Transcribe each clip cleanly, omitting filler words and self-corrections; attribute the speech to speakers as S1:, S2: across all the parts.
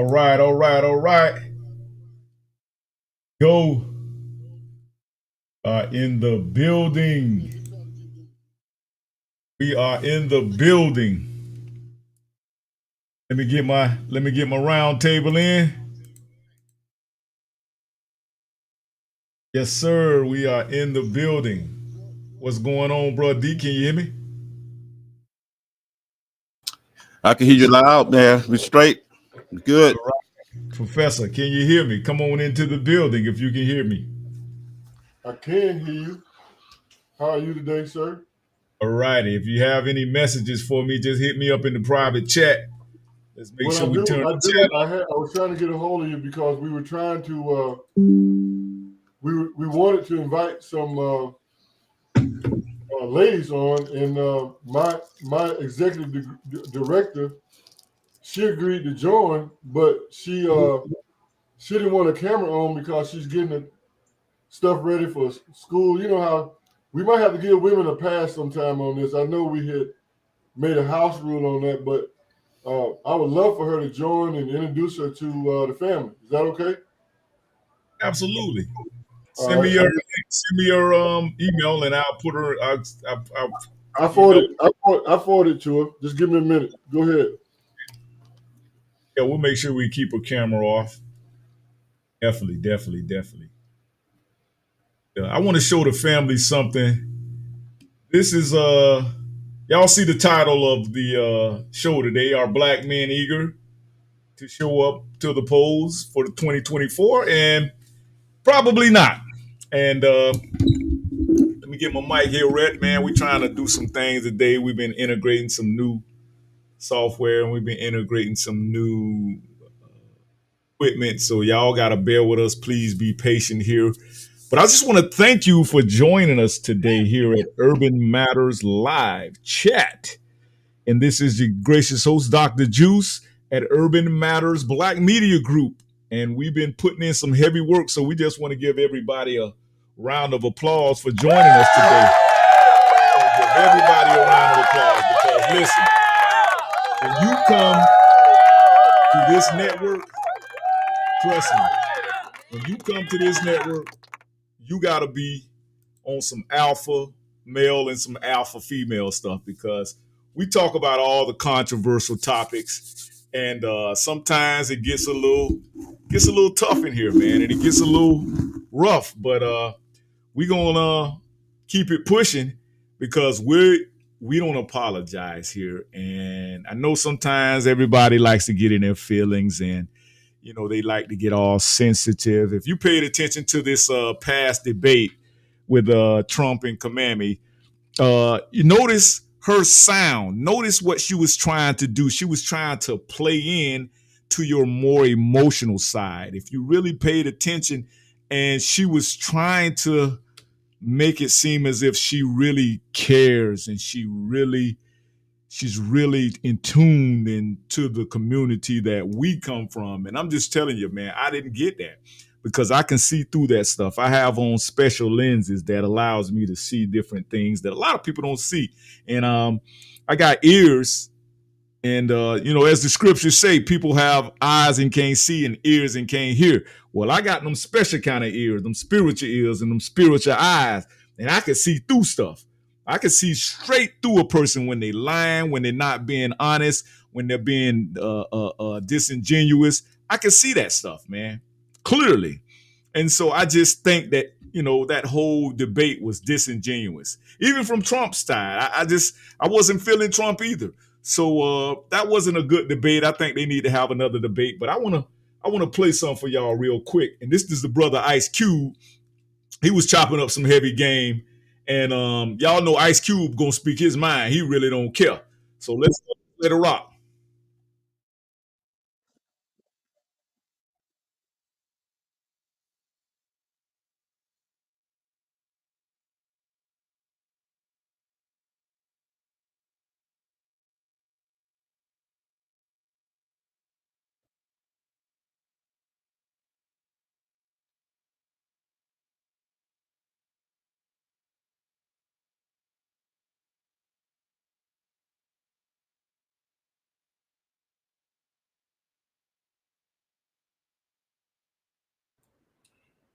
S1: All right, all right, all right. Go in the building. We are in the building. Let me get my round table in. Yes, sir. We are in the building. What's going on, bro? D, can you hear me?
S2: I can hear you loud, man. We straight. Good.
S1: All right. Professor, can you hear me? Come on into the building if you can hear me.
S3: I can hear you. How are you today, sir?
S1: All righty. If you have any messages for me, just hit me up in the private chat. Let's make sure we turn the chat on.
S3: I was trying to get a hold of you because we were trying to we wanted to invite some ladies on, and my executive director, she agreed to join, but she didn't want a camera on because she's getting the stuff ready for school. You know how we might have to give women a pass sometime on this. I know we had made a house rule on that, but I would love for her to join and introduce her to the family. Is that okay?
S1: Absolutely. Send me your email and I'll put her.
S3: I forwarded to her. Just give me a minute. Go ahead.
S1: Yeah, we'll make sure we keep her camera off. Definitely. I want to show the family something. This is y'all see the title of the show today. Are black men eager to show up to the polls for the 2024? And probably not. And let me get my mic here, Rhett. Man, we're trying to do some things today. We've been integrating some new software and we've been integrating some new equipment. So y'all got to bear with us. Please be patient here. But I just want to thank you for joining us today here at Urban Matters Live Chat. And this is your gracious host, Dr. Juice at Urban Matters Black Media Group. And we've been putting in some heavy work. So we just want to give everybody a round of applause for joining us today. Give everybody a round of applause because listen, when you come to this network, trust me, when you come to this network, you got to be on some alpha male and some alpha female stuff because we talk about all the controversial topics and sometimes it gets a little tough in here, man, and it gets a little rough, but we gonna keep it pushing because we don't apologize here. And I know sometimes everybody likes to get in their feelings and you know, they like to get all sensitive. If you paid attention to this past debate with Trump and Kamami, you notice her sound. Notice what she was trying to do. She was trying to play in to your more emotional side. If you really paid attention, and she was trying to make it seem as if she really cares and she really she's really in tune into the community that we come from. And I'm just telling you, man, I didn't get that because I can see through that stuff. I have on special lenses that allows me to see different things that a lot of people don't see. And I got ears. And as the scriptures say, people have eyes and can't see and ears and can't hear. Well, I got them special kind of ears, them spiritual ears and them spiritual eyes, and I can see through stuff. I can see straight through a person when they lying, when they're not being honest, when they're being disingenuous. I can see that stuff, man, clearly. And so I just think that that whole debate was disingenuous, even from Trump's side. I wasn't feeling Trump either. So that wasn't a good debate. I think they need to have another debate. But I wanna play something for y'all real quick. And this is the brother Ice Cube. He was chopping up some heavy game, and y'all know Ice Cube gonna speak his mind. He really don't care. So let's let it rock.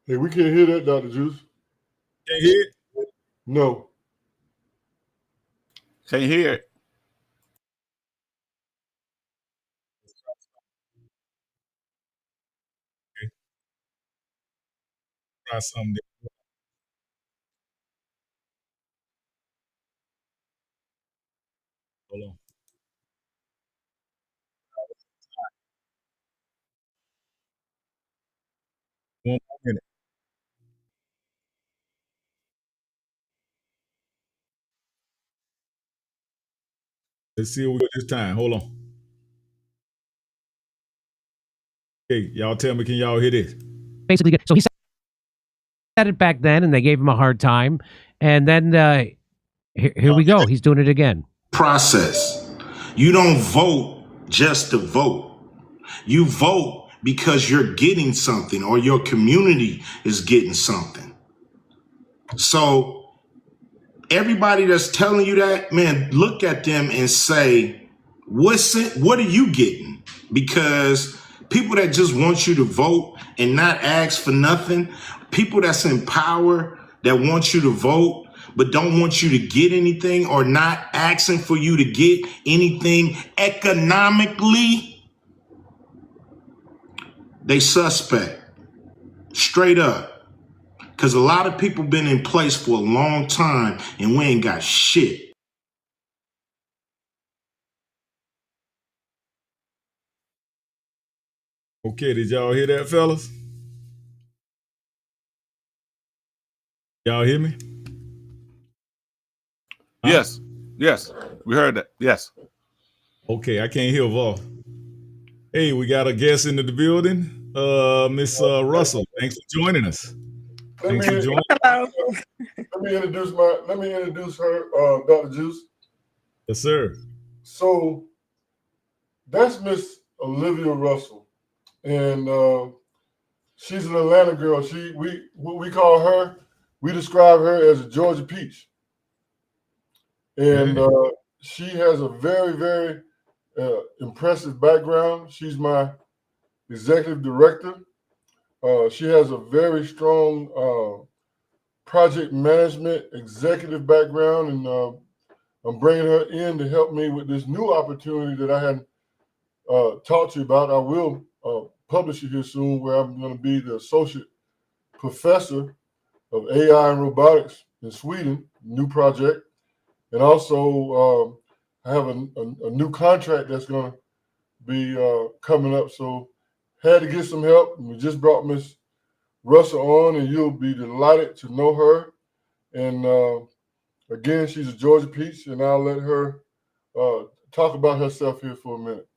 S3: Hey, we can't hear that, Dr. Juice.
S1: Can't hear it?
S3: No.
S2: Can't hear it.
S1: Okay. Try something. Hold on. One more minute. Let's see what we got this time. Hold on. Okay, y'all tell me, can y'all hear this?
S4: Basically, so he said it back then, and they gave him a hard time. And then here we go. He's doing it again.
S5: Process. You don't vote just to vote. You vote because you're getting something or your community is getting something. So everybody that's telling you that, man, look at them and say, what are you getting? Because people that just want you to vote and not ask for nothing, people that's in power that want you to vote but don't want you to get anything or not asking for you to get anything economically, they suspect. Straight up. Because a lot of people been in place for a long time and we ain't got shit.
S1: Okay, did y'all hear that, fellas? Y'all hear me?
S2: Yes. Yes. We heard that. Yes.
S1: Okay, I can't hear Vol. Hey, we got a guest in the building. Miss Russell. Thanks for joining us.
S3: Let
S1: Thanks for
S3: me,
S1: joining.
S6: Hello.
S3: let me introduce her, Dr. Juice.
S1: Yes, sir.
S3: So that's Miss Olivia Russell, and she's an Atlanta girl. We call her, we describe her as a Georgia peach, and she has a very, very impressive background. She's my executive director. She has a very strong project management executive background, and I'm bringing her in to help me with this new opportunity that I hadn't talked to you about. I will publish it here soon, where I'm going to be the associate professor of AI and robotics in Sweden, new project. And also I have a new contract that's going to be coming up. So had to get some help. And we just brought Miss Russell on, and you'll be delighted to know her. And again, she's a Georgia peach, and I'll let her talk about herself here for a minute.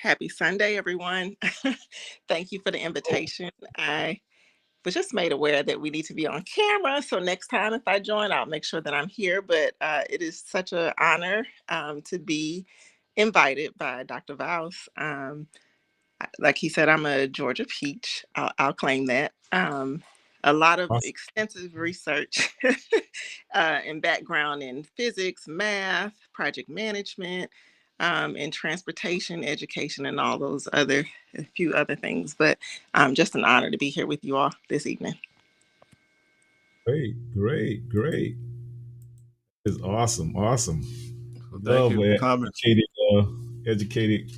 S6: Happy Sunday, everyone. Thank you for the invitation. I was just made aware that we need to be on camera. So next time if I join, I'll make sure that I'm here. But it is such an honor to be invited by Dr. Vouse. Like he said, I'm a Georgia peach. I'll claim that. A lot of
S1: Awesome.
S6: extensive research and background in physics, math, project management, and transportation, education, and all those a few other things. But just an honor to be here with you all this evening.
S1: Great. It's awesome.
S2: Well, thank
S1: Love
S2: you for coming.
S1: educated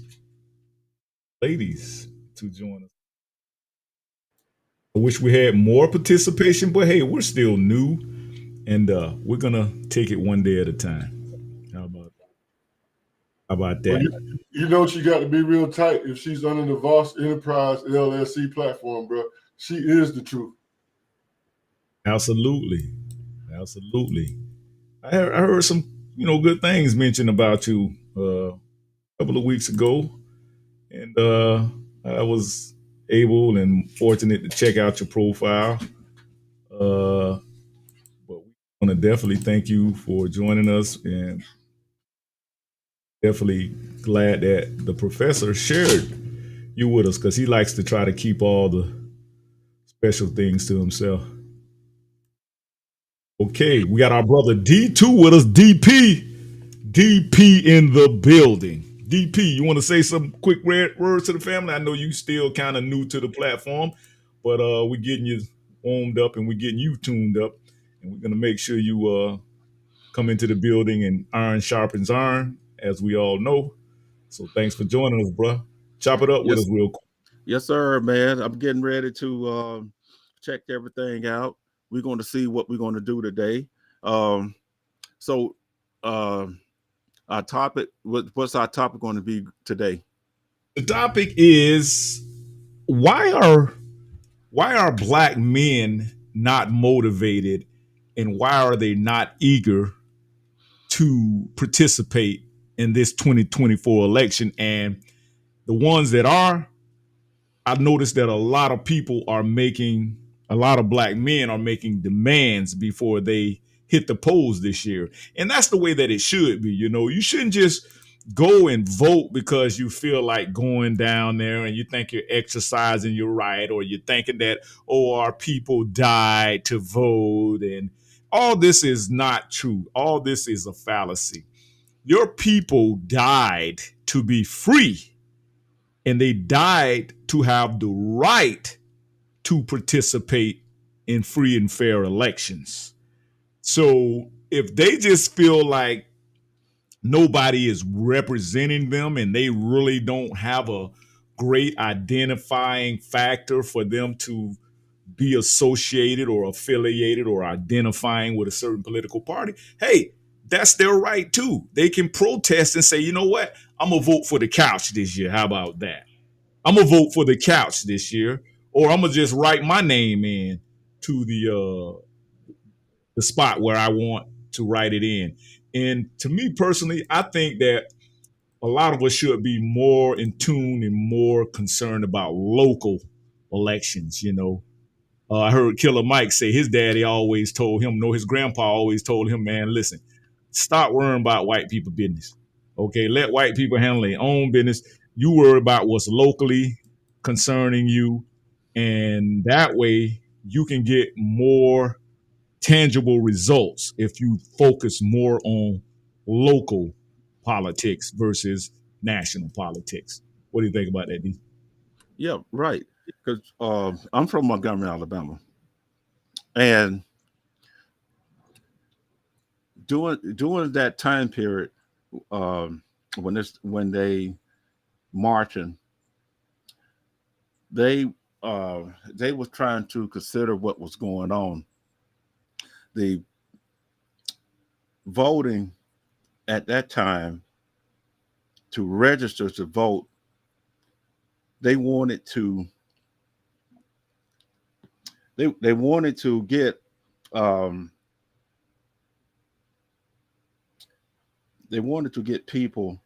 S1: ladies to join us. I wish we had more participation, but hey, we're still new, and we're gonna take it one day at a time. How about that?
S3: Well, you know she got to be real tight if she's under the Voss Enterprise LLC platform, bro. She is the truth.
S1: Absolutely. I heard some good things mentioned about you a couple of weeks ago, and I was able and fortunate to check out your profile. But we want to definitely thank you for joining us, and definitely glad that the professor shared you with us, because he likes to try to keep all the special things to himself. Okay, we got our brother D2 with us. DP in the building. DP, you want to say some quick words to the family? I know you still kind of new to the platform, but we're getting you warmed up and we're getting you tuned up, and we're gonna make sure you come into the building, and iron sharpens iron, as we all know. So thanks for joining us, bro. Chop it up with us real quick.
S2: Yes, sir, man. I'm getting ready to check everything out. We're going to see what we're going to do today. So our topic, what's our topic going to be today?
S1: The topic is why are Black men not motivated, and why are they not eager to participate in this 2024 election? And the ones that are, I've noticed that a lot of Black men are making demands before they hit the polls this year. And that's the way that it should be. You shouldn't just go and vote because you feel like going down there and you think you're exercising your right, or you're thinking that, our people died to vote. And all this is not true. All this is a fallacy. Your people died to be free, and they died to have the right to participate in free and fair elections. So if they just feel like nobody is representing them, and they really don't have a great identifying factor for them to be associated or affiliated or identifying with a certain political party, hey, that's their right too. They can protest and say, you know what, I'm gonna vote for the couch this year. How about that? I'm gonna vote for the couch this year, or I'm gonna just write my name in to the spot where I want to write it in. And to me personally, I think that a lot of us should be more in tune and more concerned about local elections. I heard Killer Mike say his daddy always told him, his grandpa always told him, man, listen, stop worrying about white people business. Okay, let white people handle their own business. You worry about what's locally concerning you, and that way you can get more tangible results if you focus more on local politics versus national politics. What do you think about that, D?
S2: Yeah, right. Because I'm from Montgomery, Alabama, and during that time period, when they marching, they were trying to consider what was going on. The voting at that time, to register to vote, they wanted to get they wanted to get people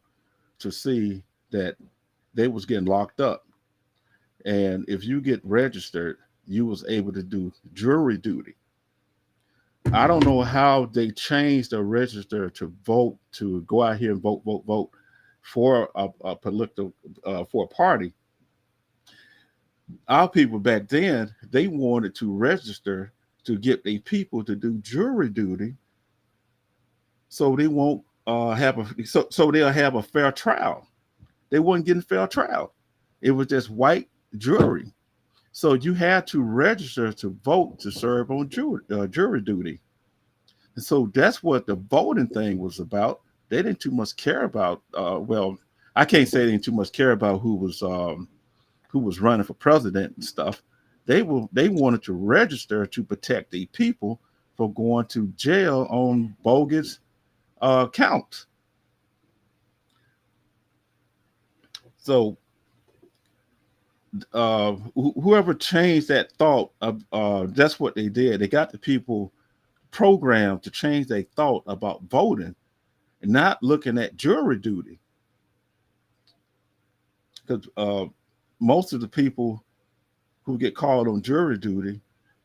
S2: to see that they was getting locked up. And if you get registered, you was able to do jury duty. I don't know how they changed the register to vote, to go out here and vote for a political for a party. Our people back then, they wanted to register to get their people to do jury duty, so they won't so they'll have a fair trial. They weren't getting fair trial. It was just white jury. So you had to register to vote to serve on jury duty. And so that's what the voting thing was about. They didn't too much care about. Well, I can't say they didn't too much care about who was running for president and stuff. They wanted to register to protect the people from going to jail on bogus counts. So whoever changed that thought, that's what they did. They got the people programmed to change their thought about voting and not looking at jury duty. Because most of the people who get called on jury duty,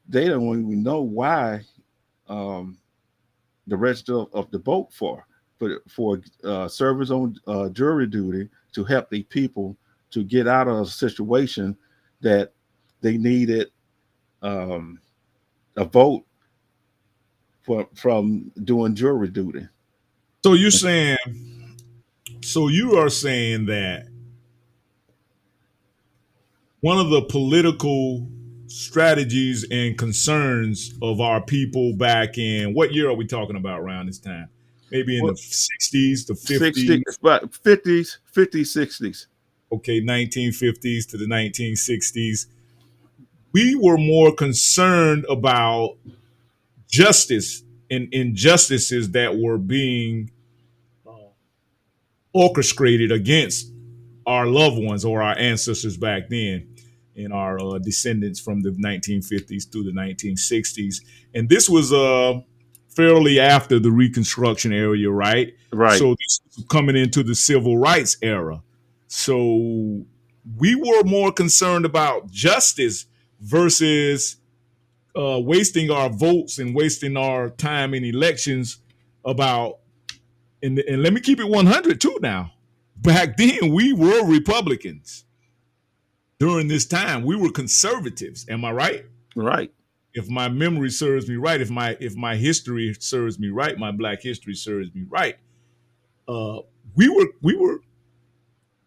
S2: they don't even know why the register of the vote for service on jury duty to help the people to get out of a situation that they needed a vote from doing jury duty.
S1: So you are saying that one of the political strategies and concerns of our people back in, what year are we talking about around this time? Maybe in the 60s, the 50s?
S2: 50s, 60s.
S1: Okay, 1950s to the 1960s. We were more concerned about justice and injustices that were being orchestrated against our loved ones or our ancestors back then, and our descendants from the 1950s through the 1960s. And this was fairly after the Reconstruction era, right?
S2: Right.
S1: So this was coming into the Civil Rights era. So we were more concerned about justice versus wasting our votes and wasting our time in elections about, and let me keep it 100 too now. Back then, we were Republicans. During this time, we were conservatives. Am I right?
S2: Right.
S1: If my memory serves me right, if my history serves me right, my Black history serves me right, we were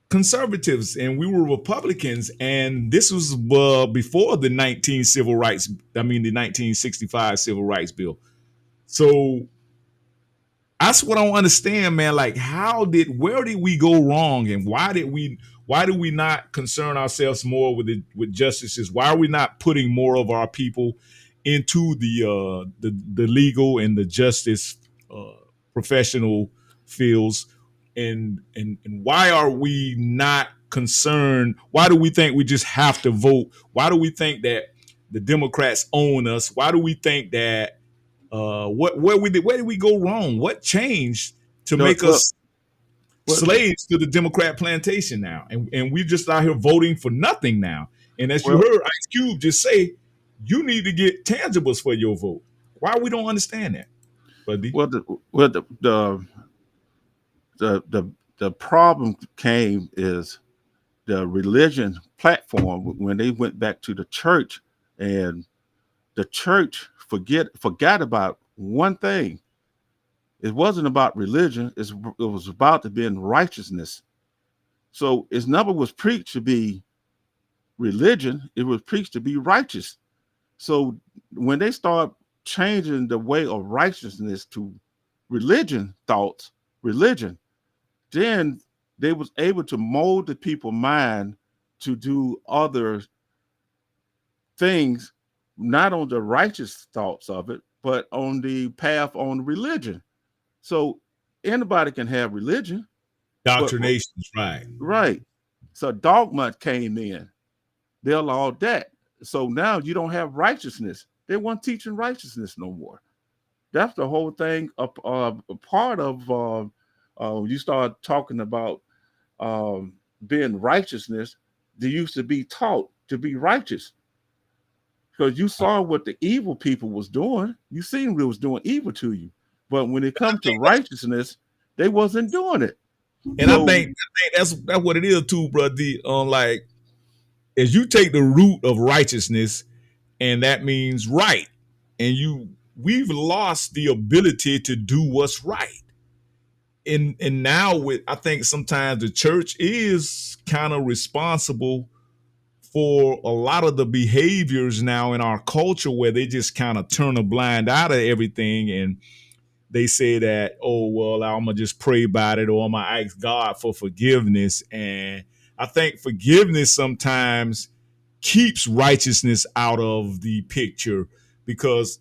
S1: conservatives and we were Republicans, and this was before the 1965 Civil Rights Bill. So that's what I don't understand, man. Like, where did we go wrong, and why do we not concern ourselves more with justices? Why are we not putting more of our people into the legal and the justice professional fields? And why are we not concerned? Why do we think we just have to vote? Why do we think that the Democrats own us? Why do we think that where did we go wrong? What changed to make us slaves to the Democrat plantation now? And we just out here voting for nothing now. And as you heard Ice Cube just say, you need to get tangibles for your vote. Why we don't understand that, buddy?
S2: Well, the problem came is the religion platform when they went back to the church, and the church forgot about one thing. It wasn't about religion. It was about to be in righteousness. So it never was preached to be religion. It was preached to be righteous. So when they start changing the way of righteousness to religion, then they was able to mold the people's mind to do other things, not on the righteous thoughts of it, but on the path on religion. So anybody can have religion.
S1: Doctrinations, right.
S2: Right. So dogma came in. They allowed that. So now you don't have righteousness. They weren't teaching righteousness no more. That's the whole thing. A part of you start talking about being righteousness. They used to be taught to be righteous. because you saw what the evil people was doing. You seen what was doing evil to you. But when it comes to righteousness, they wasn't doing it.
S1: And I think that's what it is too, bro. Like, as you take the root of righteousness, and that means right, and we've lost the ability to do what's right. And now I think sometimes the church is kind of responsible for a lot of the behaviors now in our culture where they just kind of turn a blind eye to everything, and they say that, oh, well, I'm going to just pray about it, or I'm going to ask God for forgiveness. And I think forgiveness sometimes keeps righteousness out of the picture, because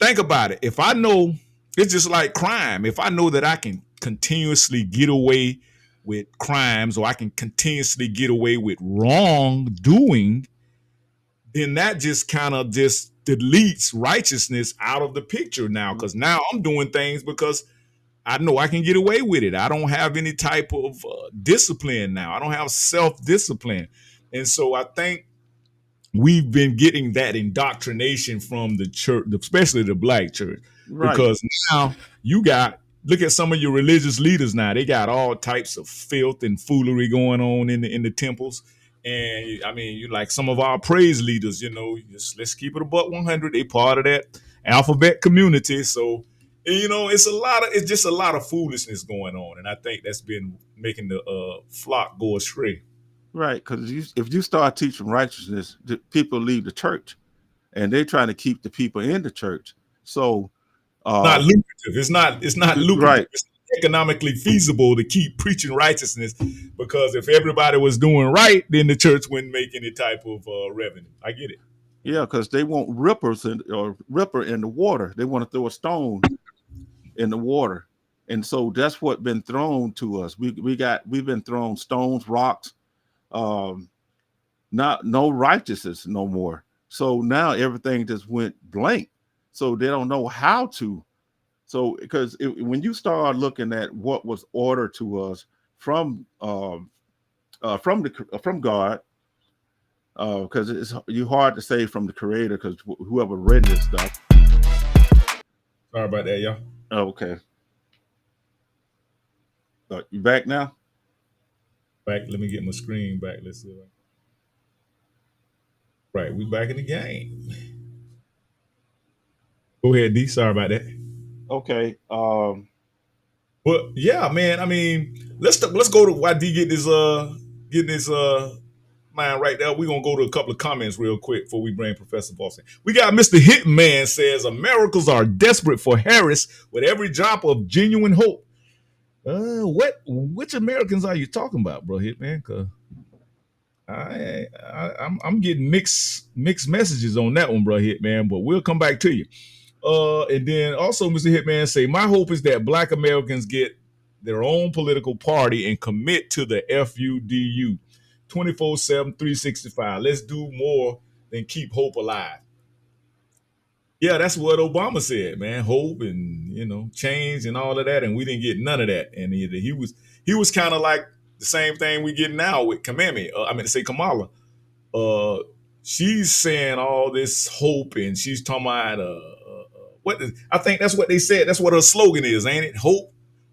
S1: think about it. If I know, it's just like crime. If I know that I can continuously get away with crimes, or I can continuously get away with wrongdoing, then that just kind of just deletes righteousness out of the picture now, because now I'm doing things because I know I can get away with it. I don't have any type of discipline now. I don't have self-discipline. And so I think we've been getting that indoctrination from the church, especially the black church,
S2: Right.
S1: because now look at some of your religious leaders now. They got all types of filth and foolery going on in the temples. And I mean, you like some of our praise leaders, let's keep it about 100. They part of that alphabet community. So, it's just a lot of foolishness going on. And I think that's been making the flock go astray.
S2: Right. Because if you start teaching righteousness, the people leave the church, and they're trying to keep the people in the church. So
S1: not lucrative. It's not lucrative.
S2: Right.
S1: It's economically feasible to keep preaching righteousness, because if everybody was doing right, then the church wouldn't make any type of revenue. I get it.
S2: Yeah, because they want ripper in the water. They want to throw a stone in the water, and so that's what been thrown to us. We've been thrown stones, rocks, not no righteousness no more. So now everything just went blank. So they don't know how to. So because when you start looking at what was ordered to us from God, because it's hard to say from the Creator, because whoever read this stuff.
S1: Sorry about that, y'all.
S2: Oh, okay. You back now?
S1: Back. Let me get my screen back. Let's see. Right, we back in the game. Go ahead, D. Sorry about that.
S2: Okay.
S1: But yeah, man. I mean, let's go to why D getting his mind right there. We're gonna go to a couple of comments real quick before we bring Professor Boston. We got Mr. Hitman says Americans are desperate for Harris with every drop of genuine hope. Which Americans are you talking about, bro, Hitman? Cause I'm getting mixed messages on that one, bro, Hitman. But we'll come back to you. And then also Mr. Hitman say, my hope is that Black Americans get their own political party and commit to the FUDU 24/7, 365. Let's do more than keep hope alive. Yeah, that's what Obama said, man. Hope and change and all of that, and we didn't get none of that. And he was kind of like the same thing we get now with Kamala. She's saying all this hope, and she's talking about I think that's what they said. That's what her slogan is, ain't it? Hope.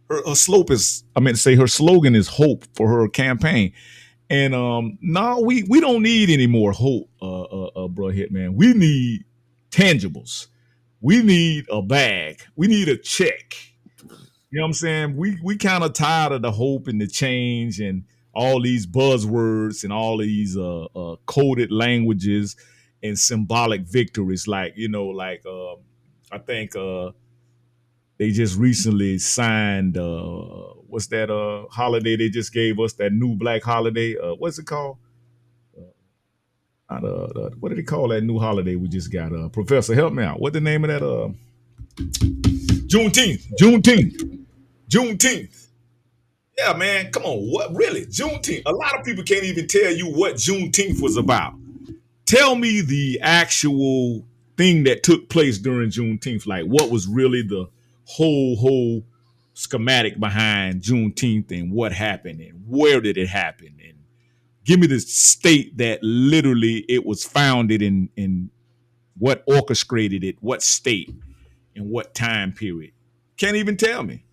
S1: Her slogan is hope for her campaign. And no, we don't need any more hope, bro, Hitman. We need tangibles. We need a bag. We need a check. You know what I'm saying? We kind of tired of the hope and the change and all these buzzwords and all these coded languages and symbolic victories. I think they just recently signed what's that holiday they just gave us, that new black holiday? What's it called? What did they call that new holiday we just got? Professor, help me out. What the name of that? Juneteenth. Yeah, man, come on. What, really? Juneteenth. A lot of people can't even tell you what Juneteenth was about. Tell me the actual thing that took place during Juneteenth. Like, what was really the whole schematic behind Juneteenth, and what happened, and where did it happen? And give me the state that literally it was founded in What orchestrated it? What state? And what time period? Can't even tell me.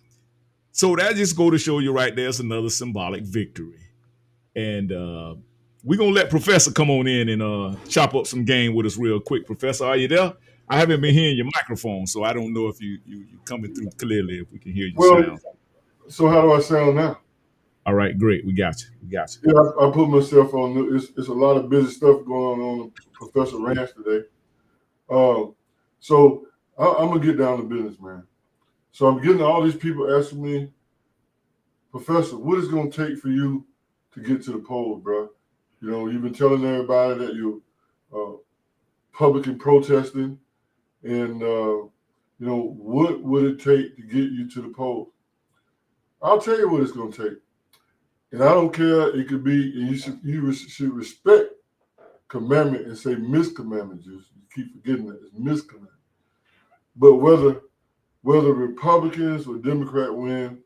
S1: So that just go to show you right there's another symbolic victory. And we're going to let Professor come on in and chop up some game with us real quick. Professor, are you there? I haven't been hearing your microphone, so I don't know if you coming through clearly, if we can hear you sound.
S3: So how do I sound now?
S1: All right, great. We got you. We got you.
S3: Yeah, I put myself on. It's a lot of busy stuff going on Professor Ranch today. So I'm going to get down to business, man. So I'm getting all these people asking me, Professor, what is it going to take for you to get to the polls, bro? You know, you've been telling everybody that you're publicly protesting, and you know, what would it take to get you to the polls? I'll tell you what it's going to take, and I don't care. It could be, and you should respect commandment and say miscommandment. You keep forgetting that it's miscommandment. But whether Republicans or Democrat win,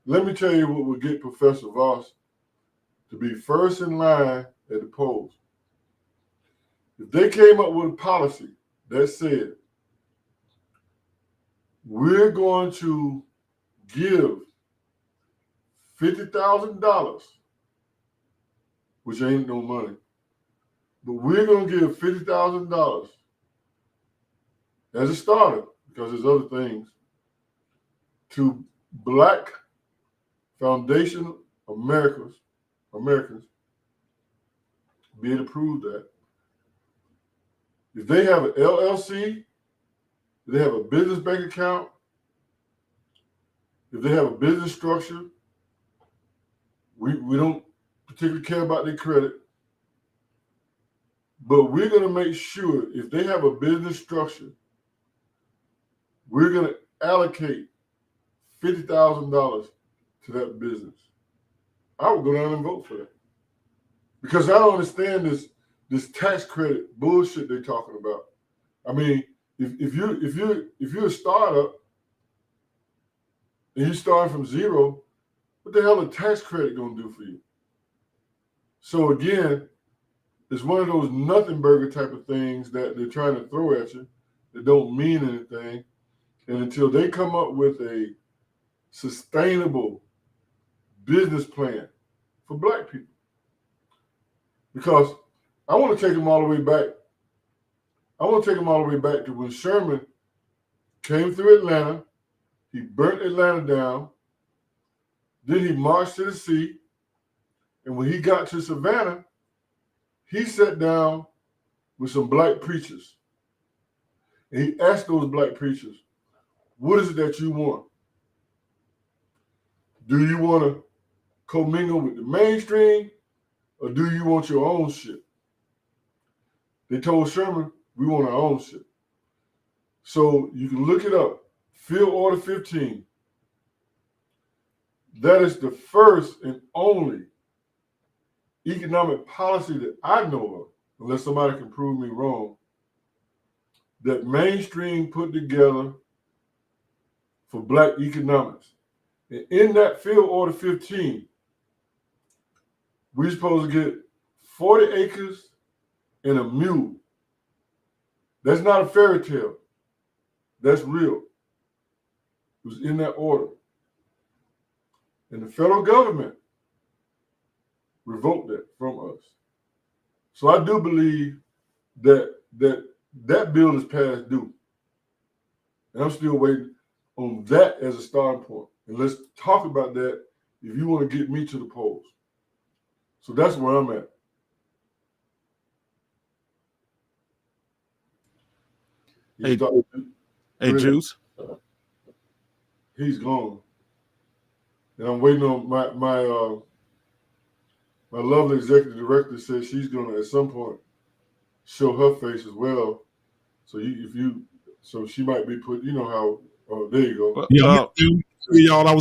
S3: let me tell you what would get Professor Voss to be first in line at the polls. If they came up with a policy that said, we're going to give $50,000, which ain't no money, but we're going to give $50,000 as a starter, because there's other things, to Black Foundation Americans, be able to prove that. If they have an LLC, if they have a business bank account, if they have a business structure, we don't particularly care about their credit, but we're going to make sure if they have a business structure, we're going to allocate $50,000 to that business. I would go down and vote for that, because I don't understand this tax credit bullshit they're talking about. I mean, if you're a startup and you start from zero, what the hell is tax credit gonna do for you? So again, it's one of those nothing burger type of things that they're trying to throw at you that don't mean anything. And until they come up with a sustainable business plan for Black people, because I want to take them all the way back. I want to take them all the way back to when Sherman came through Atlanta. He burnt Atlanta down. Then he marched to the sea. And when he got to Savannah, he sat down with some Black preachers. And he asked those Black preachers, what is it that you want? Do you want to commingle with the mainstream, or do you want your own shit? They told Sherman, we want our own shit. So you can look it up. Field Order 15. That is the first and only economic policy that I know of, unless somebody can prove me wrong, that mainstream put together for Black economics. And in that Field Order 15, we're supposed to get 40 acres and a mule. That's not a fairy tale. That's real. It was in that order. And the federal government revoked that from us. So I do believe that bill is past due. And I'm still waiting on that as a starting point. And let's talk about that if you want to get me to the polls. So that's where I'm at.
S2: Hey, Juice.
S3: He's gone. And I'm waiting on my lovely executive director says she's gonna at some point show her face as well. So so she might be put. You know how? There you go.
S1: Yeah, y'all. I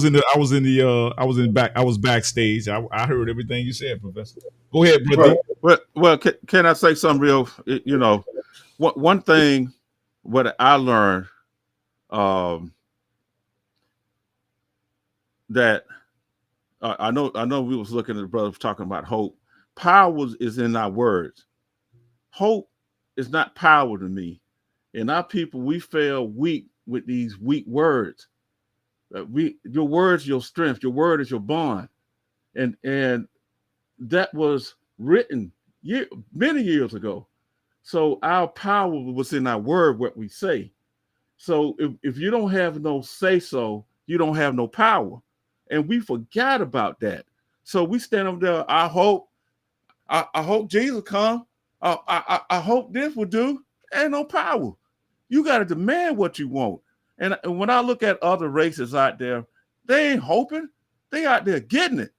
S1: was backstage. I heard everything you said, Professor. Go ahead, brother.
S2: Well, can I say something real? You know, one thing what I learned that I know we was looking at the brothers talking about hope. Power is in our words. Hope is not power to me. And our people, we fail weak with these weak words. Your words, your strength. Your word is your bond, and that was written many years ago. So our power was in our word, what we say. So if you don't have no say so, you don't have no power. And we forgot about that. So we stand up there. I hope Jesus come. I hope this will do. Ain't no power. You got to demand what you want. And when I look at other races out there, they ain't hoping. They out there getting it.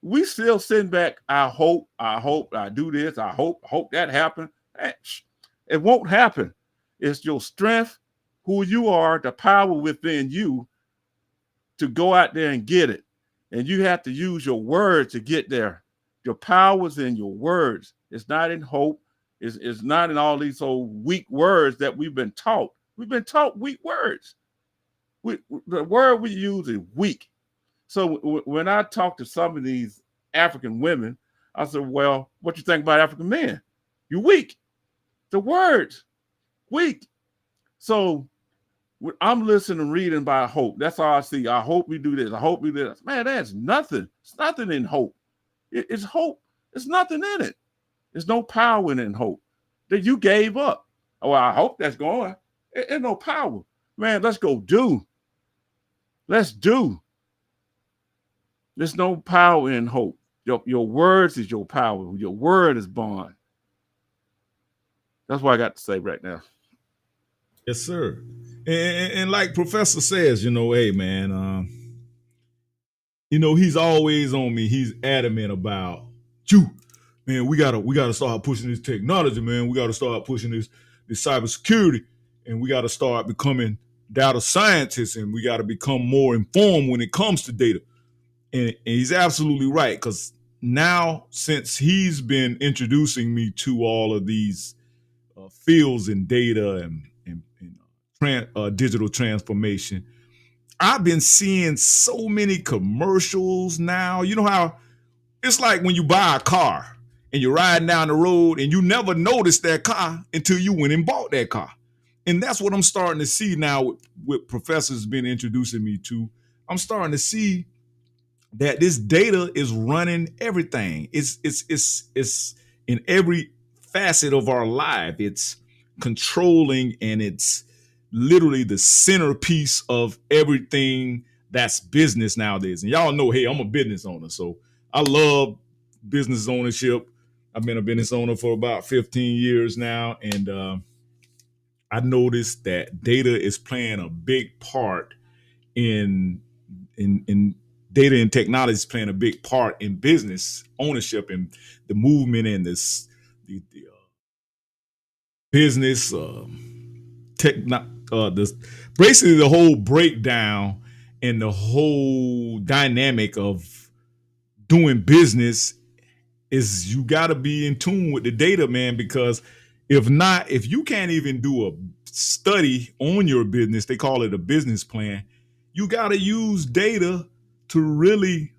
S2: We still sitting back. I hope I do this. I hope that happen. It won't happen. It's your strength, who you are, the power within you to go out there and get it. And you have to use your words to get there. Your power is in your words. It's not in hope. It's not in all these old weak words that we've been taught. We've been taught weak words. The word we use is weak. So when I talk to some of these African women, I said, well, what you think about African men? You're weak. The words, weak. So I'm listening and reading by hope. That's all I see. I hope we do this. I hope we do this. Man, that's nothing. It's nothing in hope. It's hope. There's nothing in it. There's no power in hope that you gave up. Oh, I hope that's going. There's no power. Man, let's go do. Let's do. There's no power in hope. Your words is your power. Your word is bond. That's what I got to say right now.
S1: Yes, sir. And like Professor says, hey, man, he's always on me. He's adamant about man. We gotta start pushing this technology, man. We gotta start pushing this cybersecurity, and we gotta start becoming data scientists, and we gotta become more informed when it comes to data. And he's absolutely right, because now, since he's been introducing me to all of these fields in data and digital transformation, I've been seeing so many commercials now. You know how it's like when you buy a car and you're riding down the road and you never noticed that car until you went and bought that car. And that's what I'm starting to see now with professors been introducing me to. I'm starting to see that this data is running everything. It's in every facet of our life. It's controlling, and it's literally the centerpiece of everything that's business nowadays. And y'all know, hey, I'm a business owner, so I love business ownership. I've been a business owner for about 15 years now, and I noticed that data is playing a big part in data and technology is playing a big part in business ownership and the movement and the business basically the whole breakdown and the whole dynamic of doing business is you got to be in tune with the data, man, because if you can't even do a study on your business, they call it a business plan, you got to use data to really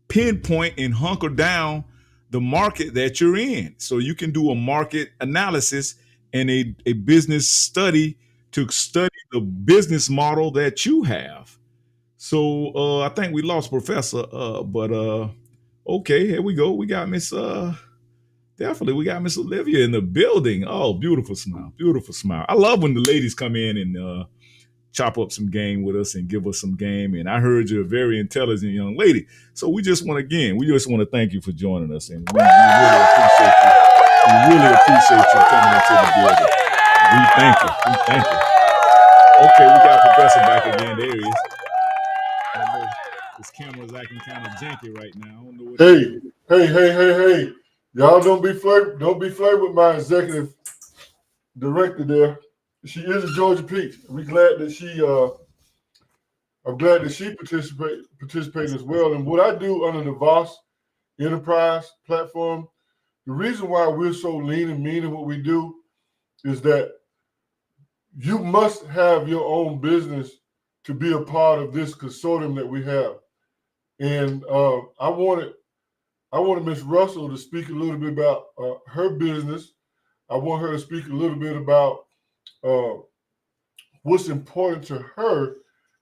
S1: pinpoint and hunker down the market that you're in. So you can do a market analysis and a business study to study the business model that you have. So I think we lost Professor, but okay, here we go. We got Miss we got Miss Olivia in the building. Oh, beautiful smile, beautiful smile. I love when the ladies come in and chop up some game with us and give us some game. And I heard you're a very intelligent young lady. So we just want to thank you for joining us. And we really appreciate you. We really appreciate you coming into the building. We thank you. We thank you. Okay, we got Professor back again. There he is. I know this camera's acting kind of janky right now. I don't know what
S3: Hey. Y'all don't be flirting with my executive director there. She is a Georgia Peach. I'm glad that she participated as well. And what I do under the Voss Enterprise platform, the reason why we're so lean and mean in what we do is that you must have your own business to be a part of this consortium that we have. And I wanted Ms. Russell to speak a little bit about her business. I want her to speak a little bit about what's important to her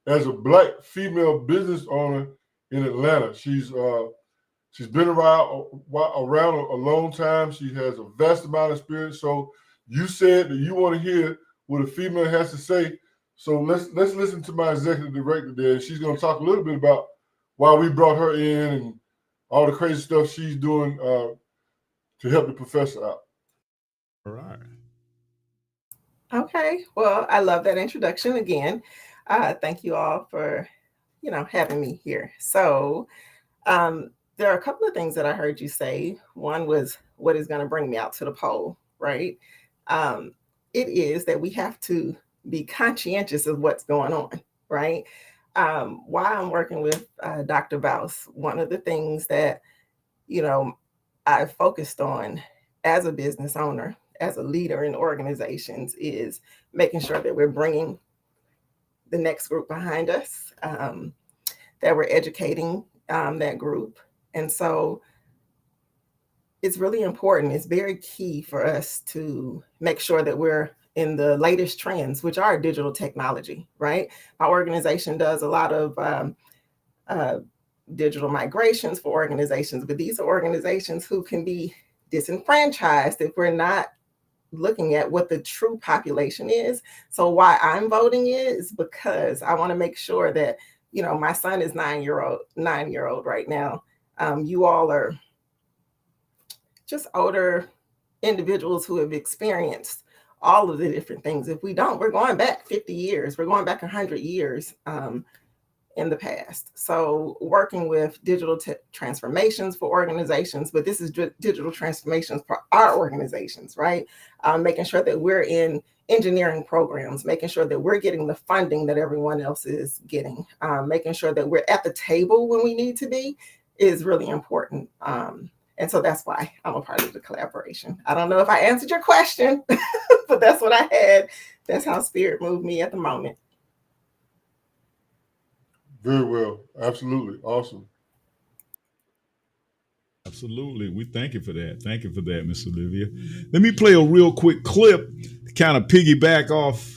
S3: as a Black female business owner in Atlanta. She's been around a long time. She has a vast amount of experience. So you said that you want to hear what a female has to say. So let's listen to my executive director there. She's going to talk a little bit about why we brought her in and all the crazy stuff she's doing to help the professor out.
S1: All right.
S6: Okay. Well, I love that introduction again. Thank you all for, having me here. So there are a couple of things that I heard you say. One was what is going to bring me out to the poll, right? It is that we have to be conscientious of what's going on, right? While I'm working with Dr. Baus, one of the things that, I focused on as a business owner, as a leader in organizations, is making sure that we're bringing the next group behind us, that we're educating that group. And so it's really important. It's very key for us to make sure that we're in the latest trends, which are digital technology, right? My organization does a lot of digital migrations for organizations, but these are organizations who can be disenfranchised if we're not looking at what the true population is. So why I'm voting is because I want to make sure that, my son is 9-year-old right now. You all are just older individuals who have experienced all of the different things. If we don't, we're going back 50 years, we're going back 100 years in the past. So working with digital transformations for organizations, but this is digital transformations for our organizations, right? Making sure that we're in engineering programs, making sure that we're getting the funding that everyone else is getting, making sure that we're at the table when we need to be is really important. And so that's why I'm a part of the collaboration. I don't know if I answered your question, but that's what I had. That's how Spirit moved me at the moment.
S3: Very well. Absolutely. Awesome.
S1: Absolutely. We thank you for that. Thank you for that, Miss Olivia. Let me play a real quick clip to kind of piggyback off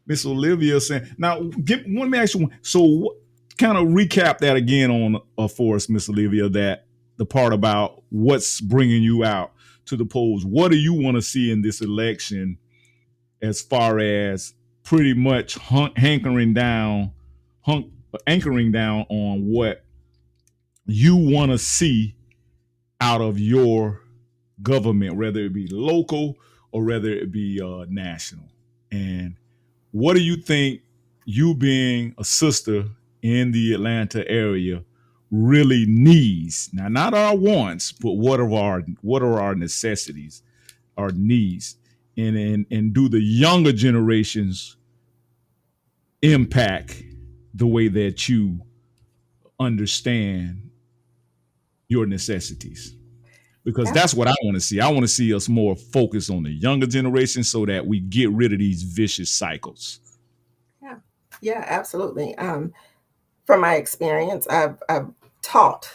S1: Miss Olivia saying. Now, let me ask you one. So, kind of recap that again on for us, Miss Olivia, that the part about what's bringing you out to the polls. What do you want to see in this election as far as pretty much anchoring down on what you want to see out of your government, whether it be local or whether it be national? And what do you think, you being a sister in the Atlanta area, really needs? Now, not our wants, but what are our necessities, our needs, and do the younger generations impact the way that you understand your necessities? Because that's what I want to see. I want to see us more focused on the younger generation so that we get rid of these vicious cycles.
S6: Yeah, absolutely. From my experience, I've taught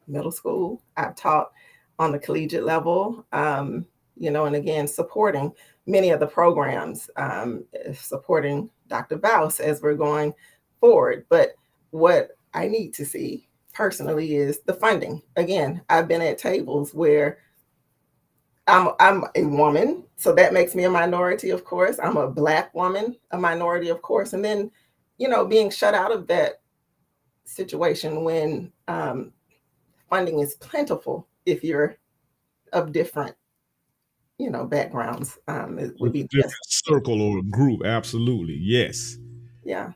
S6: middle school. I've taught on the collegiate level, and again, supporting many of the programs, supporting Dr. Baus as we're going forward. But what I need to see personally is the funding. Again, I've been at tables where I'm a woman, so that makes me a minority, of course. I'm a Black woman, a minority, of course. And then, being shut out of that situation when funding is plentiful if you're of different, backgrounds. It would be
S1: different circle or group. Absolutely. Yes.
S6: Yeah.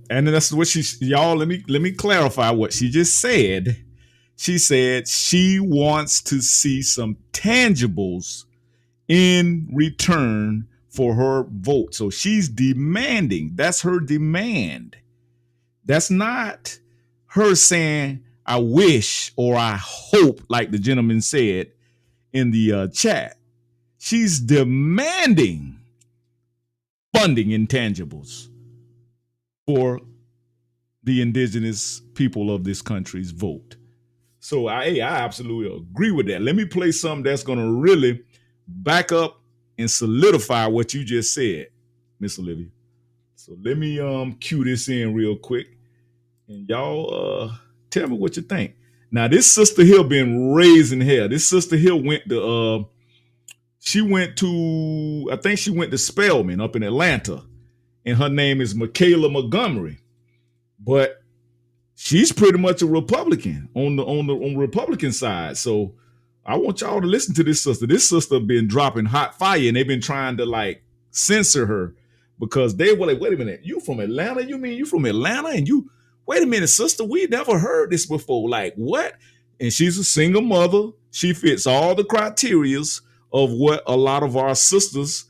S1: And that's what y'all, let me clarify what she just said. She said she wants to see some tangibles in return for her vote. So she's demanding. That's her demand. That's not her saying, I wish or I hope, like the gentleman said in the chat. She's demanding funding intangibles for the indigenous people of this country's vote. So I absolutely agree with that. Let me play something that's going to really back up and solidify what you just said, Miss Olivia. So let me cue this in real quick, and y'all tell me what you think. Now, this sister here been raising hell. This sister here went to I think she went to Spelman up in Atlanta, and her name is Michaela Montgomery. But she's pretty much a Republican on the Republican side. So I want y'all to listen to this sister. This sister been dropping hot fire, and they've been trying to like censor her because they were like, wait a minute, you from Atlanta? You mean you from Atlanta? And you, wait a minute, sister, we never heard this before. Like, what? And she's a single mother. She fits all the criterias of what a lot of our sisters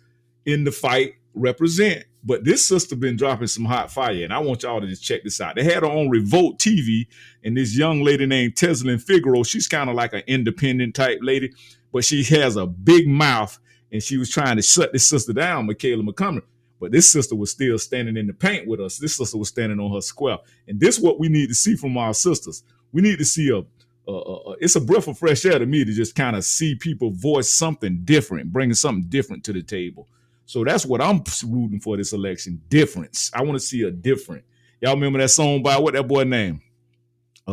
S1: in the fight represent. But this sister been dropping some hot fire, and I want y'all to just check this out. They had her on Revolt TV, and this young lady named Teslyn Figaro, she's kind of like an independent type lady, but she has a big mouth, and she was trying to shut this sister down, Michaela Montgomery. But this sister was still standing in the paint with us. This sister was standing on her square. And this is what we need to see from our sisters. We need to see it's a breath of fresh air to me to just kind of see people voice something different, bringing something different to the table. So that's what I'm rooting for this election. Difference. I want to see a different. Y'all remember that song by what that boy name? 2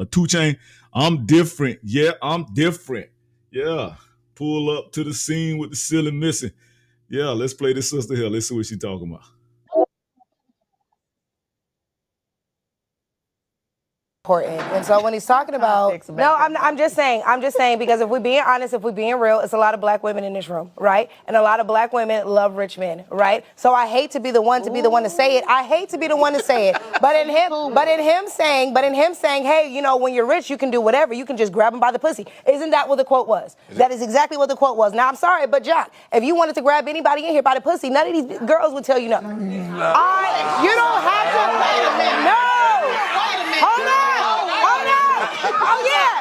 S1: Chainz. I'm different. Yeah, I'm different. Yeah. Pull up to the scene with the ceiling missing. Yeah, let's play this sister here. Let's see what she's talking about.
S7: Important. And so when he's talking about, no, I'm just saying because if we're being honest, if we're being real, it's a lot of black women in this room, right? And a lot of black women love rich men, right? So I hate to be the one to say it. I hate to be the one to say it. But in him saying, hey, you know, when you're rich, you can do whatever. You can just grab him by the pussy. Isn't that what the quote was? That is exactly what the quote was. Now I'm sorry, but Jock, if you wanted to grab anybody in here by the pussy, none of these girls would tell you no. You don't have to. No. Hold on. Oh yeah,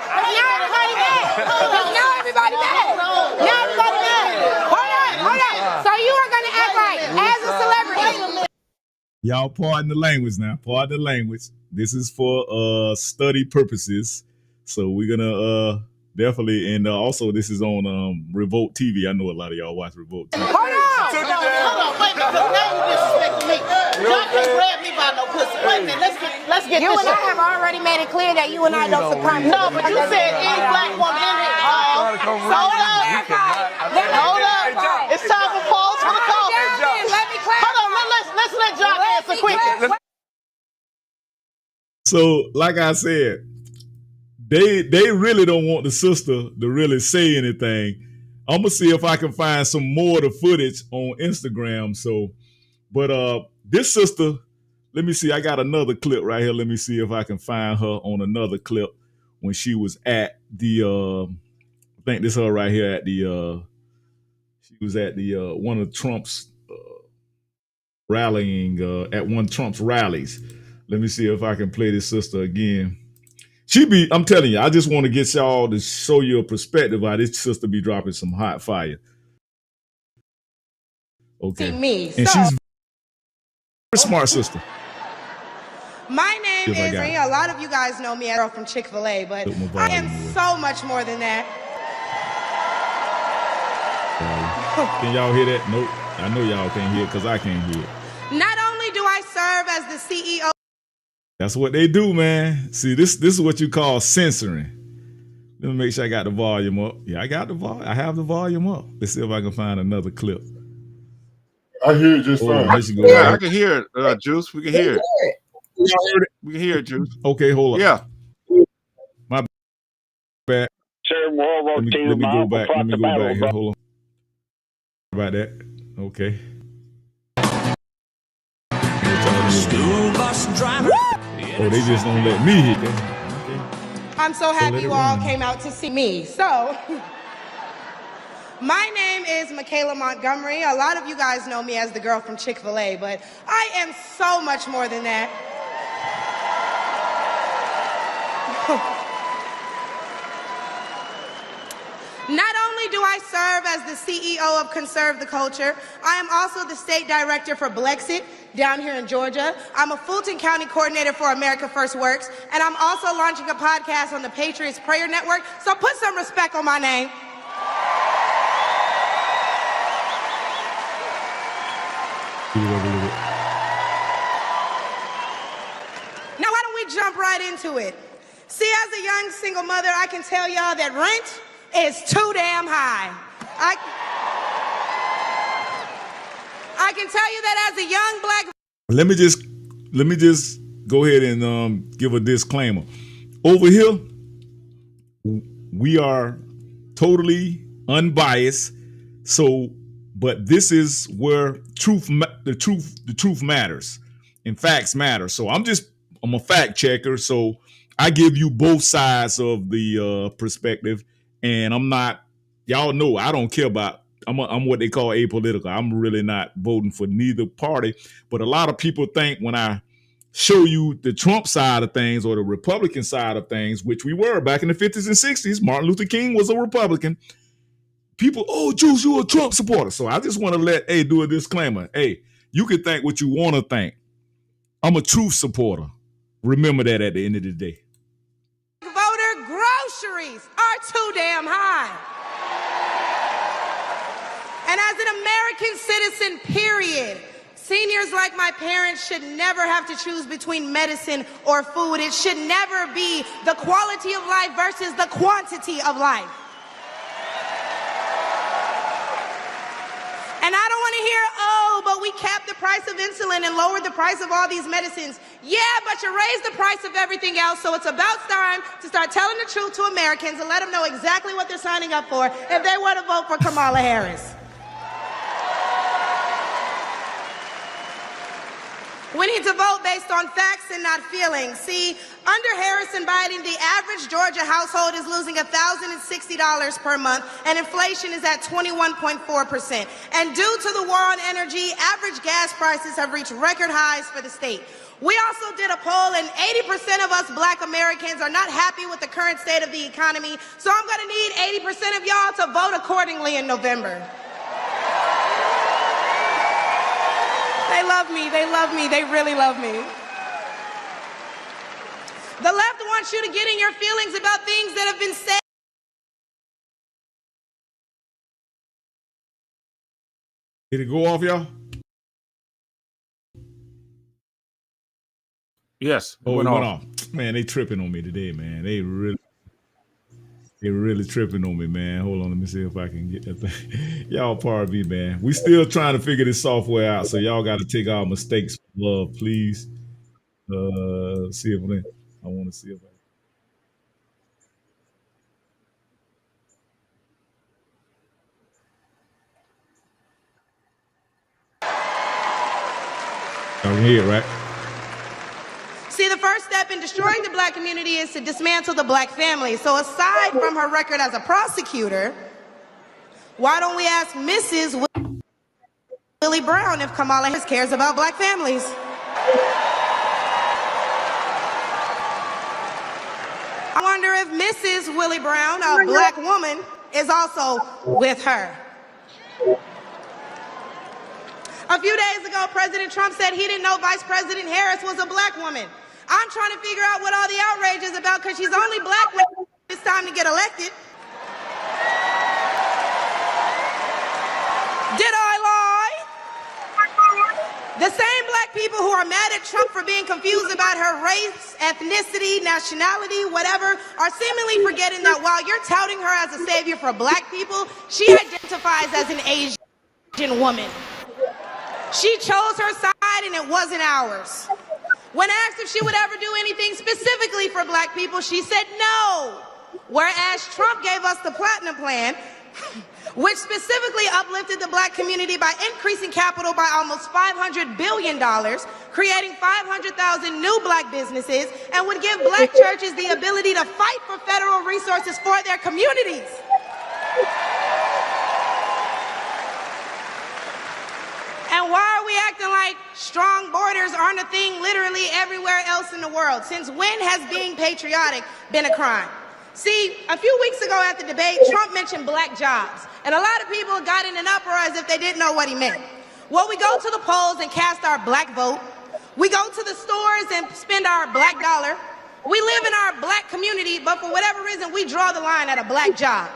S7: now everybody mad. Hold on. So you are gonna act right as a celebrity.
S1: Y'all pardon the language now. Pardon the language. This is for study purposes. So we're gonna definitely, and also this is on Revolt TV. I know a lot of y'all watch Revolt TV.
S7: Hold on,
S8: wait a minute, because now you disrespecting me. Y'all can't grab me by no pussy. Wait a minute, let's get
S7: you
S8: this
S7: and I have already made it clear that you and I don't succumb.
S8: No, but you said any black woman in here. Hold up. It's time for Paul to the call.
S7: Let me clarify.
S8: Hold on, let's let Jock answer quickly.
S1: So, like I said, they really don't want the sister to really say anything. I'm gonna see if I can find some more of the footage on Instagram. So, but this sister, let me see. I got another clip right here. Let me see if I can find her on another clip when she was at the. I think this her right here at the. She was at the one of Trump's rallying at one of Trump's rallies. Let me see if I can play this sister again. I'm telling you, I just want to get y'all to show you a perspective how this sister be dropping some hot fire. Okay. And she's a very smart sister.
S7: My name is Ray. A lot of you guys know me as a girl from Chick-fil-A, but I am so much more than that.
S1: Can y'all hear that? Nope. I know y'all can't hear it because I can't hear it.
S7: Not only do I serve as the CEO.
S1: That's what they do, man. See, this is what you call censoring. Let me make sure I got the volume up. Yeah, I got the volume. I have the volume up. Let's see if I can find another clip.
S3: I hear it just fine.
S2: Yeah, I can hear it, Juice. We can hear it. We can hear it, Juice.
S1: Okay, hold on.
S2: Yeah.
S1: My bad. Let me go back. Let me go back here. Hold on. About that. Okay. Oh, they just don't let me hit that. Okay.
S7: I'm so happy you all came out to see me. So, my name is Michaela Montgomery. A lot of you guys know me as the girl from Chick-fil-A, but I am so much more than that. Not only do I serve as the CEO of Conserve the Culture, I am also the state director for Blexit down here in Georgia. I'm a Fulton County coordinator for America First Works, and I'm also launching a podcast on the Patriots Prayer Network, so put some respect on my name. Now, why don't we jump right into it? See, as a young single mother, I can tell y'all that rent is too damn high. I can tell you that as a young black.
S1: Let me just go ahead and give a disclaimer. Over here, we are totally unbiased. So, but this is where the truth matters, and facts matter. So I'm a fact checker. So I give you both sides of the perspective, and I'm not. Y'all know I don't care about. I'm what they call apolitical. I'm really not voting for neither party. But a lot of people think when I show you the Trump side of things or the Republican side of things, which we were back in the 50s and 60s, Martin Luther King was a Republican. People, oh, Juice, you a Trump supporter. So I just want to do a disclaimer. Hey, you can think what you want to think. I'm a truth supporter. Remember that at the end of the day.
S7: Voter groceries are too damn high. And as an American citizen, period, seniors like my parents should never have to choose between medicine or food. It should never be the quality of life versus the quantity of life. And I don't want to hear, oh, but we capped the price of insulin and lowered the price of all these medicines. Yeah, but you raised the price of everything else, so it's about time to start telling the truth to Americans and let them know exactly what they're signing up for if they want to vote for Kamala Harris. We need to vote based on facts and not feelings. See, under Harris and Biden, the average Georgia household is losing $1,060 per month, and inflation is at 21.4%. And due to the war on energy, average gas prices have reached record highs for the state. We also did a poll, and 80% of us black Americans are not happy with the current state of the economy, so I'm gonna need 80% of y'all to vote accordingly in November. They love me, they really love me. The left wants you to get in your feelings about things that have been said.
S1: Did it go off, y'all?
S2: Yes.
S1: Oh, it went off. Man, they tripping on me today, man. They really tripping on me, man. Hold on, let me see if I can get that thing. Y'all pardon me, man. We still trying to figure this software out, so y'all got to take our mistakes with love, please. See if I want to see if y'all can hear it, right?
S7: See, the first step in destroying the black community is to dismantle the black family. So aside from her record as a prosecutor, why don't we ask Mrs. Willie Brown if Kamala Harris cares about black families? I wonder if Mrs. Willie Brown, a black woman, is also with her. A few days ago, President Trump said he didn't know Vice President Harris was a black woman. I'm trying to figure out what all the outrage is about because she's only black when it's time to get elected. Did I lie? The same black people who are mad at Trump for being confused about her race, ethnicity, nationality, whatever, are seemingly forgetting that while you're touting her as a savior for black people, she identifies as an Asian woman. She chose her side and it wasn't ours. When asked if she would ever do anything specifically for black people, she said no. Whereas Trump gave us the Platinum Plan, which specifically uplifted the black community by increasing capital by almost $500 billion, creating 500,000 new black businesses, and would give black churches the ability to fight for federal resources for their communities. And why are we acting like strong borders aren't a thing literally everywhere else in the world? Since when has being patriotic been a crime? See, a few weeks ago at the debate, Trump mentioned black jobs. And a lot of people got in an uproar as if they didn't know what he meant. Well, we go to the polls and cast our black vote. We go to the stores and spend our black dollar. We live in our black community, but for whatever reason, we draw the line at a black job.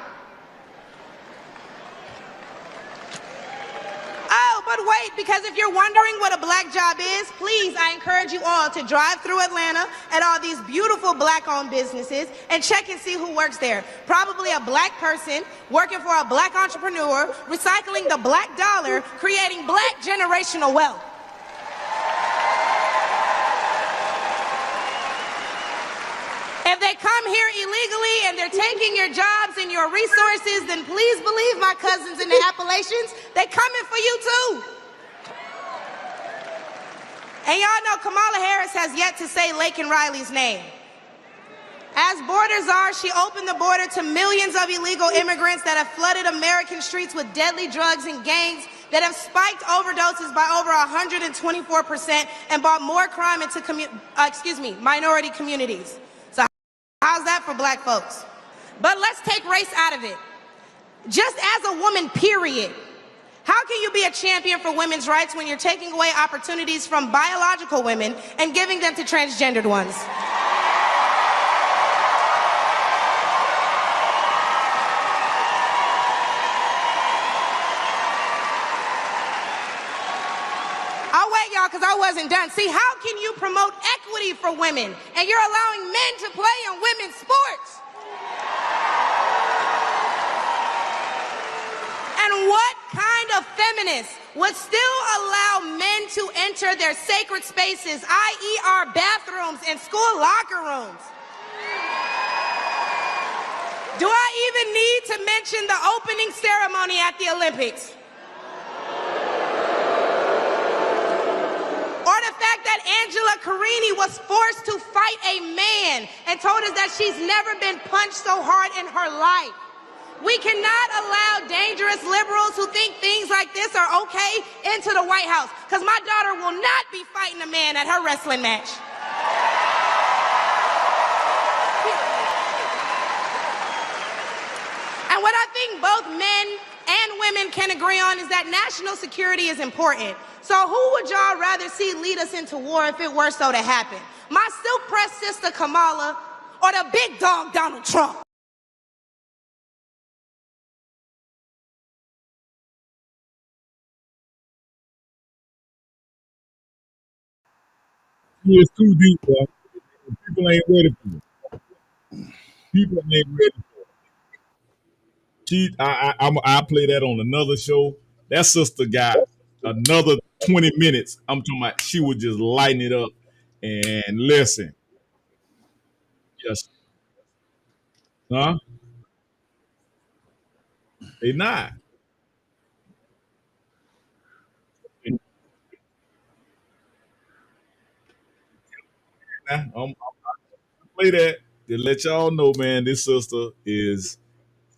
S7: Oh, but wait, because if you're wondering what a black job is, please, I encourage you all to drive through Atlanta at all these beautiful black-owned businesses and check and see who works there. Probably a black person working for a black entrepreneur, recycling the black dollar, creating black generational wealth. If they come here illegally and they're taking your jobs and your resources, then please believe my cousins in the Appalachians, they coming for you too. And y'all know Kamala Harris has yet to say Laken Riley's name. As borders are, she opened the border to millions of illegal immigrants that have flooded American streets with deadly drugs and gangs that have spiked overdoses by over 124% and brought more crime into minority communities. How's that for black folks? But let's take race out of it. Just as a woman, period. How can you be a champion for women's rights when you're taking away opportunities from biological women and giving them to transgendered ones? I'll wait, y'all, because I wasn't done. See, how can you promote equity for women and you're allowing men to play in women's sports? And what kind of feminist would still allow men to enter their sacred spaces, i.e. our bathrooms and school locker rooms? Do I even need to mention the opening ceremony at the Olympics? Or the fact that Angela Carini was forced to fight a man and told us that she's never been punched so hard in her life. We cannot allow dangerous liberals who think things like this are okay into the White House, because my daughter will not be fighting a man at her wrestling match. And what I think both men and women can agree on is that national security is important. So who would y'all rather see lead us into war if it were so to happen? My silk-pressed sister Kamala or the big dog Donald Trump?
S1: It's too deep, bro. People ain't ready for it. People ain't ready for it. I play that on another show. That sister got another 20 minutes. I'm talking about she would just lighten it up and listen. Yes. Huh? They not. I'm play that to let y'all know, man. This sister is.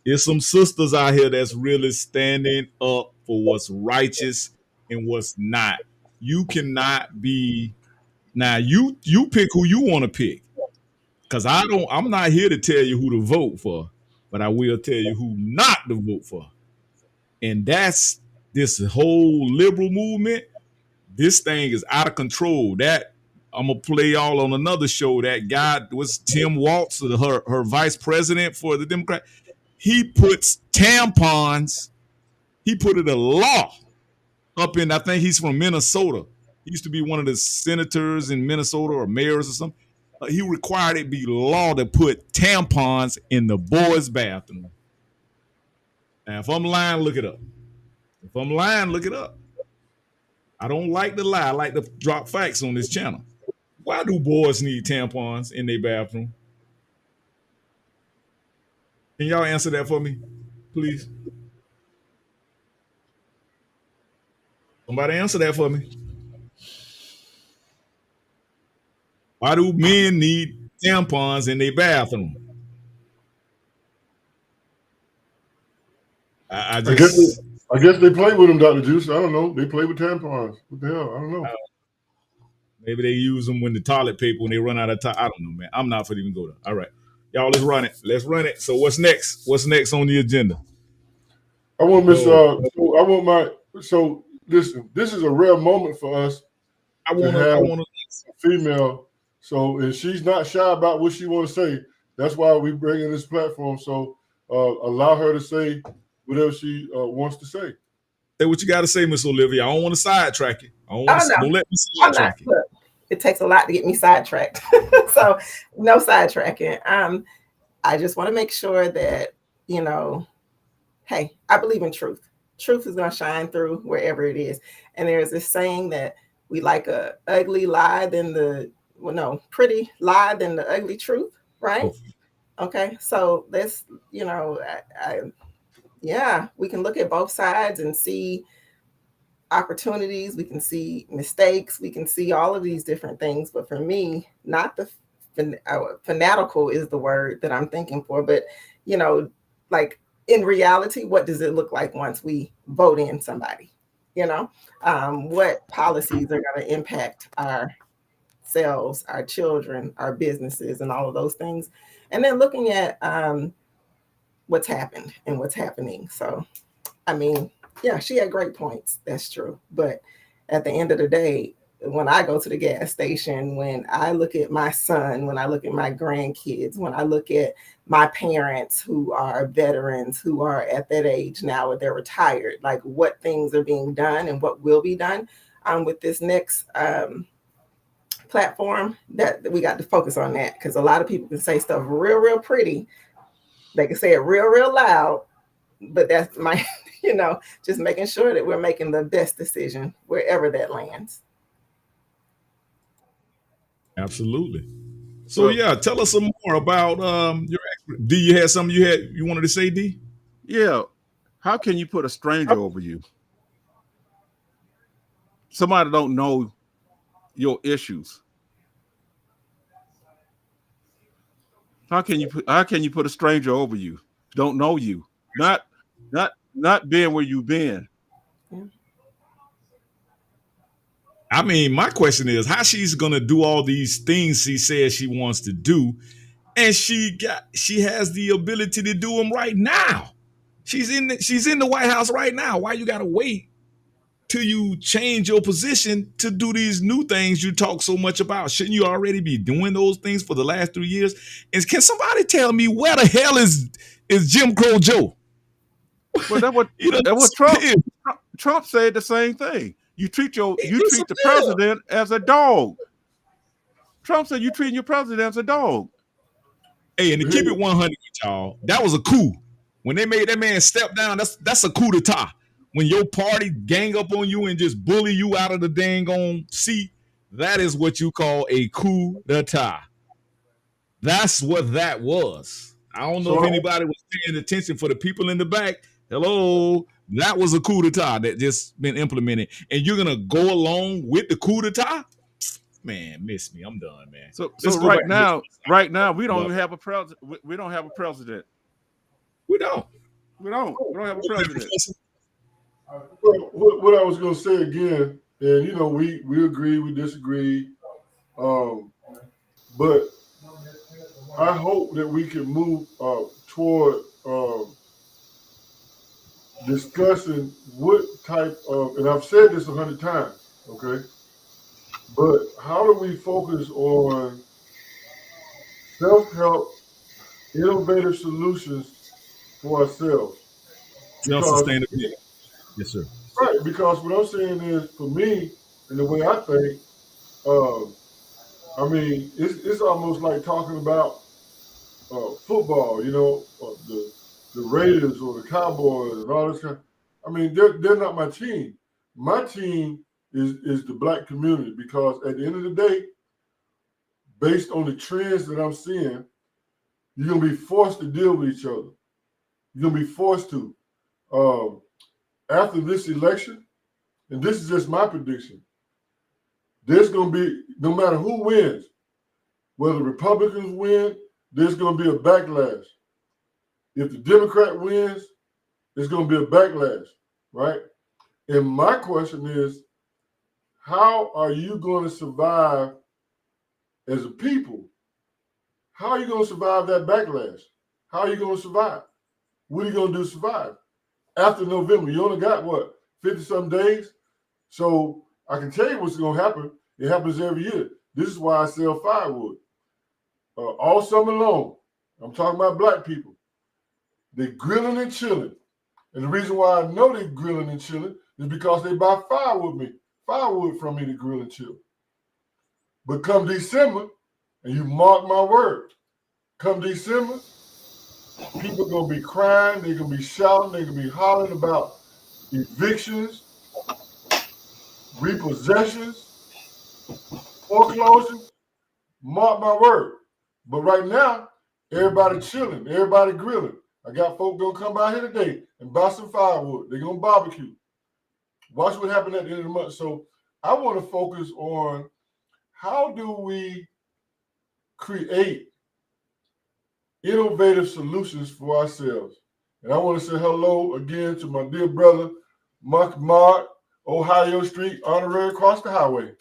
S1: There's some sisters out here that's really standing up for what's righteous and what's not. You cannot be now. You pick who you want to pick, because I'm not here to tell you who to vote for, but I will tell you who not to vote for. And that's this whole liberal movement. This thing is out of control. That I'm gonna play y'all on another show. That guy was Tim Walz, her vice president for the Democrat. He puts tampons. He put it a law up in. I think he's from Minnesota. He used to be one of the senators in Minnesota or mayors or something. He required it be law to put tampons in the boys' bathroom. Now, if I'm lying, look it up. If I'm lying, look it up. I don't like to lie. I like to drop facts on this channel. Why do boys need tampons in their bathroom? Can y'all answer that for me, please? Somebody answer that for me. Why do men need tampons in their bathroom? I guess
S3: they play with them, Dr. Juice. I don't know. They play with tampons. What the hell? I don't know.
S1: Maybe they use them when the toilet paper, when they run out of time. I don't know, man. I'm not for even go there. All right. Y'all, let's run it. Let's run it. So what's next? What's next on the agenda?
S3: I want so listen, this is a rare moment for us. I want a female. So, and she's not shy about what she want to say. That's why we bring in this platform. So allow her to say whatever she wants to say.
S1: Say what you got to say, Miss Olivia. I don't want to sidetrack you.
S6: Oh, no.
S1: Don't let me
S6: I'm not.
S1: sidetrack you.
S6: Look, it takes a lot to get me sidetracked. So no sidetracking. I just want to make sure that, you know, hey, I believe in truth. Truth is going to shine through wherever it is. And there's this saying that we like a ugly lie than pretty lie than the ugly truth, right? Okay. So let's, you know, we can look at both sides and see opportunities. We can see mistakes. We can see all of these different things. But for me, not the fanatical is the word that I'm thinking for, but, you know, like in reality, what does it look like once we vote in somebody? You know, what policies are going to impact ourselves, our children, our businesses, and all of those things. And then looking at what's happened and what's happening. So, I mean, yeah, she had great points. That's true. But at the end of the day, when I go to the gas station, when I look at my son, when I look at my grandkids, when I look at my parents who are veterans, who are at that age now where they're retired, like what things are being done and what will be done with this next platform, that we got to focus on that, because a lot of people can say stuff real pretty. They can say it real loud, but that's my, you know, just making sure that we're making the best decision wherever that lands.
S1: Absolutely. So yeah, tell us some more about your. D, you had something you wanted to say, D?
S2: Yeah. How can you put a stranger over you? Somebody don't know your issues. How can you put a stranger over you? Don't know you. Not being where you've been.
S1: I mean, my question is how she's gonna do all these things she says she wants to do, and she has the ability to do them right now. She's in the White House right now. Why you gotta wait till you change your position to do these new things you talk so much about? Shouldn't you already be doing those things for the last 3 years? And can somebody tell me where the hell is Jim Crow Joe?
S2: Well, that's what Trump said the same thing. You treat the president as a dog. Trump said you treating your president as a dog.
S1: Hey, and to keep it 100 with y'all, that was a coup. When they made that man step down, that's a coup d'etat. When your party gang up on you and just bully you out of the dang on seat, that is what you call a coup d'etat. That's what that was. I don't know if anybody was paying attention. For the people in the back. Hello, that was a coup d'etat that just been implemented, and you're gonna go along with the coup d'etat? Man, miss me. I'm done, man.
S2: So right now, we don't even have a president. We don't have a president.
S1: We don't
S2: have a president.
S3: What I was going to say again, and you know, we agree, we disagree, but I hope that we can move toward discussing what type of, and I've said this 100 times, okay, but how do we focus on self-help, innovative solutions for ourselves?
S1: Self-sustainability. Yes, sir.
S3: Right, because what I'm saying is, for me, and the way I think, I mean, it's almost like talking about football, you know, the Raiders or the Cowboys and all this kind. I mean, they're not my team. My team is the Black community, because at the end of the day, based on the trends that I'm seeing, you're gonna be forced to deal with each other. You're gonna be forced to. After this election, and this is just my prediction, there's gonna be, no matter who wins, whether Republicans win, there's gonna be a backlash. If the Democrat wins, there's gonna be a backlash, right? And my question is, how are you going to survive as a people? How are you going to survive that backlash? How are you going to survive? What are you going to do to survive? After November, you only got, 50-some days? So I can tell you what's going to happen. It happens every year. This is why I sell firewood. All summer long, I'm talking about Black people. They're grilling and chilling. And the reason why I know they're grilling and chilling is because they buy firewood from me to grill and chill. But come December, and you mark my word, come December, people are going to be crying, they're going to be shouting, they're going to be hollering about evictions, repossessions, foreclosures. Mark my word. But right now, everybody chilling, everybody grilling. I got folk going to come by here today and buy some firewood. They're going to barbecue. Watch what happens at the end of the month. So I want to focus on how do we create innovative solutions for ourselves. And I want to say hello again to my dear brother, Mark, Ohio Street, honorary across the highway.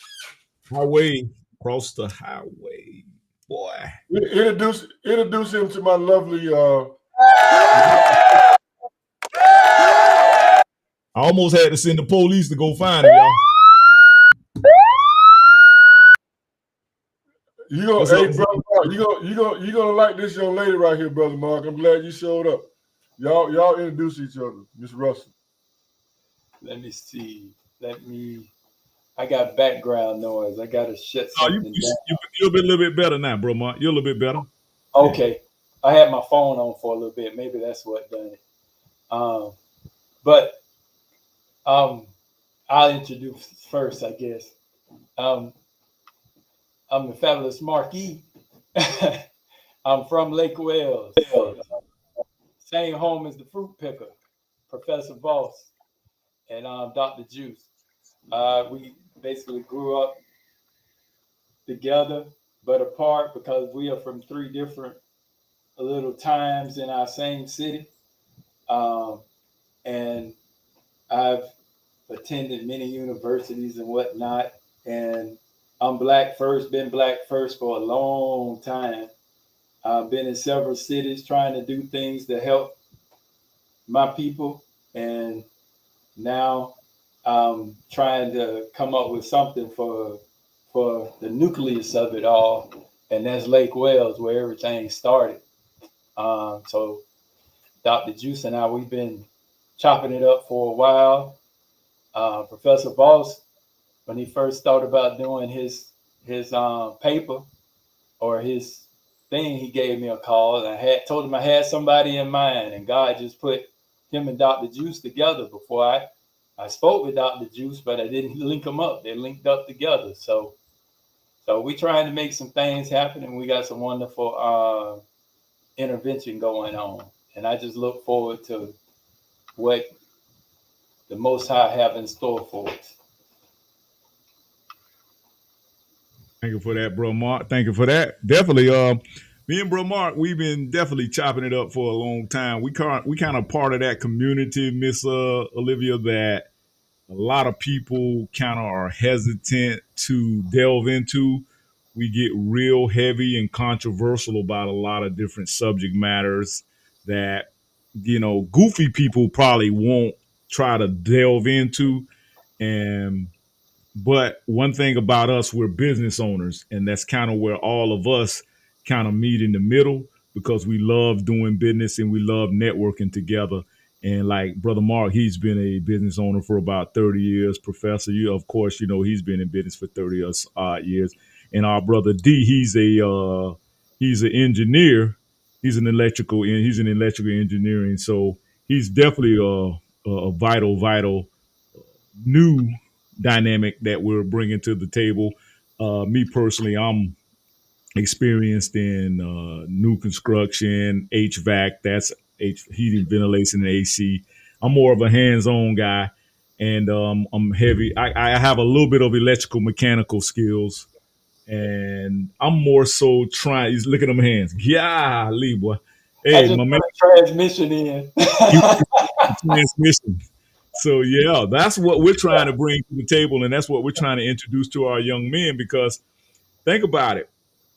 S1: Across the highway, boy.
S3: Introduce him to my lovely.
S1: I almost had to send the police to go find him, y'all.
S3: Hey, brother Mark, you gonna like this young lady right here, brother Mark. I'm glad you showed up. Y'all introduce each other, Miss Russell.
S9: Let me see. I got background noise. I gotta shut something down.
S1: You're a little bit better now, bro, Mark. You're a little bit better.
S9: Okay. I had my phone on for a little bit. Maybe that's what done it. But I'll introduce first, I guess. I'm the fabulous Marquis. I'm from Lake Wales. Same home as the fruit picker, Professor Voss, and Dr. Juice. We basically grew up together, but apart because we are from three different little times in our same city. And I've attended many universities and whatnot, and I'm Black first, been Black first for a long time. I've been in several cities trying to do things to help my people, and now I'm trying to come up with something for the nucleus of it all, and that's Lake Wales, where everything started. So Dr. Juice and I, we've been chopping it up for a while. Professor Voss, when he first thought about doing his paper or his thing, he gave me a call, and I told him I had somebody in mind, and God just put him and Dr. Juice together. Before I spoke with Dr. Juice, but I didn't link them up. They linked up together. So we're trying to make some things happen, and we got some wonderful intervention going on. And I just look forward to what the Most High have in store for us.
S1: Thank you for that, bro, Mark. Thank you for that. Definitely, me and bro Mark, we've been definitely chopping it up for a long time. We kind of part of that community, Miss Olivia, that a lot of people kind of are hesitant to delve into. We get real heavy and controversial about a lot of different subject matters that, goofy people probably won't try to delve into. But one thing about us, we're business owners, and that's kind of where all of us kind of meet in the middle, because we love doing business and we love networking together. And like Brother Mark, he's been a business owner for about 30 years. Professor, of course, he's been in business for 30 odd years. And our brother D, he's an engineer. He's in electrical engineering. So he's definitely a vital new dynamic that we're bringing to the table. Me personally, I'm experienced in new construction, HVAC, that's heating, ventilation, and AC. I'm more of a hands-on guy, and I'm heavy. I have a little bit of electrical mechanical skills, and I'm more so trying. Look at them hands. Yeah, boy. Hey, my man.
S9: Transmission in.
S1: Transmission. So yeah, that's what we're trying to bring to the table, and that's what we're trying to introduce to our young men. Because think about it.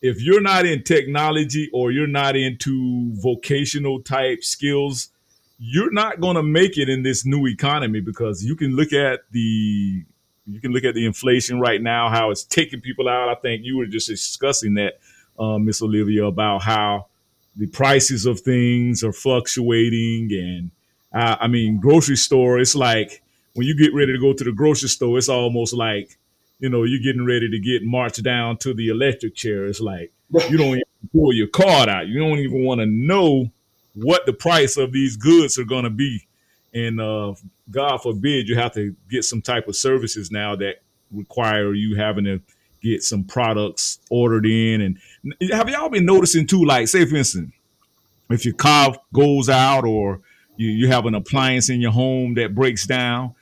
S1: If you're not in technology or you're not into vocational type skills, you're not going to make it in this new economy, because you can look at the inflation right now, how it's taking people out. I think you were just discussing that, Miss Olivia, about how the prices of things are fluctuating. And I mean, grocery store, it's like when you get ready to go to the grocery store, it's almost like, you're getting ready to get marched down to the electric chair. It's like you don't even pull your card out. You don't even want to know what the price of these goods are going to be. And God forbid you have to get some type of services now that require you having to get some products ordered in. And have y'all been noticing too, like, say for instance, if your car goes out or you have an appliance in your home that breaks down,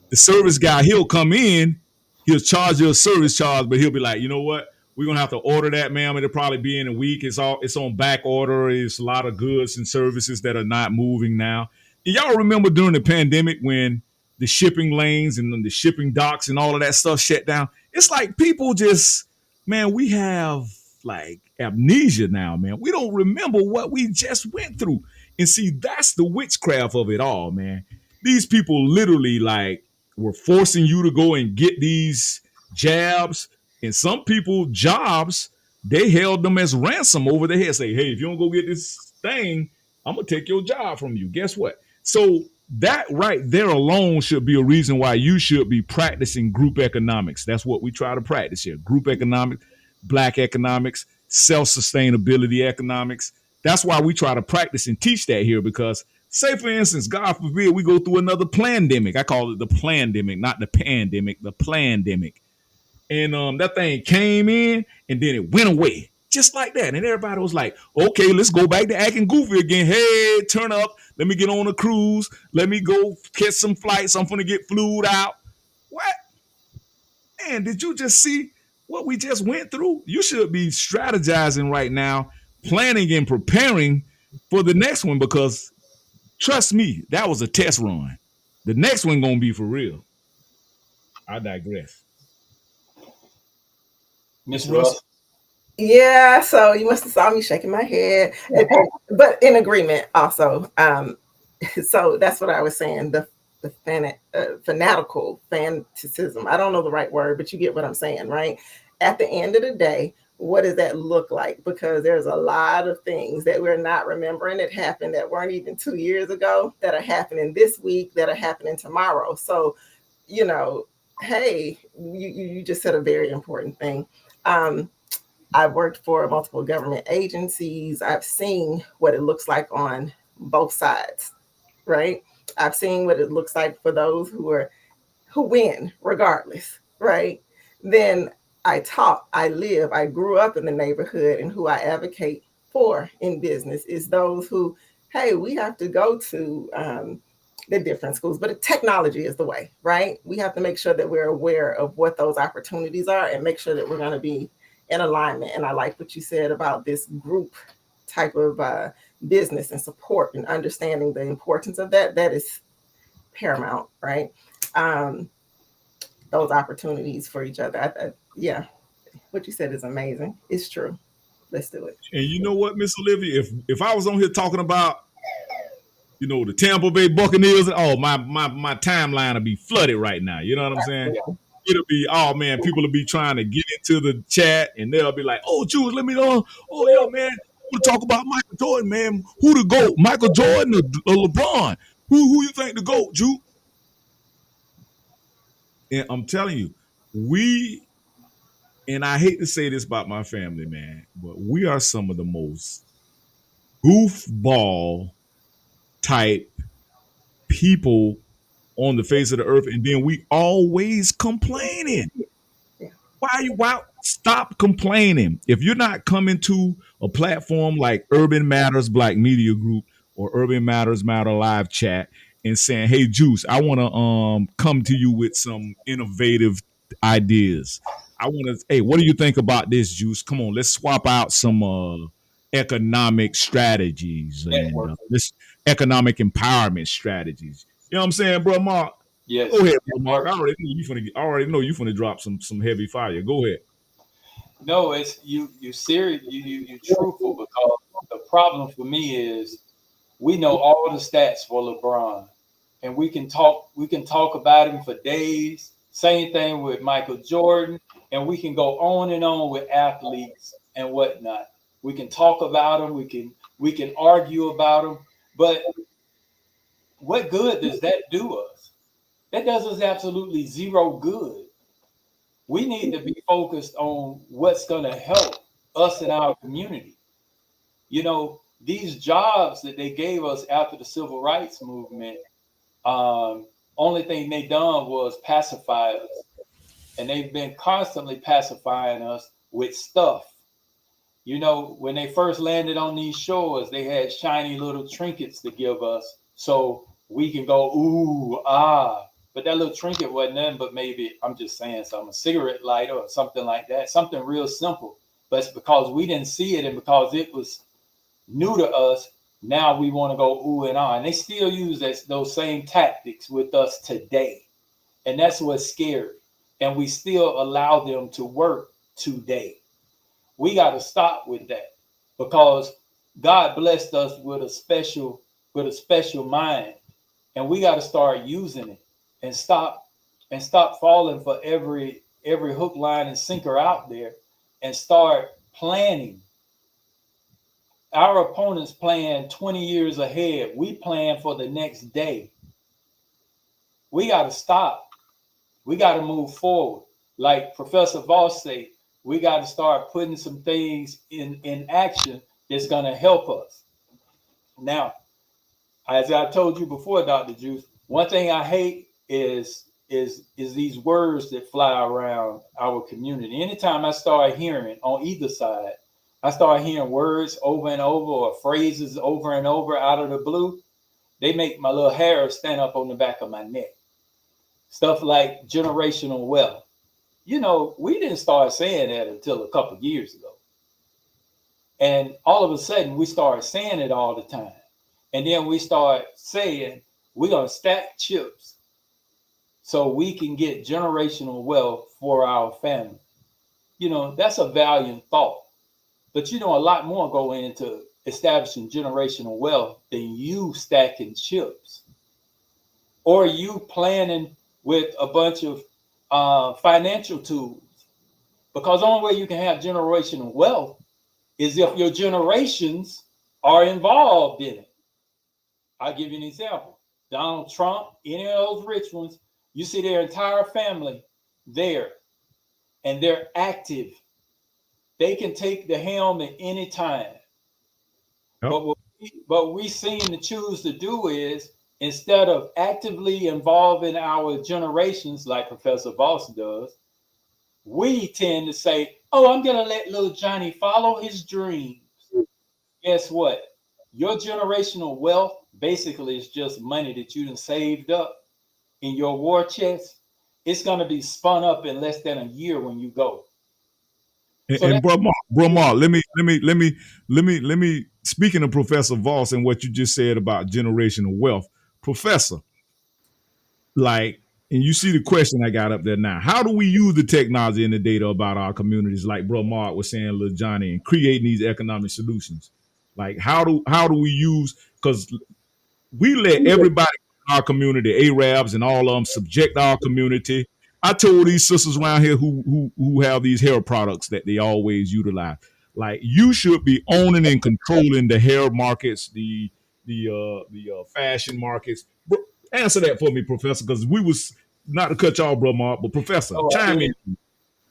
S1: the service guy, he'll come in, he'll charge you a service charge, but he'll be like, you know what? We're gonna have to order that, ma'am. It'll probably be in a week. It's on back order. It's a lot of goods and services that are not moving now. And y'all remember during the pandemic when the shipping lanes and the shipping docks and all of that stuff shut down? It's like people just, man, we have like amnesia now, man. We don't remember what we just went through. And see, that's the witchcraft of it all, man. These people literally like were forcing you to go and get these jabs, and some people jobs, they held them as ransom over their head. Say, hey, if you don't go get this thing, I'm gonna take your job from you. Guess what? So that right there alone should be a reason why you should be practicing group economics. That's what we try to practice here. Group economics, Black economics, self-sustainability economics. That's why we try to practice and teach that here, because say, for instance, God forbid, we go through another plandemic. I call it the plandemic, not the pandemic, the plandemic. And that thing came in and then it went away just like that. And everybody was like, okay, let's go back to acting goofy again. Hey, turn up. Let me get on a cruise. Let me go catch some flights. I'm going to get flued out. What? Man, did you just see what we just went through? You should be strategizing right now, planning and preparing for the next one, because trust me, that was a test run. The next one going to be for real. I digress.
S9: Miss Russ.
S6: Yeah, so you must have saw me shaking my head, but in agreement also. So that's what I was saying, the fanatical fanaticism. I don't know the right word, but you get what I'm saying, right? At the end of the day, what does that look like? Because there's a lot of things that we're not remembering that happened that weren't even 2 years ago, that are happening this week, that are happening tomorrow. So, hey, you just said a very important thing. I've worked for multiple government agencies. I've seen what it looks like on both sides, right? I've seen what it looks like for those who win regardless, right? Then I talk, I live, I grew up in the neighborhood, and who I advocate for in business is those who, hey, we have to go to the different schools, but technology is the way, right? We have to make sure that we're aware of what those opportunities are and make sure that we're going to be in alignment. And I like what you said about this group type of business and support and understanding the importance of that. That is paramount, right? Those opportunities for each other. Yeah, what you said is amazing. It's true. Let's do it.
S1: And you know what, Miss Olivia, if I was on here talking about, the Tampa Bay Buccaneers, my timeline will be flooded right now. You know what I'm saying? Yeah. It'll be, oh man, people will be trying to get into the chat and they'll be like, oh, Jules, let me know. Oh, yeah, man, I want to talk about Michael Jordan, man. Who the GOAT? Michael Jordan or LeBron? Who you think the GOAT, Jules? And I'm telling you, and I hate to say this about my family, man, but we are some of the most goofball type people on the face of the earth, and then we always complaining. Why stop complaining? If you're not coming to a platform like Urban Matters Black Media Group or Urban Matters Matter Live Chat and saying, hey, Juice, I want to come to you with some innovative ideas. I want to, hey, what do you think about this, Juice? Come on, let's swap out some economic strategies and this economic empowerment strategies. You know what I'm saying, bro, Mark?
S9: Yes.
S1: Go ahead, bro, Mark. I already know you finna drop some heavy fire. Go ahead.
S9: No, it's you serious, you truthful, because the problem for me is we know all the stats for LeBron, and we can talk about him for days. Same thing with Michael Jordan, and we can go on and on with athletes and whatnot. We can talk about them, we can argue about them, but what good does that do us? That does us absolutely zero good. We need to be focused on what's going to help us in our community. You know, these jobs that they gave us after the civil rights movement, only thing they done was pacify us. And they've been constantly pacifying us with stuff. You know, when they first landed on these shores, they had shiny little trinkets to give us so we can go, ooh, ah. But that little trinket wasn't nothing but maybe, I'm just saying something, a cigarette lighter or something like that, something real simple. But it's because we didn't see it and because it was new to us, now we want to go ooh and ah. And they still use those same tactics with us today. And that's what's scary. And we still allow them to work today. We got to stop with that because God blessed us with a special mind, and we got to start using it and stop falling for every hook, line, and sinker out there, and start planning. Our opponents plan 20 years ahead. We plan for the next day. We got to stop. We got to move forward. Like Professor Voss said, we got to start putting some things in action that's going to help us. Now, as I told you before, Dr. Juice, one thing I hate is these words that fly around our community. Anytime I start hearing on either side, I start hearing words over and over or phrases over and over out of the blue, they make my little hair stand up on the back of my neck. Stuff like generational wealth. You know, we didn't start saying that until a couple of years ago. And all of a sudden, we started saying it all the time. And then we start saying, we're going to stack chips so we can get generational wealth for our family. You know, that's a valiant thought. But you know, a lot more go into establishing generational wealth than you stacking chips or you planning with a bunch of financial tools. Because the only way you can have generational wealth is if your generations are involved in it. I'll give you an example. Donald Trump, any of those rich ones, you see their entire family there, and they're active. They can take the helm at any time.
S1: Yep.
S9: But what we seem to choose to do is, instead of actively involving our generations like Professor Voss does, we tend to say, oh, I'm going to let little Johnny follow his dreams. Guess what? Your generational wealth basically is just money that you done saved up in your war chest. It's going to be spun up in less than a year when you go.
S1: And bro Mark, let me. Speaking of Professor Voss and what you just said about generational wealth, Professor, like, and you see the question I got up there now. How do we use the technology and the data about our communities, like bro Mark was saying, little Johnny, and creating these economic solutions? Like, how do we use? Because we let everybody in our community, Arabs and all of them, subject our community. I told these sisters around here who have these hair products that they always utilize, like, you should be owning and controlling the hair markets, the fashion markets. Answer that for me, Professor, because we was not to cut y'all, bro, Mark, but Professor, chime in.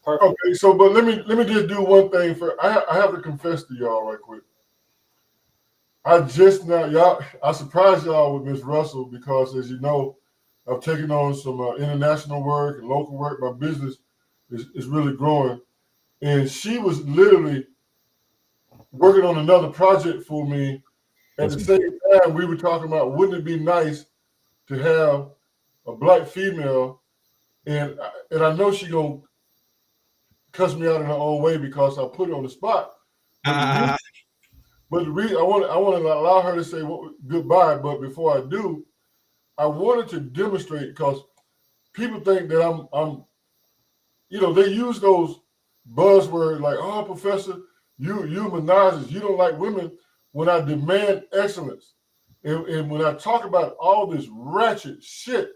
S3: Okay, so but let me just do one thing for. I have to confess to y'all right quick. I just now, y'all, I surprised y'all with Miss Russell because, as you know, I've taken on some international work and local work. My business is really growing. And she was literally working on another project for me. At the same time, we were talking about, wouldn't it be nice to have a black female? And I know she's going to cuss me out in her own way because I put her on the spot. But the reason I want to allow her to say goodbye, but before I do, I wanted to demonstrate, because people think that I'm, you know, they use those buzzwords like, oh, Professor, you monogamous, you don't like women, when I demand excellence. And when I talk about all this ratchet shit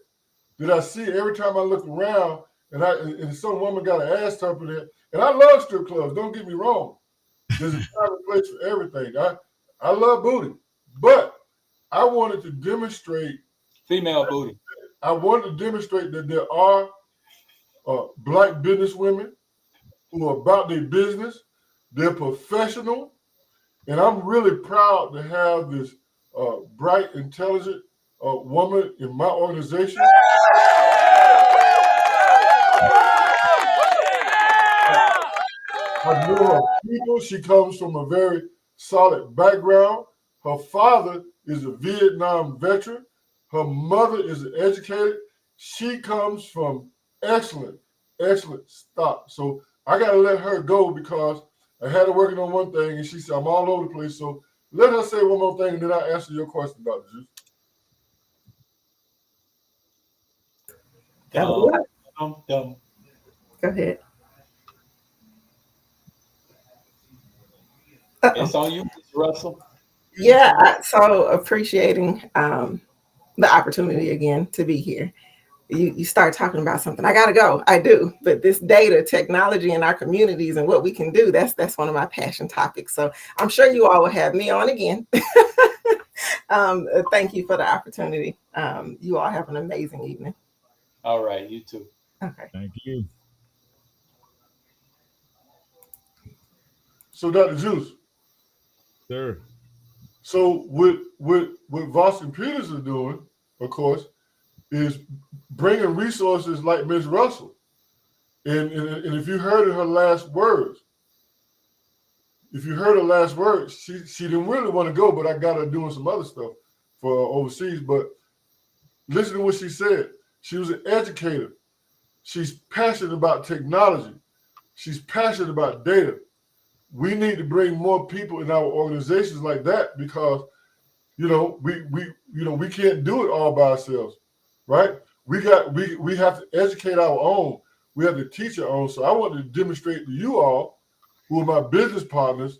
S3: that I see every time I look around, and some woman got an ass tupper there, and I love strip clubs, don't get me wrong. There's a time and place for everything. I love booty, but I wanted to demonstrate
S9: female booty.
S3: I wanted to demonstrate that there are Black business women who are about their business. They're professional. And I'm really proud to have this bright, intelligent woman in my organization. I know her people. She comes from a very solid background. Her father is a Vietnam veteran. Her mother is an educator. She comes from excellent stock. So I got to let her go because I had her working on one thing and she said, I'm all over the place. So let her say one more thing and then I'll answer your question, Dr. Juice.
S9: Go
S6: ahead.
S9: It's on you, Ms. Russell.
S6: Yeah, so appreciating the opportunity again to be here. You start talking about something, I gotta go. I do, but this data, technology in our communities and what we can do, that's one of my passion topics. So I'm sure you all will have me on again. Thank you for the opportunity. You all have an amazing evening.
S9: All right, you too.
S6: Okay.
S1: Thank you.
S3: So Dr. Juice.
S1: Sir.
S3: So what Voss and Peters are doing, of course, is bringing resources like Ms. Russell. And if you heard her last words, she didn't really want to go, but I got her doing some other stuff for overseas. But listen to what she said. She was an educator. She's passionate about technology. She's passionate about data. We need to bring more people in our organizations like that because, we can't do it all by ourselves, right? We have to educate our own. We have to teach our own. So I want to demonstrate to you all, who are my business partners,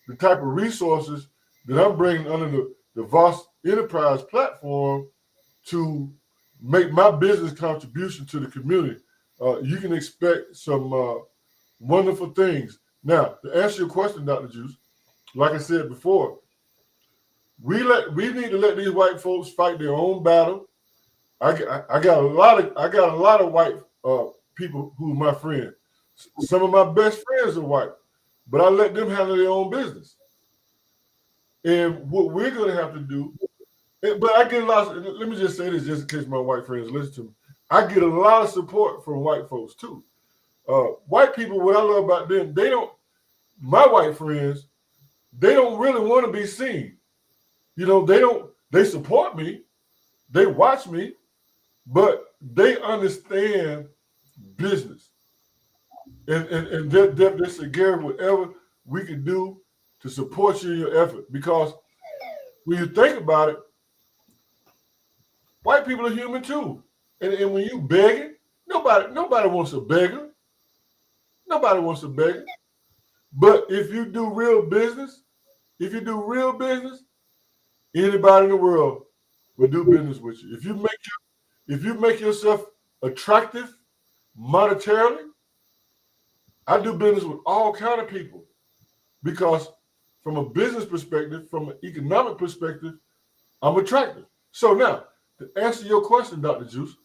S3: the type of resources that I'm bringing under the Voss Enterprise platform to make my business contribution to the community. You can expect some wonderful things. Now, to answer your question, Dr. Juice, like I said before, we need to let these white folks fight their own battle. I got a lot of white people who are my friends. Some of my best friends are white, but I let them handle their own business. And what we're going to have to do, but I get a lot. Let me just say this, just in case my white friends listen to me. I get a lot of support from white folks too. White people, what I love about them, my white friends, they don't really want to be seen. They support me, they watch me, but they understand business. And they say, Gary, whatever we can do to support you in your effort. Because when you think about it, white people are human too. And when you begging, nobody wants a beggar. Nobody wants a beggar. But if you do real business, anybody in the world will do business with you. If you make yourself attractive monetarily, I do business with all kind of people because from a business perspective, from an economic perspective, I'm attractive. So now, to answer your question, Dr. Juice,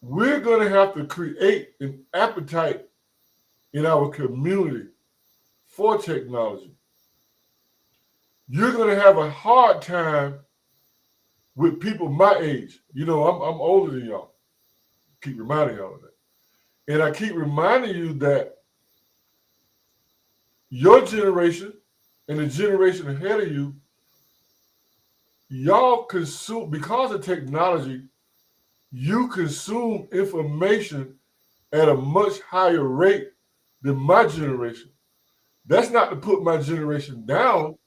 S3: we're going to have to create an appetite in our community for technology. You're going to have a hard time with people my age. I'm older than y'all. Keep reminding y'all of that. And I keep reminding you that your generation and the generation ahead of you, y'all consume, because of technology, you consume information at a much higher rate than my generation. That's not to put my generation down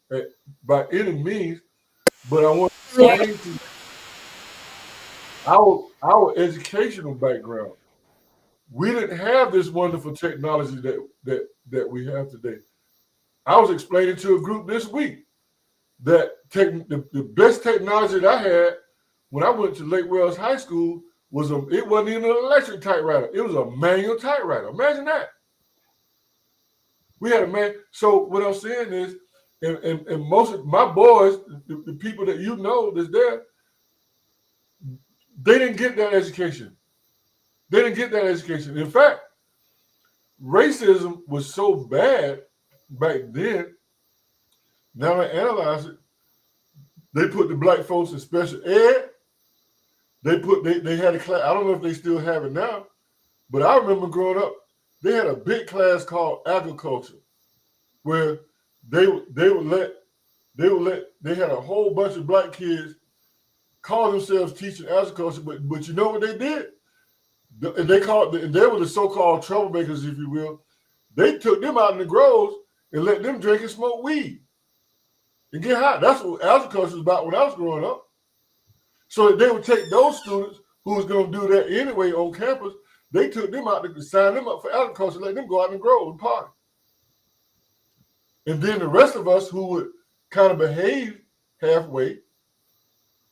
S3: by any means, but I want to explain to you our educational background. We didn't have this wonderful technology that we have today. I was explaining to a group this week that the best technology that I had when I went to Lake Wells High School it wasn't even an electric typewriter. It was a manual typewriter. Imagine that. We had a man. So what I'm saying is, and most of my boys, the people that that's there, They didn't get that education. They didn't get that education. In fact, racism was so bad back then. Now I analyze it. They put the black folks in special ed. They had a class. I don't know if they still have it now, but I remember growing up, they had a big class called agriculture, where they had a whole bunch of black kids call themselves teaching agriculture, but you know what they did? They were the so-called troublemakers, if you will. They took them out in the groves and let them drink and smoke weed and get high. That's what agriculture was about when I was growing up. So they would take those students who was going to do that anyway on campus. They took them out to sign them up for agriculture, let them go out in the grove and party. And then the rest of us who would kind of behave halfway,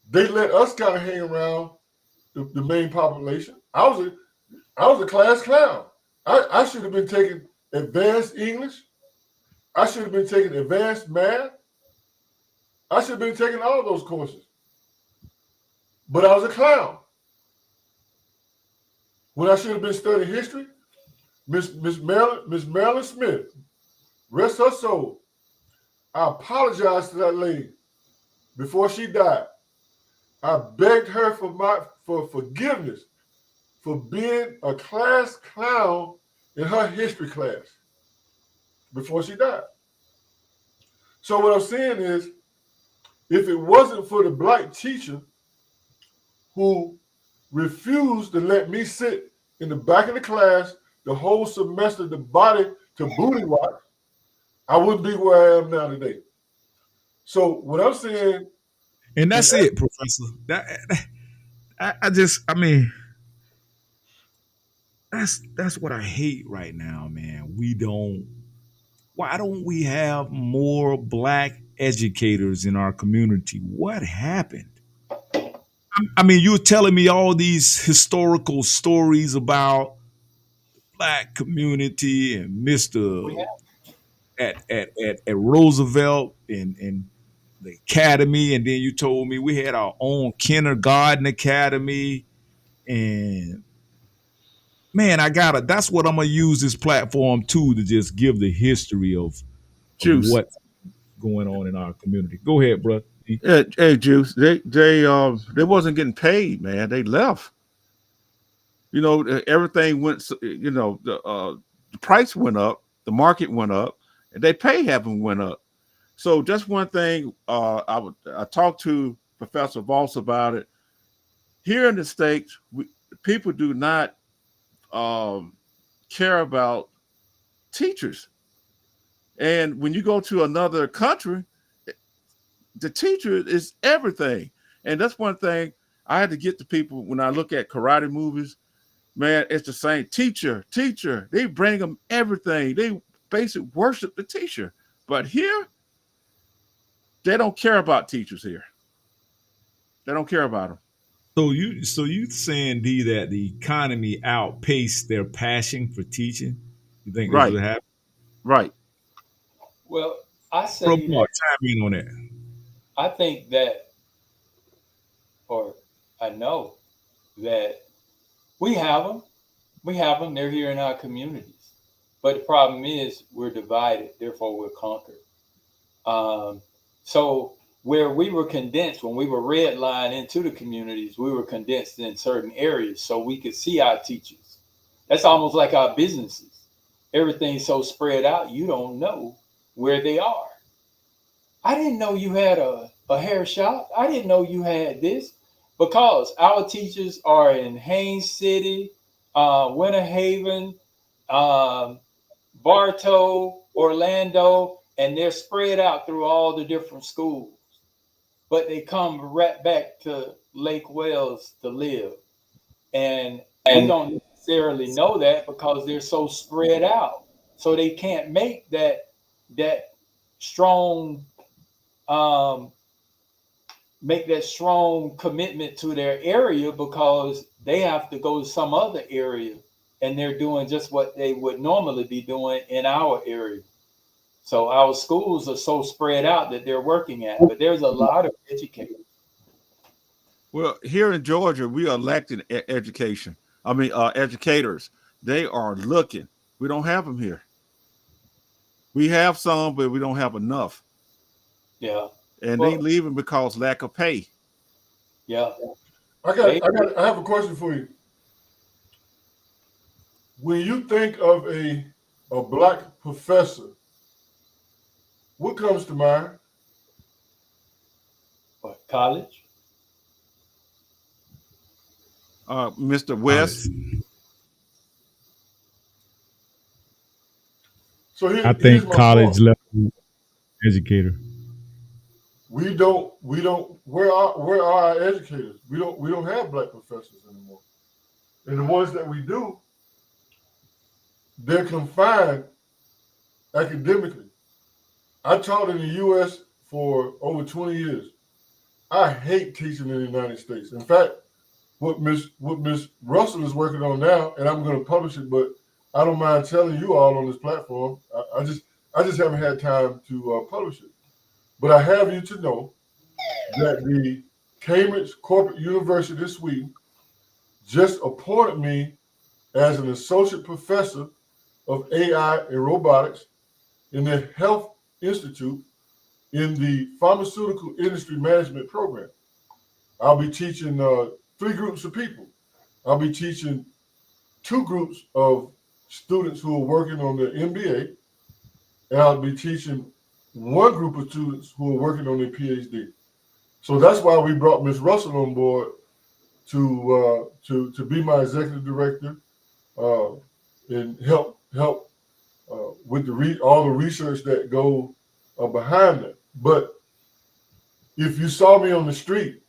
S3: they let us kind of hang around the main population. I was a class clown. I should have been taking advanced English. I should have been taking advanced math. I should have been taking all of those courses. But I was a clown. When I should have been studying history, Miss Marilyn Smith, rest her soul, I apologized to that lady before she died. I begged her for forgiveness for being a class clown in her history class before she died. So what I'm saying is, if it wasn't for the black teacher who refused to let me sit in the back of the class the whole semester, the body to booty watch, I wouldn't be where I am now today. So what I'm saying,
S1: and that's it, Professor. That's what I hate right now, man. Why don't we have more black educators in our community? What happened? I mean, you're telling me all these historical stories about black community and Mr. at Roosevelt and the academy, and then you told me we had our own kindergarten academy, and man, that's what I'm gonna use this platform to just give the history of what's going on in our community. Go ahead, bro.
S2: Hey, Juice, they wasn't getting paid, man. They left. You know, everything went. You know, the price went up, the market went up, and their pay haven't went up. So just one thing, I talked to Professor Voss about it. Here in the States, people do not care about teachers. And when you go to another country, the teacher is everything. And that's one thing I had to get to people when I look at karate movies. Man, it's the same. Teacher. They bring them everything. They basically worship the teacher. But here, they don't care about teachers here. They don't care about them.
S1: So you saying, D, that the economy outpaced their passion for teaching? You think that's what happened?
S2: Right.
S9: Well, I say
S1: chime in on that.
S9: I think that, or I know that we have them. We have them. They're here in our communities. But the problem is we're divided. Therefore, we're conquered. So where we were condensed, when we were redlined into the communities, we were condensed in certain areas so we could see our teachers. That's almost like our businesses. Everything's so spread out, you don't know where they are. I didn't know you had a hair shop. I didn't know you had this, because our teachers are in Haines City, Winter Haven, Bartow, Orlando, and they're spread out through all the different schools. But they come right back to Lake Wales to live. And we don't necessarily know that because they're so spread out. So they can't make that strong commitment to their area, because they have to go to some other area and they're doing just what they would normally be doing in our area. So our schools are so spread out that they're working at, but there's a lot of educators.
S2: Well, here in Georgia, we are lacking education. I mean, educators. They are looking. We don't have them here. We have some, but we don't have enough.
S9: Yeah.
S2: And
S9: Well,
S2: they leaving because lack of pay.
S9: yeah.
S3: I have a question for you. When you think of a black professor, what comes to mind?
S9: What, college?
S2: Mr. West.
S3: So
S1: I
S3: here's
S1: think
S3: my
S1: college
S3: point.
S1: level educator.
S3: We don't. Where are our educators? We don't have black professors anymore. And the ones that we do, they're confined academically. I taught in the U.S. for over 20 years. I hate teaching in the United States. In fact, what Miss Russell is working on now, and I'm going to publish it, but I don't mind telling you all on this platform. I just haven't had time to publish it. But I have you to know that the Cambridge Corporate University this week just appointed me as an associate professor of AI and robotics in the Health Institute in the Pharmaceutical Industry Management Program. I'll be teaching 3 groups of people. I'll be teaching 2 groups of students who are working on their MBA, and I'll be teaching 1 group of students who are working on their PhD. So that's why we brought Ms. Russell on board to be my executive director and help with all the research that go behind it. But if you saw me on the street,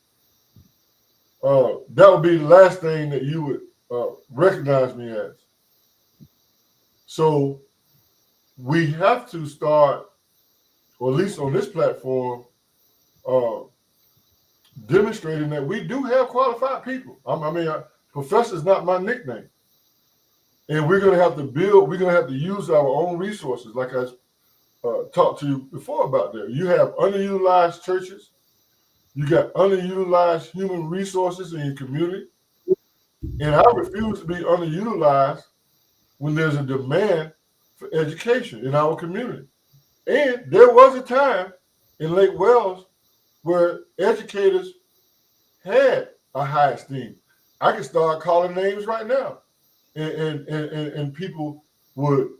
S3: that would be the last thing that you would recognize me as. So we have to start, or at least on this platform, demonstrating that we do have qualified people. Professor is not my nickname. And we're going to have to build, we're going to have to use our own resources, like I talked to you before about that. You have underutilized churches. You got underutilized human resources in your community. And I refuse to be underutilized when there's a demand for education in our community. And there was a time in Lake Wells where educators had a high esteem. I can start calling names right now. And people would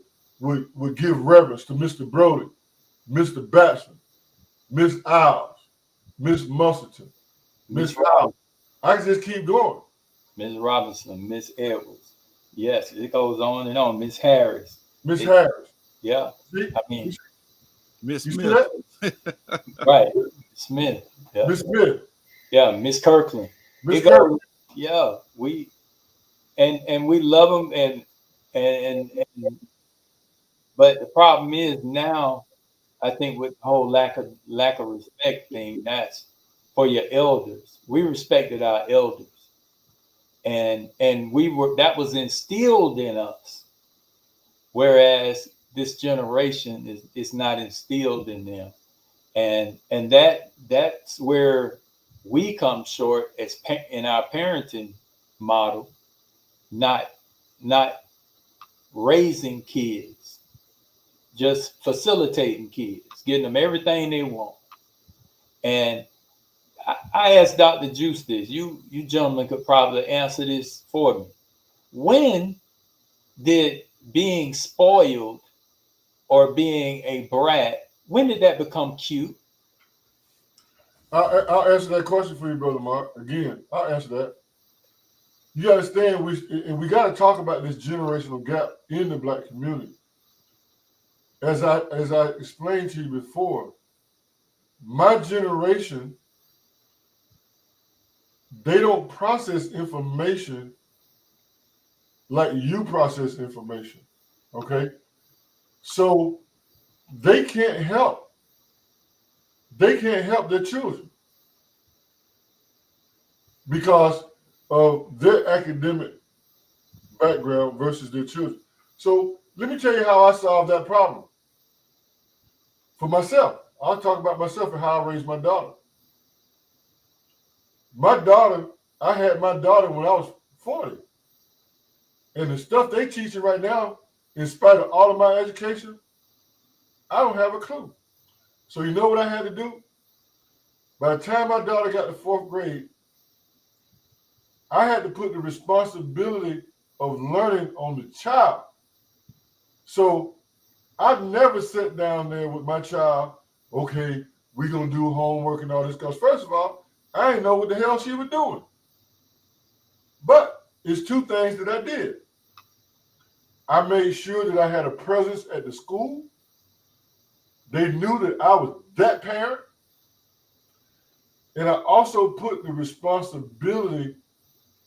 S3: give reverence to Mr. Brody, Mr. Batson, Miss Isles, Miss Musselton, Miss Howell. I can just keep going.
S9: Miss Robinson, Miss Edwards. Yes, it goes on and on. Miss Harris.
S3: Miss Harris.
S9: Yeah.
S3: See?
S9: I mean,
S2: Miss
S3: You see
S2: Smith.
S3: that?
S9: right. Smith. Yeah.
S3: Miss Smith.
S9: Yeah, Miss Kirkland.
S3: Miss
S9: It goes-
S3: Kirkland.
S9: yeah, we and we love them and but the problem is now, I think with the whole lack of respect thing, that's for your elders. We respected our elders, and that was instilled in us, whereas this generation is not instilled in them, and that's where we come short as in our parenting model, not raising kids, just facilitating kids, getting them everything they want. And I asked Dr. Juice this. You gentlemen could probably answer this for me. When did being spoiled or being a brat, when did that become cute?
S3: I'll answer that question for you, Brother Mark. Again, I'll answer that. You understand, we got to talk about this generational gap in the Black community. As I explained to you before, my generation, they don't process information like you process information, okay? So they can't help their children because of their academic background versus their children. So let me tell you how I solved that problem. For myself, I'll talk about myself and how I raised my daughter. My daughter, I had my daughter when I was 40. And the stuff they teaching right now, in spite of all of my education, I don't have a clue. So you know what I had to do? By the time my daughter got to 4th grade, I had to put the responsibility of learning on the child. So I've never sat down there with my child, okay, we're going to do homework and all this. Because first of all, I didn't know what the hell she was doing. But it's 2 things that I did. I made sure that I had a presence at the school. They knew that I was that parent. And I also put the responsibility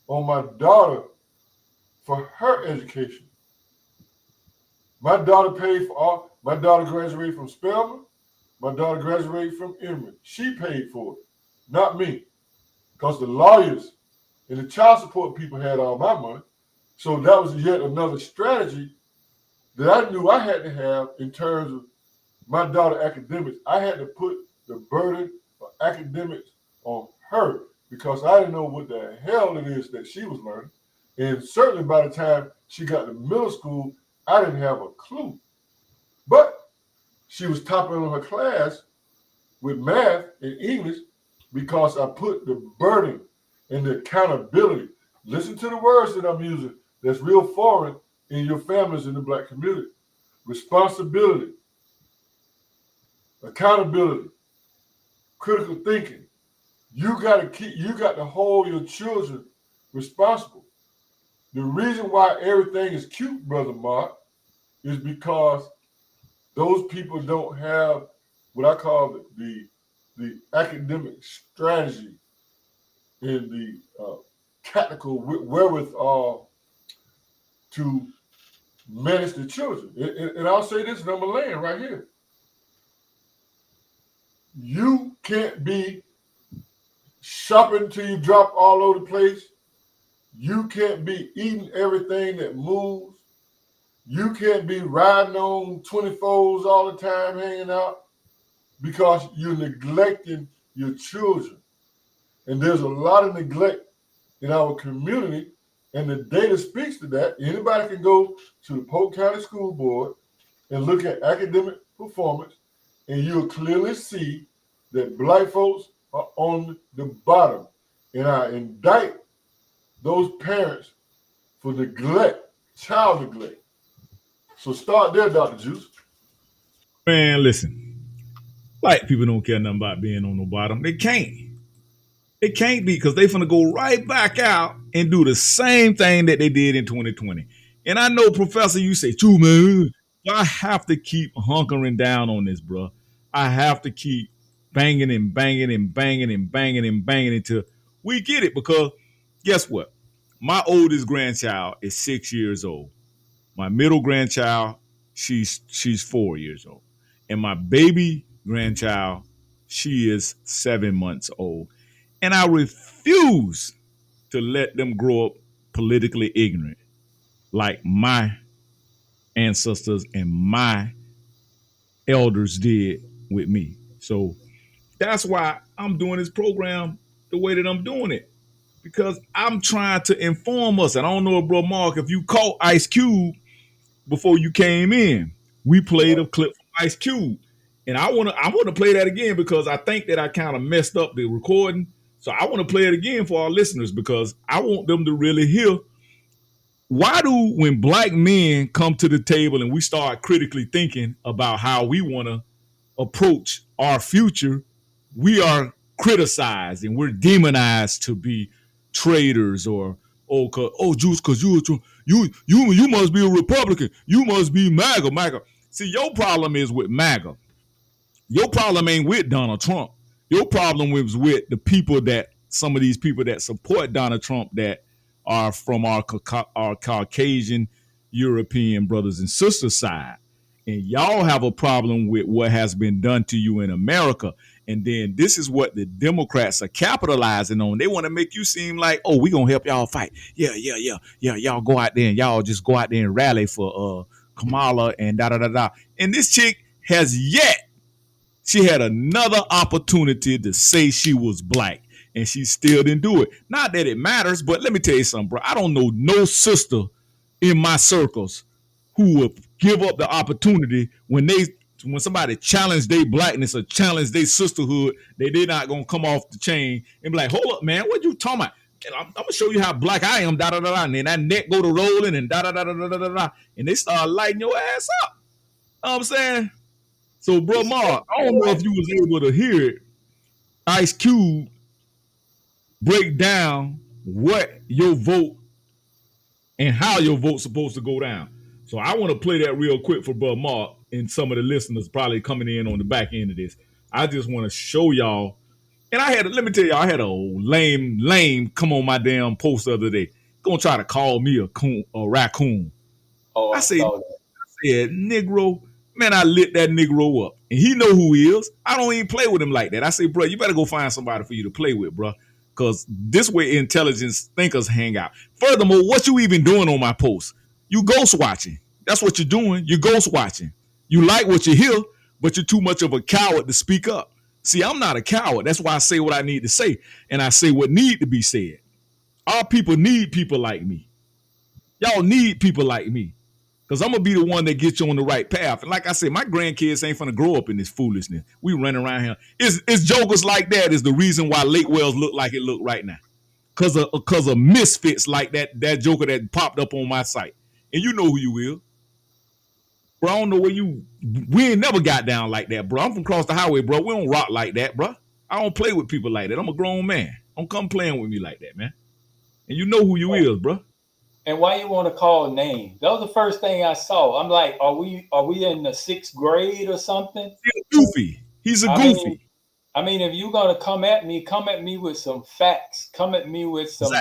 S3: on my daughter for her education. My daughter paid for all. My daughter graduated from Spelman. My daughter graduated from Emory. She paid for it, not me. Because the lawyers and the child support people had all my money. So that was yet another strategy that I knew I had to have in terms of my daughter academics. I had to put the burden of academics on her because I didn't know what the hell it is that she was learning. And certainly by the time she got to middle school, I didn't have a clue. But she was topping on her class with math and English because I put the burden and the accountability. Listen to the words that I'm using that's real foreign in your families in the Black community. Responsibility, accountability, critical thinking. You got to hold your children responsible. The reason why everything is cute, Brother Mark, is because those people don't have what I call the academic strategy and the tactical wherewithal to manage the children. And I'll say this, and I'm going to land right here. You can't be shopping till you drop all over the place. You can't be eating everything that moves. You can't be riding on 24s all the time, hanging out, because you're neglecting your children. And there's a lot of neglect in our community, and the data speaks to that. Anybody can go to the Polk County School Board and look at academic performance, and you'll clearly see that Black folks are on the bottom. And I indict those parents for neglect, child neglect. So start there, Dr. Juice.
S1: Man, listen. Black people don't care nothing about being on the bottom. They can't. It can't be because they're finna go right back out and do the same thing that they did in 2020. And I know, Professor, you say, true, man, I have to keep hunkering down on this, bro. I have to keep banging and banging and banging and banging and banging until we get it. Because guess what? My oldest grandchild is 6 years old. My middle grandchild, she's 4 years old. And my baby grandchild, she is 7 months old. And I refuse to let them grow up politically ignorant like my ancestors and my elders did with me. So that's why I'm doing this program the way that I'm doing it, because I'm trying to inform us. And I don't know, bro, Mark, if you caught Ice Cube before you came in. We played a clip from Ice Cube. And I want to play that again because I think that I kind of messed up the recording. So I want to play it again for our listeners because I want them to really hear, why do, when Black men come to the table and we start critically thinking about how we want to approach our future, we are criticized and we're demonized to be traitors or Juice, because you must be a Republican. You must be MAGA. See, your problem is with MAGA. Your problem ain't with Donald Trump. Your problem is with the people that, some of these people that support Donald Trump that are from our Caucasian European brothers and sisters side. And y'all have a problem with what has been done to you in America. And then this is what the Democrats are capitalizing on. They want to make you seem like, oh, we're going to help y'all fight. Yeah. Y'all go out there and y'all just go out there and rally for Kamala and da-da-da-da. And this chick has yet, she had another opportunity to say she was Black. and she still didn't do it. Not that it matters, but let me tell you something, bro. I don't know no sister in my circles who would give up the opportunity when somebody challenge their blackness or challenge their sisterhood, they're not gonna come off the chain and be like, hold up, man, what you talking about? I'm gonna show you how black I am, da da da da. And then that neck go to rolling and da da da da da da da, and they start lighting your ass up. You know what I'm saying? So, bro, Mark, I don't know if you was able to hear it. Ice Cube break down what your vote and how your vote's supposed to go down. So I want to play that real quick for Bro Mark and some of the listeners probably coming in on the back end of this. I just want to show y'all. And let me tell y'all, I had a lame come on my damn post the other day. Gonna try to call me a raccoon.
S9: Oh,
S1: I said, Negro, man, I lit that Negro up. And he know who he is. I don't even play with him like that. I say, bro, you better go find somebody for you to play with, bro. Because this way intelligence thinkers hang out. Furthermore, what you even doing on my post? You ghost watching. That's what you're doing. You're ghost watching. You like what you hear, but you're too much of a coward to speak up. See, I'm not a coward. That's why I say what I need to say. And I say what need to be said. Our people need people like me. Y'all need people like me. Because I'm going to be the one that gets you on the right path. And like I said, my grandkids ain't finna grow up in this foolishness. We running around here. It's jokers like that is the reason why Lake Wells look like it look right now. Because of misfits like that joker that popped up on my site. And you know who you will. Bro, I don't know we ain't never got down like that, bro. I'm from across the highway, bro. We don't rock like that, bro. I don't play with people like that. I'm a grown man. Don't come playing with me like that, man. And you know who you is, bro.
S9: And why you want to call names? That was the first thing I saw. I'm like, are we in the 6th grade or something?
S1: He's goofy. He's a goofy.
S9: I mean, if you're gonna come at me with some facts. Come at me with some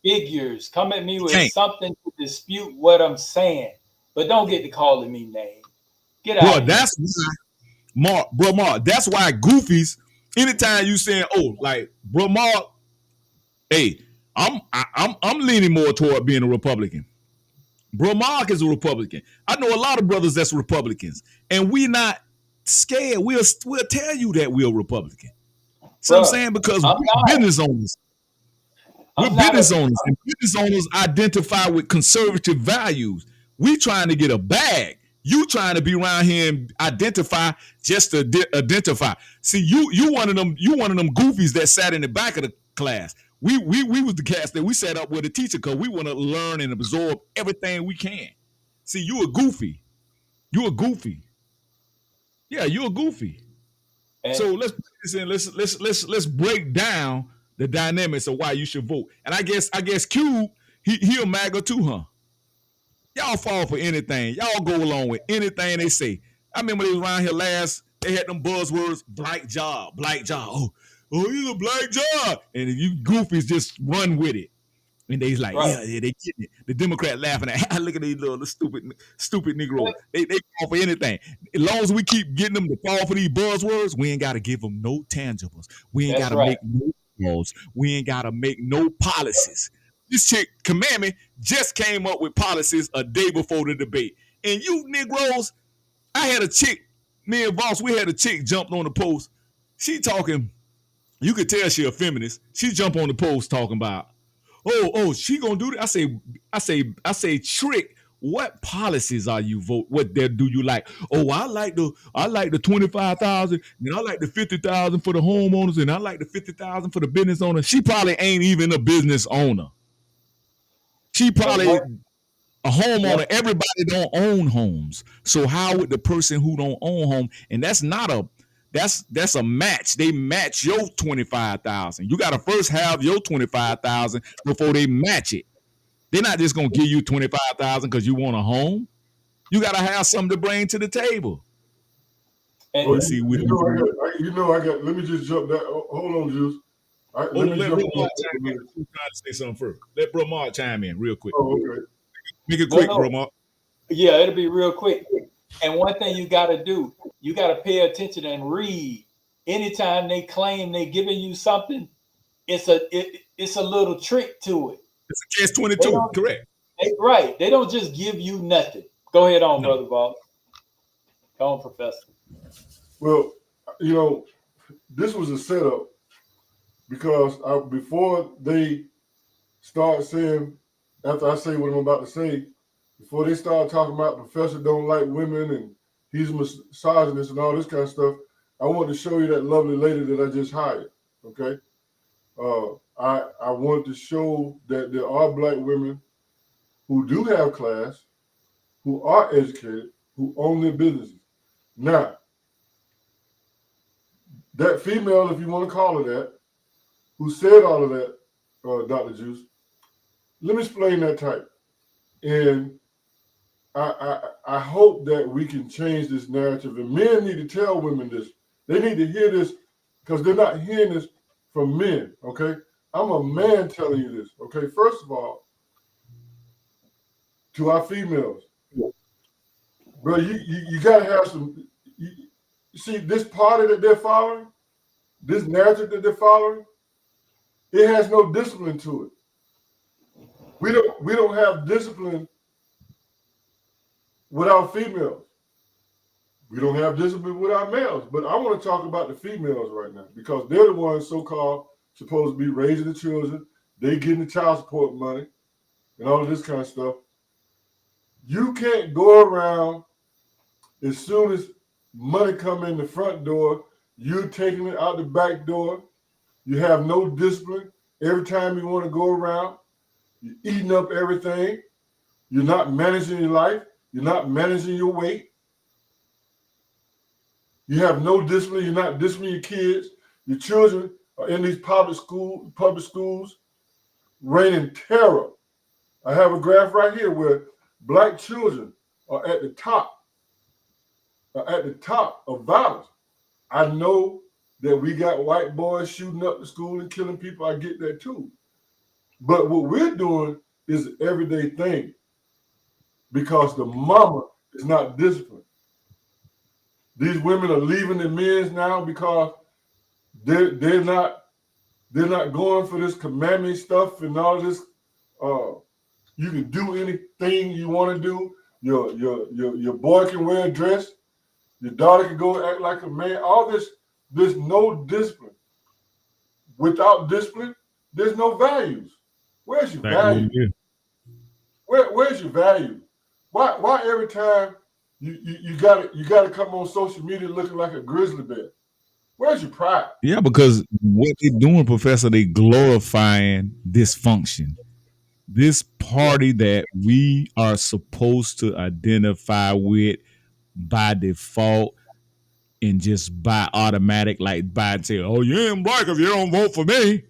S9: figures. Come at me with something to dispute what I'm saying. But don't get to calling me names. Get out.
S1: Bro, that's why, Mark. That's why goofies. Anytime you saying, "Oh, like, bro, Mark," hey, I'm leaning more toward being a Republican. Bro, Mark is a Republican. I know a lot of brothers that's Republicans, and we not scared. We'll tell you that we're Republican. So I'm saying because we're business owners. We're business owners, and business owners identify with conservative values. We trying to get a bag. You trying to be around here and identify just to identify. See, you one of them goofies that sat in the back of the class. We was the cast that we sat up with a teacher because we want to learn and absorb everything we can. See, you a goofy. You a goofy. Yeah, you a goofy. And so let's put this in. Let's break down the dynamics of why you should vote. And I guess Cube, he a MAGA too, huh? Y'all fall for anything. Y'all go along with anything they say. I remember they was around here last, they had them buzzwords, black job. Oh, he's a black job. And you goofies just run with it. And they's like, yeah, they getting it. The Democrat laughing at, look at these little stupid Negroes. They fall for anything. As long as we keep getting them to fall for these buzzwords, we ain't got to give them no tangibles. We ain't got to make no laws. We ain't got to make no policies. This chick, Commandment, just came up with policies a day before the debate. And you Negroes, I had a chick, me and Voss, we had a chick jumped on the post. She talking, you could tell she a feminist. She jumped on the post talking about, oh, she gonna do that? I say, Trick, what policies are you vote? What do you like? Oh, I like the 25,000, and I like the 50,000 for the homeowners, and I like the 50,000 for the business owner. She probably ain't even a business owner. She probably a homeowner. Everybody don't own homes. So how would the person who don't own home, and that's a match. They match your 25,000. You got to first have your 25,000 before they match it. They're not just gonna give you 25,000 because you want a home. You got to have something to bring to the table.
S3: And let's see. Let me just jump that. Hold on, Juice. Let
S1: Bro Mark chime in. I'm trying to say something first. Let Bro Mark chime in real quick.
S3: Oh, okay.
S1: Make it quick, Bro Mark.
S9: Yeah, it'll be real quick. And one thing you got to do, you got to pay attention and read. Anytime they claim they giving you something, it's a little trick to it.
S1: It's a catch-22, correct?
S9: Right. They don't just give you nothing. Go ahead on, Brother Bob. Go on, Professor.
S3: Well, this was a setup because before they start saying, after I say what I'm about to say, before they start talking about professor don't like women and he's misogynist and all this kind of stuff, I want to show you that lovely lady that I just hired. Okay, I want to show that there are black women who do have class, who are educated, who own their businesses. Now, that female, if you want to call her that, who said all of that, Dr. Juice, let me explain that type. And I hope that we can change this narrative. And men need to tell women this. They need to hear this because they're not hearing this from men, okay? I'm a man telling you this, okay? First of all, to our females, bro, you got to have some, you see this party that they're following, this narrative that they're following, it has no discipline to it. We don't have discipline with our females. We don't have discipline with our males. But I want to talk about the females right now because they're the ones so-called supposed to be raising the children. They getting the child support money and all of this kind of stuff. You can't go around as soon as money come in the front door, you're taking it out the back door. You have no discipline. Every time you want to go around, you're eating up everything. You're not managing your life. You're not managing your weight. You have no discipline. You're not disciplining your kids. Your children are in these public schools, reigning terror. I have a graph right here where black children are at the top of violence. I know that we got white boys shooting up the school and killing people. I get that too. But what we're doing is an everyday thing because the mama is not disciplined. These women are leaving the men now because they're not going for this commandment stuff and all this. You can do anything you want to do. Your boy can wear a dress. Your daughter can go act like a man. All this, there's no discipline. Without discipline, there's no values. Where's your value? Where's your value? Why every time you gotta come on social media looking like a grizzly bear? Where's your pride?
S10: Yeah, because what they're doing, Professor, they glorifying dysfunction. This party that we are supposed to identify with by default and just by automatic, like by saying, oh, you ain't black if you don't vote for me.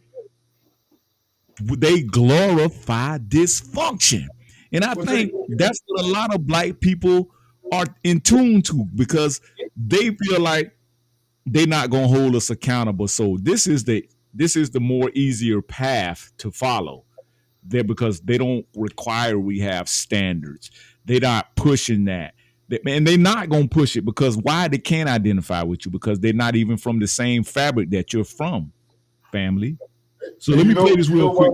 S10: They glorify dysfunction. And I think that's what a lot of black people are in tune to because they feel like they're not going to hold us accountable. So this is the more easier path to follow there because they don't require we have standards. They're not pushing that. And they're not going to push it because why? They can't identify with you because they're not even from the same fabric that you're from, family. So let me play this real quick.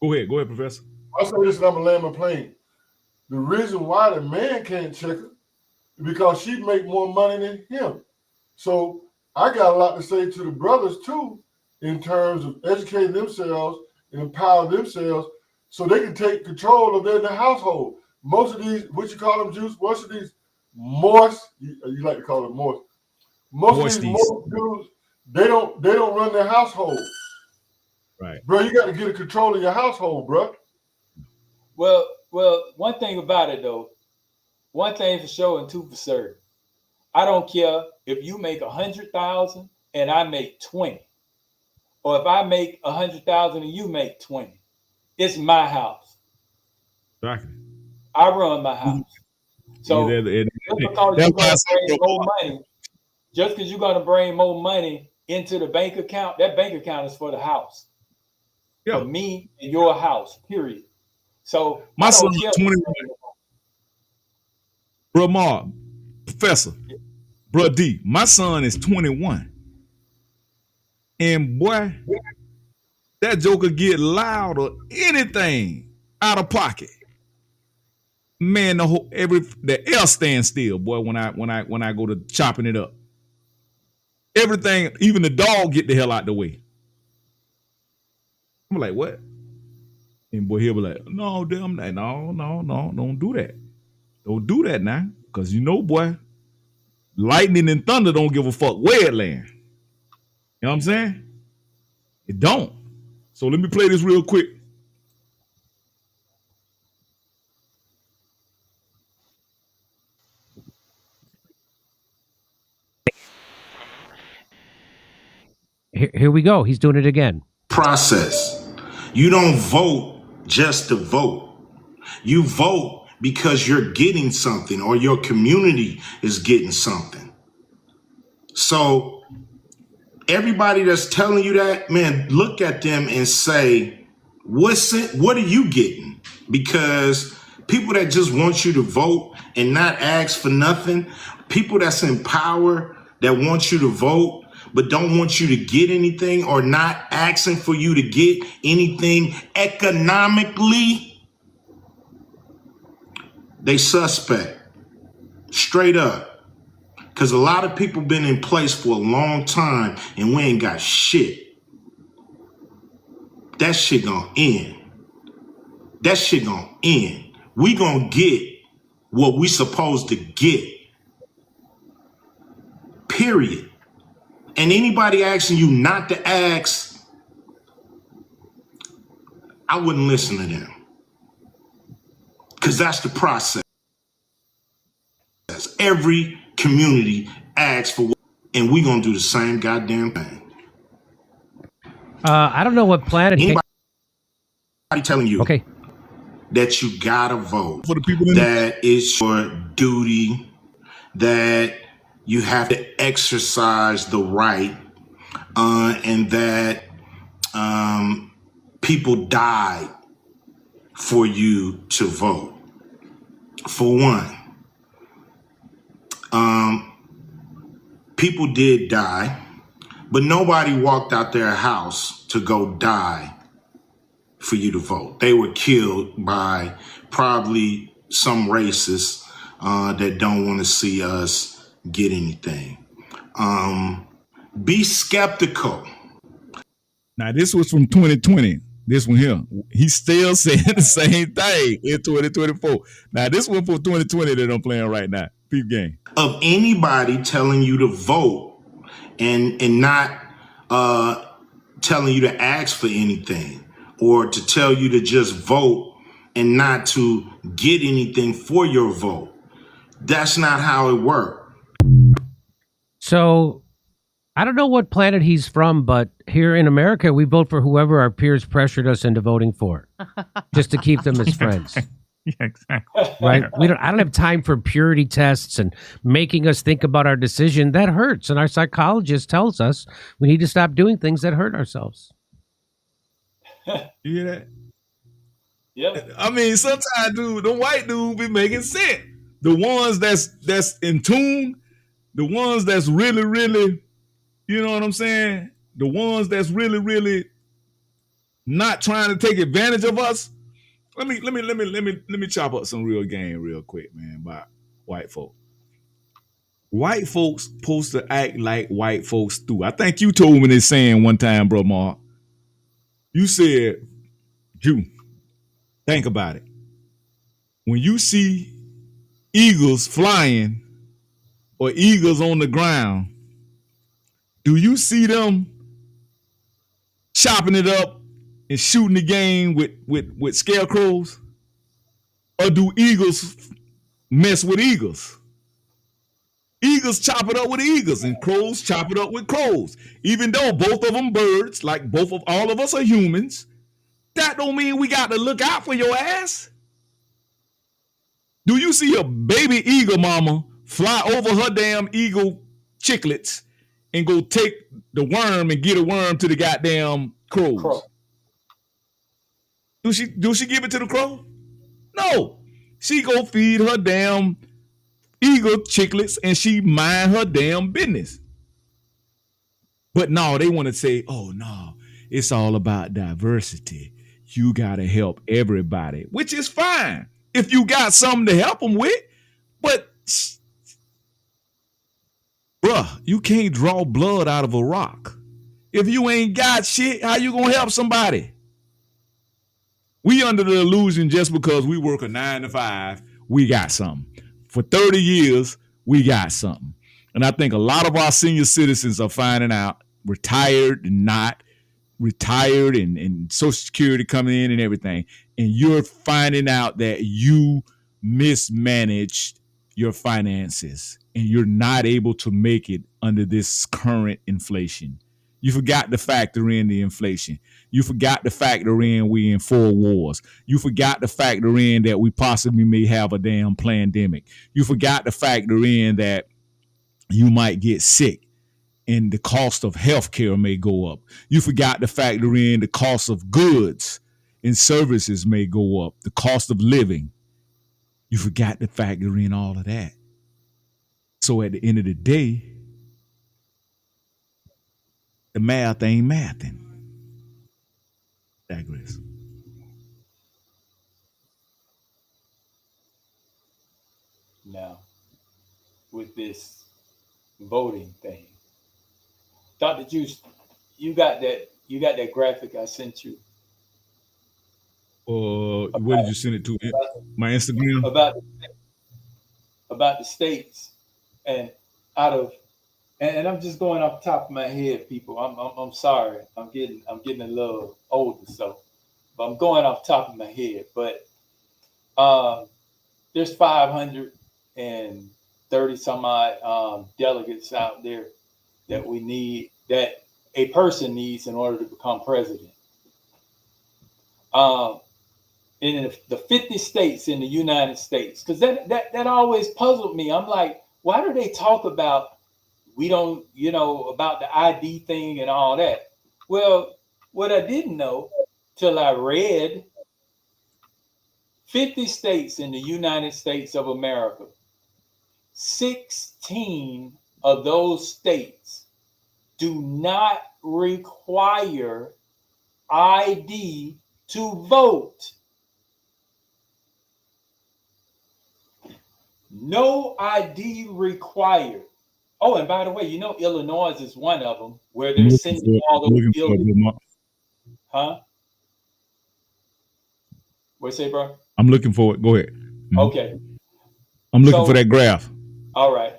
S10: Go ahead, Professor.
S3: I'll say this and I'm going to land my plane. The reason why the man can't check her is because she make more money than him. So I got a lot to say to the brothers too in terms of educating themselves and empower themselves so they can take control of their household. Most of these, what you call them, Juice? Most of these moist, you like to call them moist. Most of these moist dudes, they don't run their household.
S10: Right.
S3: Bro, you got to get a control of your household, bro.
S9: Well, one thing about it though, one thing for sure and two for certain. I don't care if you make 100,000 and I make 20, or if I make 100,000 and you make 20. It's my house.
S10: Exactly.
S9: I run my house. So just because you're going to bring more money into the bank account, that bank account is for the house. Yeah. For me and your house, period. So
S10: my son is 21. Bro, Mark, Professor, Bro D, my son is 21. And boy, that joker get loud or anything out of pocket. Man, the air stands still, boy, when I go to chopping it up. everything, even the dog, get the hell out the way. I'm like, what? And boy, he'll be like, no, damn, no, don't do that. Don't do that now. Because you know, boy, lightning and thunder don't give a fuck where it land. You know what I'm saying? It don't. So let me play this real quick.
S4: Here we go. He's doing it again.
S5: Process. You don't vote just to vote. You vote because you're getting something or your community is getting something. So everybody that's telling you that, man, look at them and say, what are you getting? Because people that just want you to vote and not ask for nothing, people that's in power that want you to vote but don't want you to get anything or not asking for you to get anything economically, they suspect. Straight up. Because a lot of people been in place for a long time and we ain't got shit. That shit gonna end. That shit gonna end. We gonna get what we supposed to get. Period. And anybody asking you not to ask, I wouldn't listen to them. Because that's the process. Every community asks for what, and we gonna do the same goddamn thing.
S4: I don't know what planet.
S5: Anybody telling you
S4: okay
S5: that you gotta vote,
S10: For the people
S5: that is your duty, that you have to exercise the right, and that people died for you to vote. For one, people did die, but nobody walked out their house to go die for you to vote. They were killed by probably some racists that don't want to see us get anything. Be skeptical.
S10: Now, this was from 2020. This one here. He's still saying the same thing in 2024. Now, this one from 2020 that I'm playing right now. Peep game.
S5: Of anybody telling you to vote and not telling you to ask for anything or to tell you to just vote and not to get anything for your vote. That's not how it works.
S4: So I don't know what planet he's from, but here in America, we vote for whoever our peers pressured us into voting for, just to keep them as friends.
S11: Yeah, exactly.
S4: Right? I don't have time for purity tests and making us think about our decision. That hurts. And our psychologist tells us we need to stop doing things that hurt ourselves.
S10: You hear that?
S9: Yep.
S10: I mean, sometimes, dude, the white dude be making sense. The ones that's in tune, the ones that's really, really, you know what I'm saying? The ones that's really, really not trying to take advantage of us. Let me chop up some real game real quick, man, about white folk. White folks supposed to act like white folks do. I think you told me this saying one time, bro, Mark. You said, Jew, think about it. When you see eagles flying or eagles on the ground, do you see them chopping it up and shooting the game with scarecrows? Or do eagles mess with eagles? Eagles chop it up with eagles and crows chop it up with crows. Even though both of them birds, like all of us are humans, that don't mean we got to look out for your ass. Do you see a baby eagle mama fly over her damn eagle chicklets and go take the worm and get a worm to the goddamn crows?
S9: Crow.
S10: Do she give it to the crow? No. She go feed her damn eagle chicklets and she mind her damn business. But no, they want to say, oh no, it's all about diversity. You got to help everybody, which is fine if you got something to help them with. But Bruh, you can't draw blood out of a rock. If you ain't got shit, how you gonna help somebody? We under the illusion just because we work a 9 to 5, we got something. For 30 years, we got something. And I think a lot of our senior citizens are finding out, retired and not retired, and Social Security coming in and everything. And you're finding out that you mismanaged your finances and you're not able to make it under this current inflation. You forgot to factor in the inflation. You forgot to factor in we in 4 wars. You forgot to factor in that we possibly may have a damn pandemic. You forgot to factor in that you might get sick and the cost of healthcare may go up. You forgot to factor in the cost of goods and services may go up, the cost of living. You forgot to factor in all of that. So at the end of the day, the math ain't mathing. Digress.
S9: Now, with this voting thing, Dr. Juice, you got that graphic I sent you.
S10: Where did you send it to? My Instagram?
S9: About the states, and out of, and I'm just going off the top of my head, people. I'm sorry. I'm getting a little older, so, but I'm going off the top of my head. But there's 530 some odd delegates out there that we need, that a person needs in order to become president. In the 50 states in the United States, because that always puzzled me. I'm like, why do they talk about, we don't, about the ID thing and all that? Well, what I didn't know till I read 50 states in the United States of America, 16 of those states do not require ID to vote. No ID required. Oh, and by the way, Illinois is one of them where they're sending all those illegal. Huh? What you say, bro?
S10: I'm looking for it. Go ahead. Mm-hmm.
S9: Okay.
S10: I'm looking for that graph.
S9: All right.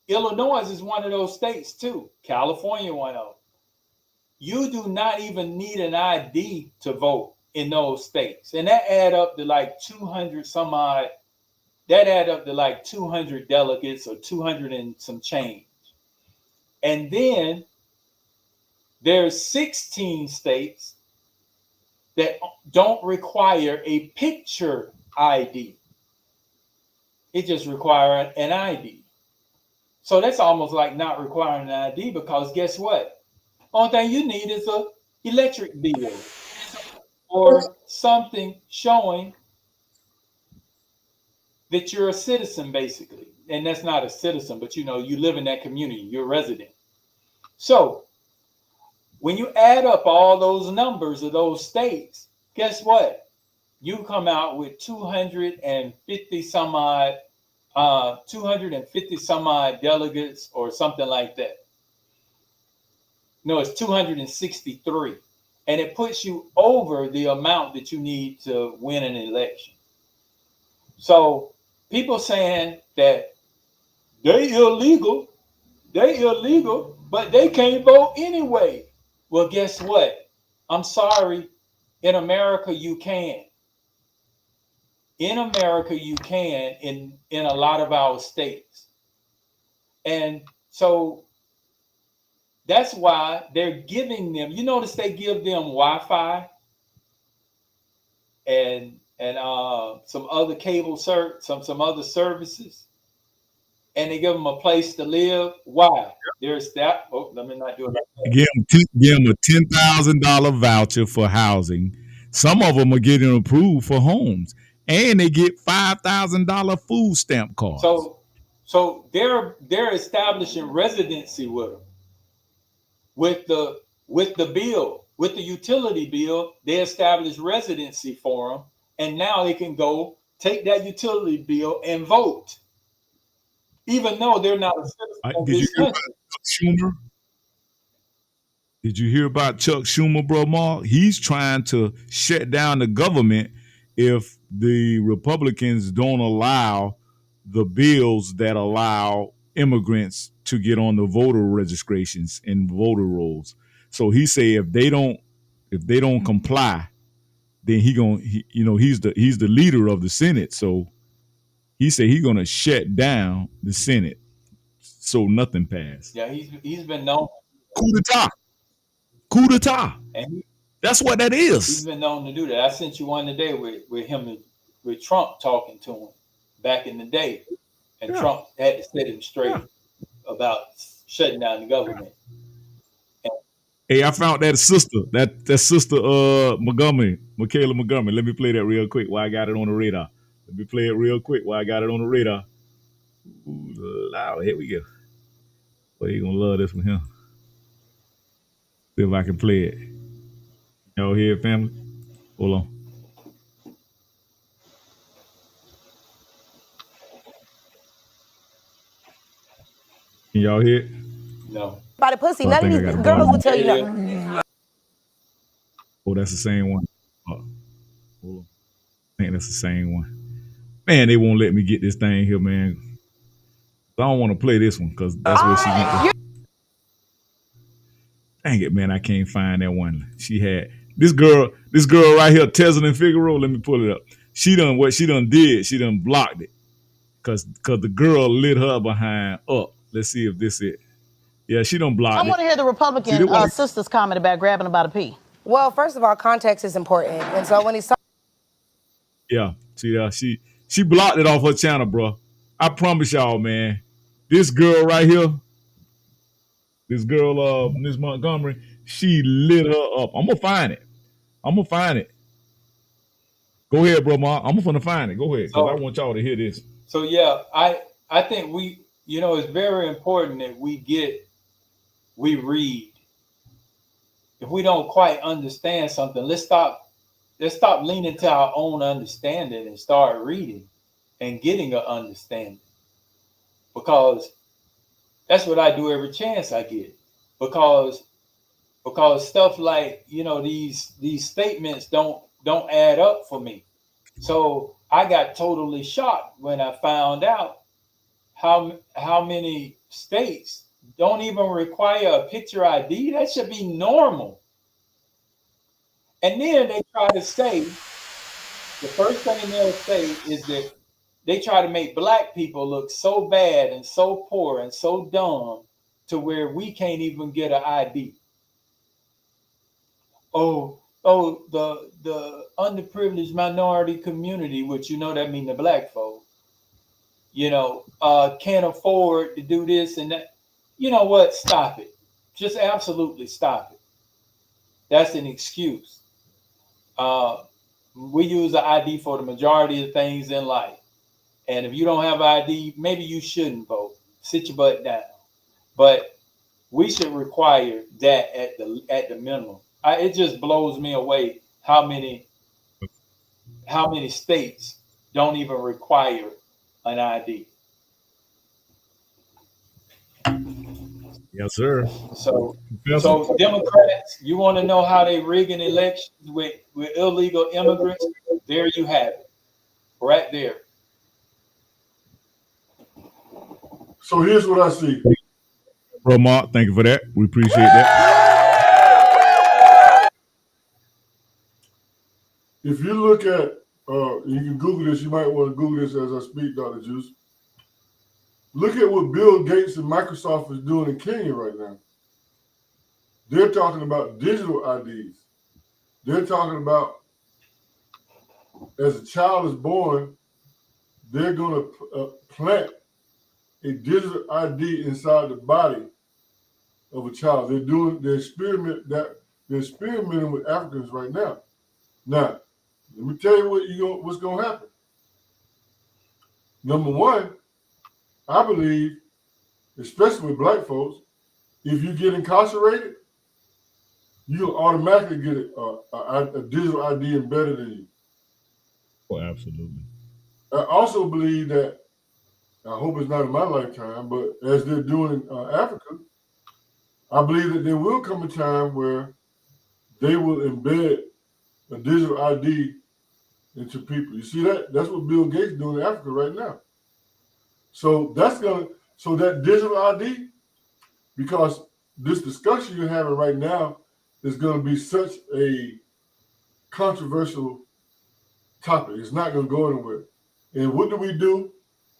S9: Illinois is one of those states too. California, one of them. You do not even need an ID to vote in those states. And that add up to like 200 some odd. That add up to like 200 delegates or 200 and some change. And then there's 16 states that don't require a picture ID. It just requires an ID. So that's almost like not requiring an ID, because guess what? Only thing you need is an electric bill or something showing that you're a citizen, basically. And that's not a citizen, but you live in that community, you're a resident. So when you add up all those numbers of those states, guess what? You come out with 250 some odd delegates or something like that. No, it's 263. And it puts you over the amount that you need to win an election. So people saying that they illegal, but they can't vote anyway. Well, guess what? I'm sorry. In America, you can. In America, you can in a lot of our states. And so that's why they're giving them, you notice they give them Wi-Fi and some other cable some other services, and they give them a place to live. Why? There's that. Oh, let me not do it.
S10: Give them a $10,000 voucher for housing. Some of them are getting approved for homes, and they get $5,000 food stamp cards.
S9: So they're establishing residency with them. With the bill, with the utility bill, they establish residency for them, and now they can go take that utility bill and vote even though they're not a citizen of
S10: Did you
S9: this
S10: hear about
S9: country.
S10: Chuck Schumer? Did you hear about Chuck Schumer, bro, Mark? He's trying to shut down the government if the Republicans don't allow the bills that allow immigrants to get on the voter registrations and voter rolls. So he say if they don't comply, then he's the leader of the Senate. So he said he's gonna shut down the Senate so nothing passed.
S9: Yeah, he's been known.
S10: Coup d'etat. Coup d'etat.
S9: And
S10: that's what that is.
S9: He's been known to do that. I sent you one today with him with Trump talking to him back in the day, and Trump had to set him straight about shutting down the government.
S10: Hey, I found that sister, that sister Montgomery, Michaela Montgomery. Let me play that real quick while I got it on the radar. Let me play it real quick while I got it on the radar. Ooh, loud. Here we go. Well, you're gonna love this one here. See if I can play it. Y'all hear it, family? Hold on. Can y'all hear it?
S9: No.
S7: By the pussy, none of these girls will tell you that.
S10: Oh, that's the same one. Hold on. I think that's the same one. Man, they won't let me get this thing here, man. I don't want to play this one because that's where she went. Dang it, man, I can't find that one. She had this girl right here, Tezlyn Figaro. Let me pull it up. She done blocked it because the girl lit her behind up. Let's see if this it. Yeah, she done blocked it.
S8: I want to hear the Republican sisters comment about grabbing about a pee.
S7: Well, first of all, context is important, and so when he's
S10: she blocked it off her channel, bro. I promise y'all, man. This girl right here, Miss Montgomery, she lit her up. I'm gonna find it. Go ahead, bro, Mark. I'm gonna find it. Go ahead, because I want y'all to hear this.
S9: So yeah, I think it's very important that we read. If we don't quite understand something, let's stop leaning to our own understanding and start reading and getting an understanding. Because that's what I do every chance I get. Because stuff like, these statements don't add up for me. So I got totally shocked when I found out how many states don't even require a picture ID. That should be normal. And then they try to say, the first thing they'll say is that they try to make black people look so bad and so poor and so dumb to where we can't even get an ID. Oh, the underprivileged minority community, which that mean the black folk, can't afford to do this and that. You know what? Stop it. Just absolutely stop it. That's an excuse. We use an ID for the majority of things in life. And if you don't have ID, maybe you shouldn't vote. Sit your butt down. But we should require that at the minimum. It just blows me away how many states don't even require an ID.
S10: Yes, sir.
S9: So Democrats, you want to know how they rigging elections with illegal immigrants? There you have it, right there.
S3: So here's what I see.
S10: Bro, Mark, thank you for that. We appreciate that.
S3: If you look at, you can Google this. You might want to Google this as I speak, Dr. Juice. Look at what Bill Gates and Microsoft is doing in Kenya right now. They're talking about digital IDs. They're talking about as a child is born, they're going to plant a digital ID inside the body of a child. They're experimenting with Africans right now. Now, let me tell you what's going to happen. Number one, I believe, especially with black folks, if you get incarcerated, you'll automatically get a digital ID embedded in you.
S10: Oh, absolutely.
S3: I also believe that I hope it's not in my lifetime, but as they're doing in Africa, I believe that there will come a time where they will embed a digital ID into people. You see that? That's what Bill Gates is doing in Africa right now. So so that digital ID, because this discussion you're having right now is going to be such a controversial topic. It's not going to go anywhere. And what do we do?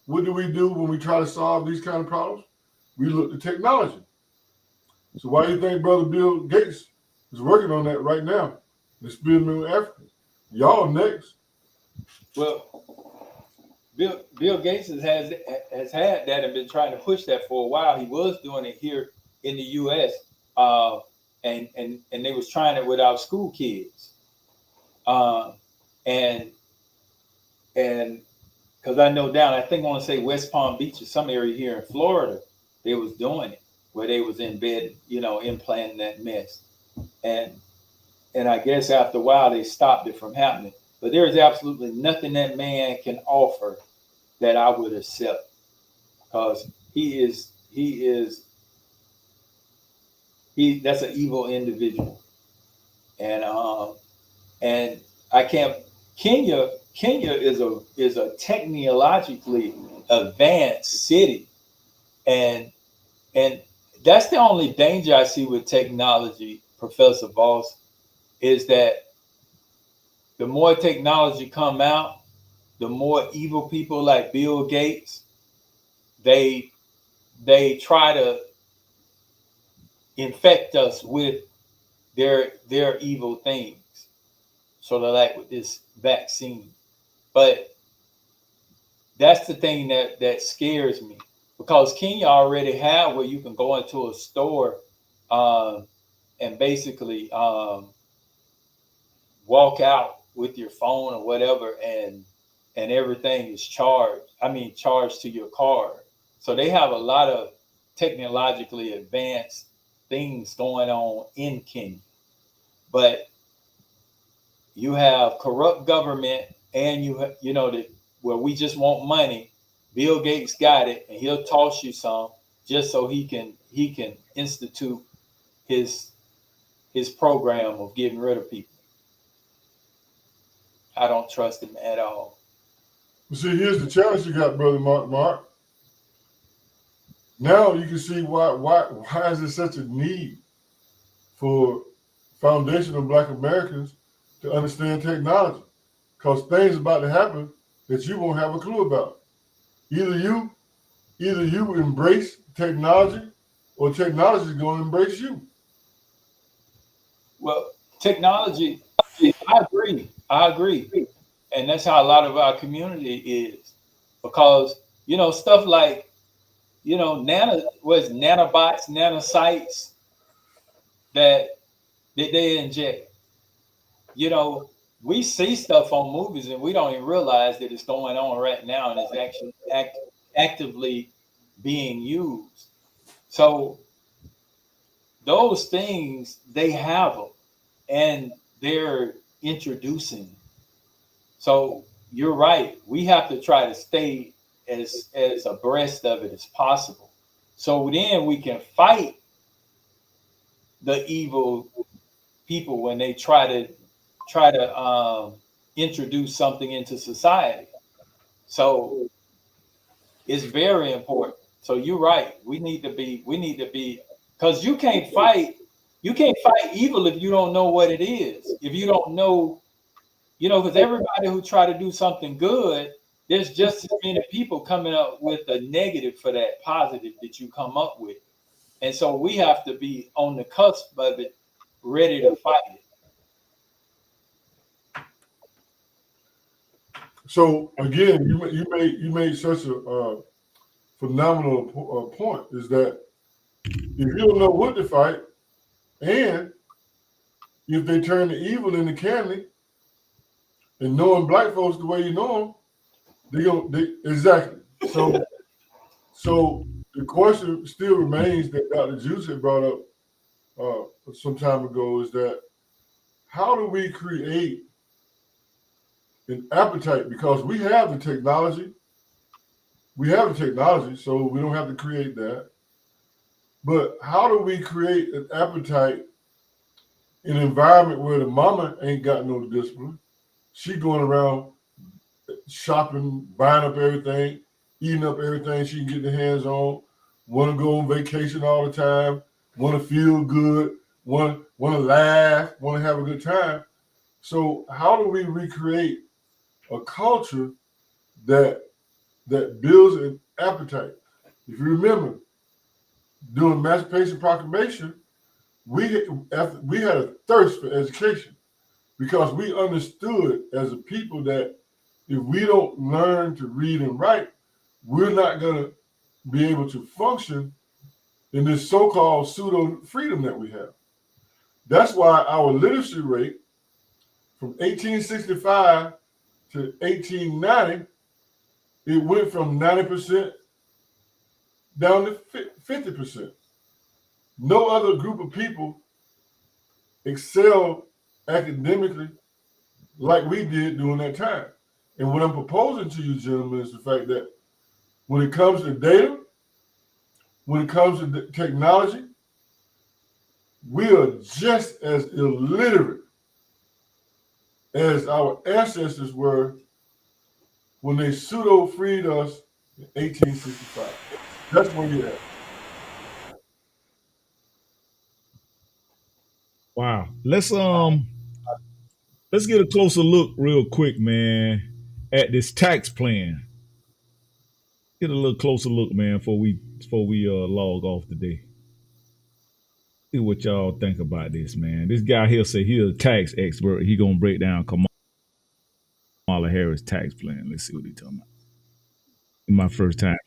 S3: What do we do when we try to solve these kind of problems? We look to technology. So why do you think Brother Bill Gates is working on that right now? It's building Africa. Y'all next.
S9: Well, Bill Gates has had that and been trying to push that for a while. He was doing it here in the U.S. And they was trying it with our school kids, and because I know down, I think I want to say West Palm Beach or some area here in Florida, they was doing it where they was in bed, implanting that mess, and I guess after a while they stopped it from happening. But there is absolutely nothing that man can offer that I would accept, because that's an evil individual, and I can't. Kenya is a technologically advanced city, and that's the only danger I see with technology, Professor Voss, is that the more technology come out, the more evil people like Bill Gates, they try to infect us with their evil things. Sort of like with this vaccine. But that's the thing that scares me, because Kenya already have where you can go into a store and basically walk out with your phone or whatever, and everything is charged to your card. So they have a lot of technologically advanced things going on in Kenya. But you have corrupt government, and where we just want money. Bill Gates got it, and he'll toss you some just so he can institute his program of getting rid of people. I don't trust him at all.
S3: See, here's the challenge you got, Brother Mark. Now you can see why is there such a need for foundational Black Americans to understand technology, because things about to happen that you won't have a clue about. Either you embrace technology, or technology is going to embrace you.
S9: Well, technology, I agree. And that's how a lot of our community is, because, stuff like, nanobots, nanosites that they inject. We see stuff on movies and we don't even realize that it's going on right now and it's actually actively being used. So those things, they have them and they're introducing them. So you're right. We have to try to stay as abreast of it as possible. So then we can fight the evil people when they try to introduce something into society. So it's very important. So you're right. We need to be, because you can't fight evil if you don't know what it is. If you don't know, because everybody who try to do something good, there's just as many people coming up with a negative for that positive that you come up with. And so we have to be on the cusp of it, ready to fight it.
S3: So again, you made such a phenomenal point, is that if you don't know what to fight, and if they turn the evil into candy, and knowing Black folks the way you know them, exactly. So the question still remains that Dr. Juice had brought up some time ago, is that how do we create an appetite, because we have the technology, We have the technology, so we don't have to create that. But how do we create an appetite in an environment where the mama ain't got no discipline? She going around shopping, buying up everything, eating up everything she can get their hands on, want to go on vacation all the time, want to feel good, want to laugh, want to have a good time. So how do we recreate a culture that builds an appetite? If you remember, during Emancipation Proclamation, we had a thirst for education because we understood as a people that if we don't learn to read and write, we're not going to be able to function in this so-called pseudo freedom that we have. That's why our literacy rate from 1865 to 1890, it went from 90% down to 50%. No other group of people excelled academically like we did during that time. And what I'm proposing to you, gentlemen, is the fact that when it comes to data, when it comes to technology, we are just as illiterate as our ancestors were when they pseudo freed us in 1865. That's where you're at.
S1: Wow. Let's get a closer look real quick, man, at this tax plan. Get a little closer look, man, before we log off today. See what y'all think about this, man. This guy here say he's a tax expert. He gonna break down Kamala Harris tax plan. Let's see what he talking about. In my first time.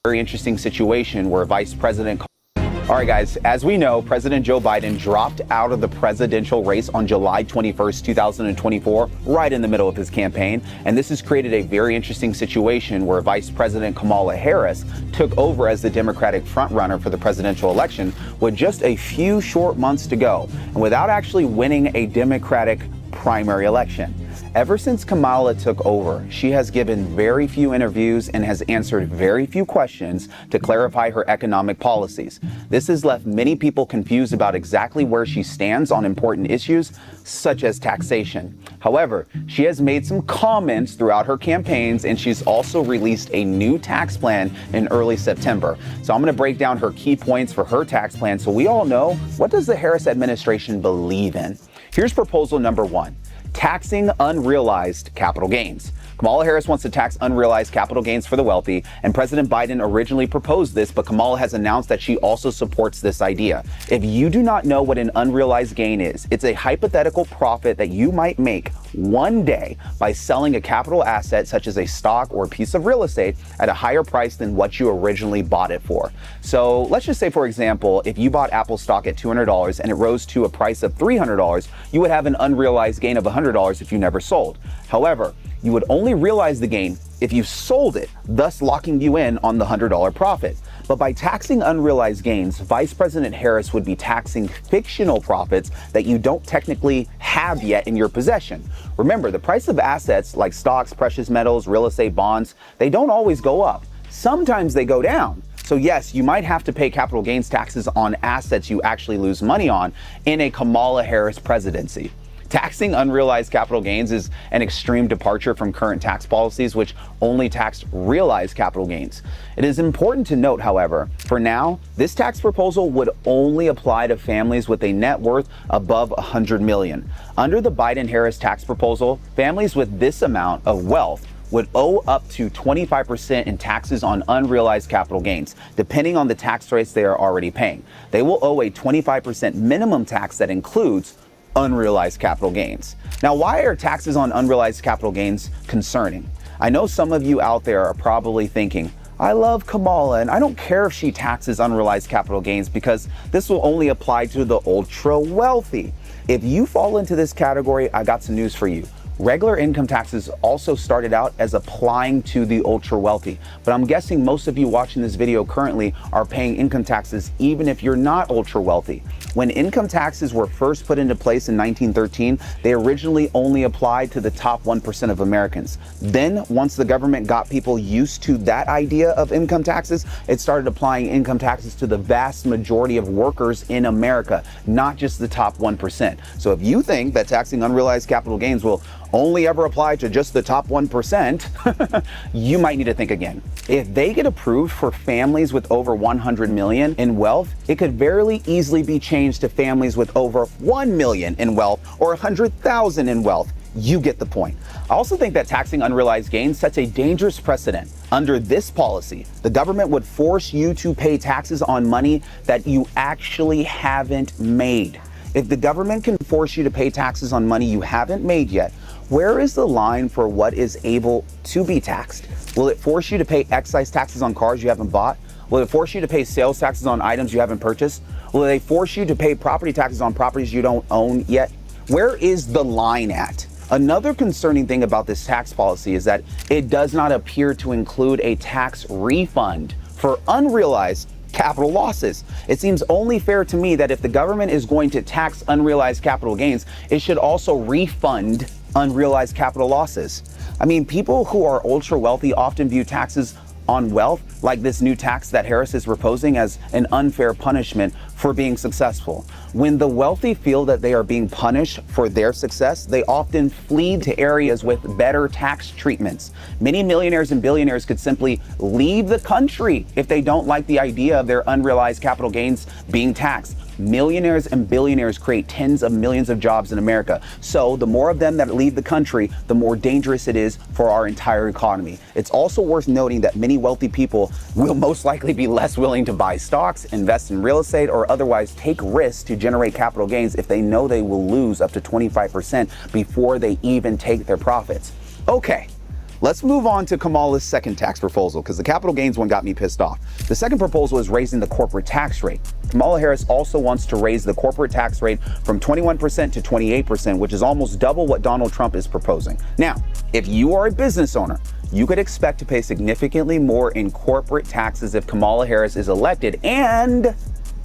S11: Very interesting situation where Vice President. All right, guys, as we know, President Joe Biden dropped out of the presidential race on July 21st, 2024, right in the middle of his campaign. And this has created a very interesting situation where Vice President Kamala Harris took over as the Democratic frontrunner for the presidential election with just a few short months to go and without actually winning a Democratic primary election. Ever since Kamala took over, she has given very few interviews and has answered very few questions to clarify her economic policies. This has left many people confused about exactly where she stands on important issues, such as taxation. However, she has made some comments throughout her campaigns, and she's also released a new tax plan in early September. So I'm going to break down her key points for her tax plan so we all know, what does the Harris administration believe in? Here's proposal number 1. Taxing unrealized capital gains. Kamala Harris wants to tax unrealized capital gains for the wealthy, and President Biden originally proposed this, but Kamala has announced that she also supports this idea. If you do not know what an unrealized gain is, it's a hypothetical profit that you might make one day by selling a capital asset such as a stock or a piece of real estate at a higher price than what you originally bought it for. So let's just say, for example, if you bought Apple stock at $200 and it rose to a price of $300, you would have an unrealized gain of $100 if you never sold. However, you would only realize the gain if you sold it, thus locking you in on the $100 profit. But by taxing unrealized gains, Vice President Harris would be taxing fictional profits that you don't technically have yet in your possession. Remember, the price of assets like stocks, precious metals, real estate, bonds, they don't always go up. Sometimes they go down. So yes, you might have to pay capital gains taxes on assets you actually lose money on in a Kamala Harris presidency. Taxing unrealized capital gains is an extreme departure from current tax policies, which only tax realized capital gains. It is important to note, however, for now, this tax proposal would only apply to families with a net worth above $100 million. Under the Biden-Harris tax proposal, families with this amount of wealth would owe up to 25% in taxes on unrealized capital gains, depending on the tax rates they are already paying. They will owe a 25% minimum tax that includes unrealized capital gains. Now, why are taxes on unrealized capital gains concerning? I know some of you out there are probably thinking, I love Kamala and I don't care if she taxes unrealized capital gains because this will only apply to the ultra wealthy. If you fall into this category, I got some news for you. Regular income taxes also started out as applying to the ultra wealthy, but I'm guessing most of you watching this video currently are paying income taxes even if you're not ultra wealthy. When income taxes were first put into place in 1913, they originally only applied to the top 1% of Americans. Then, once the government got people used to that idea of income taxes, it started applying income taxes to the vast majority of workers in America, not just the top 1%. So if you think that taxing unrealized capital gains will only ever apply to just the top 1%, you might need to think again. If they get approved for families with over 100 million in wealth, it could very easily be changed to families with over 1 million in wealth or 100,000 in wealth. You get the point. I also think that taxing unrealized gains sets a dangerous precedent. Under this policy, the government would force you to pay taxes on money that you actually haven't made. If the government can force you to pay taxes on money you haven't made yet, where is the line for what is able to be taxed? Will it force you to pay excise taxes on cars you haven't bought? Will it force you to pay sales taxes on items you haven't purchased? Will they force you to pay property taxes on properties you don't own yet? Where is the line at? Another concerning thing about this tax policy is that it does not appear to include a tax refund for unrealized capital losses. It seems only fair to me that if the government is going to tax unrealized capital gains, it should also refund unrealized capital losses. I mean, people who are ultra wealthy often view taxes on wealth, like this new tax that Harris is proposing, as an unfair punishment for being successful. When the wealthy feel that they are being punished for their success, they often flee to areas with better tax treatments. Many millionaires and billionaires could simply leave the country if they don't like the idea of their unrealized capital gains being taxed. Millionaires and billionaires create tens of millions of jobs in America. So the more of them that leave the country, the more dangerous it is for our entire economy. It's also worth noting that many wealthy people will most likely be less willing to buy stocks, invest in real estate, or otherwise take risks to generate capital gains if they know they will lose up to 25% before they even take their profits. Okay. Let's move on to Kamala's second tax proposal, because the capital gains one got me pissed off. The second proposal is raising the corporate tax rate. Kamala Harris also wants to raise the corporate tax rate from 21% to 28%, which is almost double what Donald Trump is proposing. Now, if you are a business owner, you could expect to pay significantly more in corporate taxes if Kamala Harris is elected and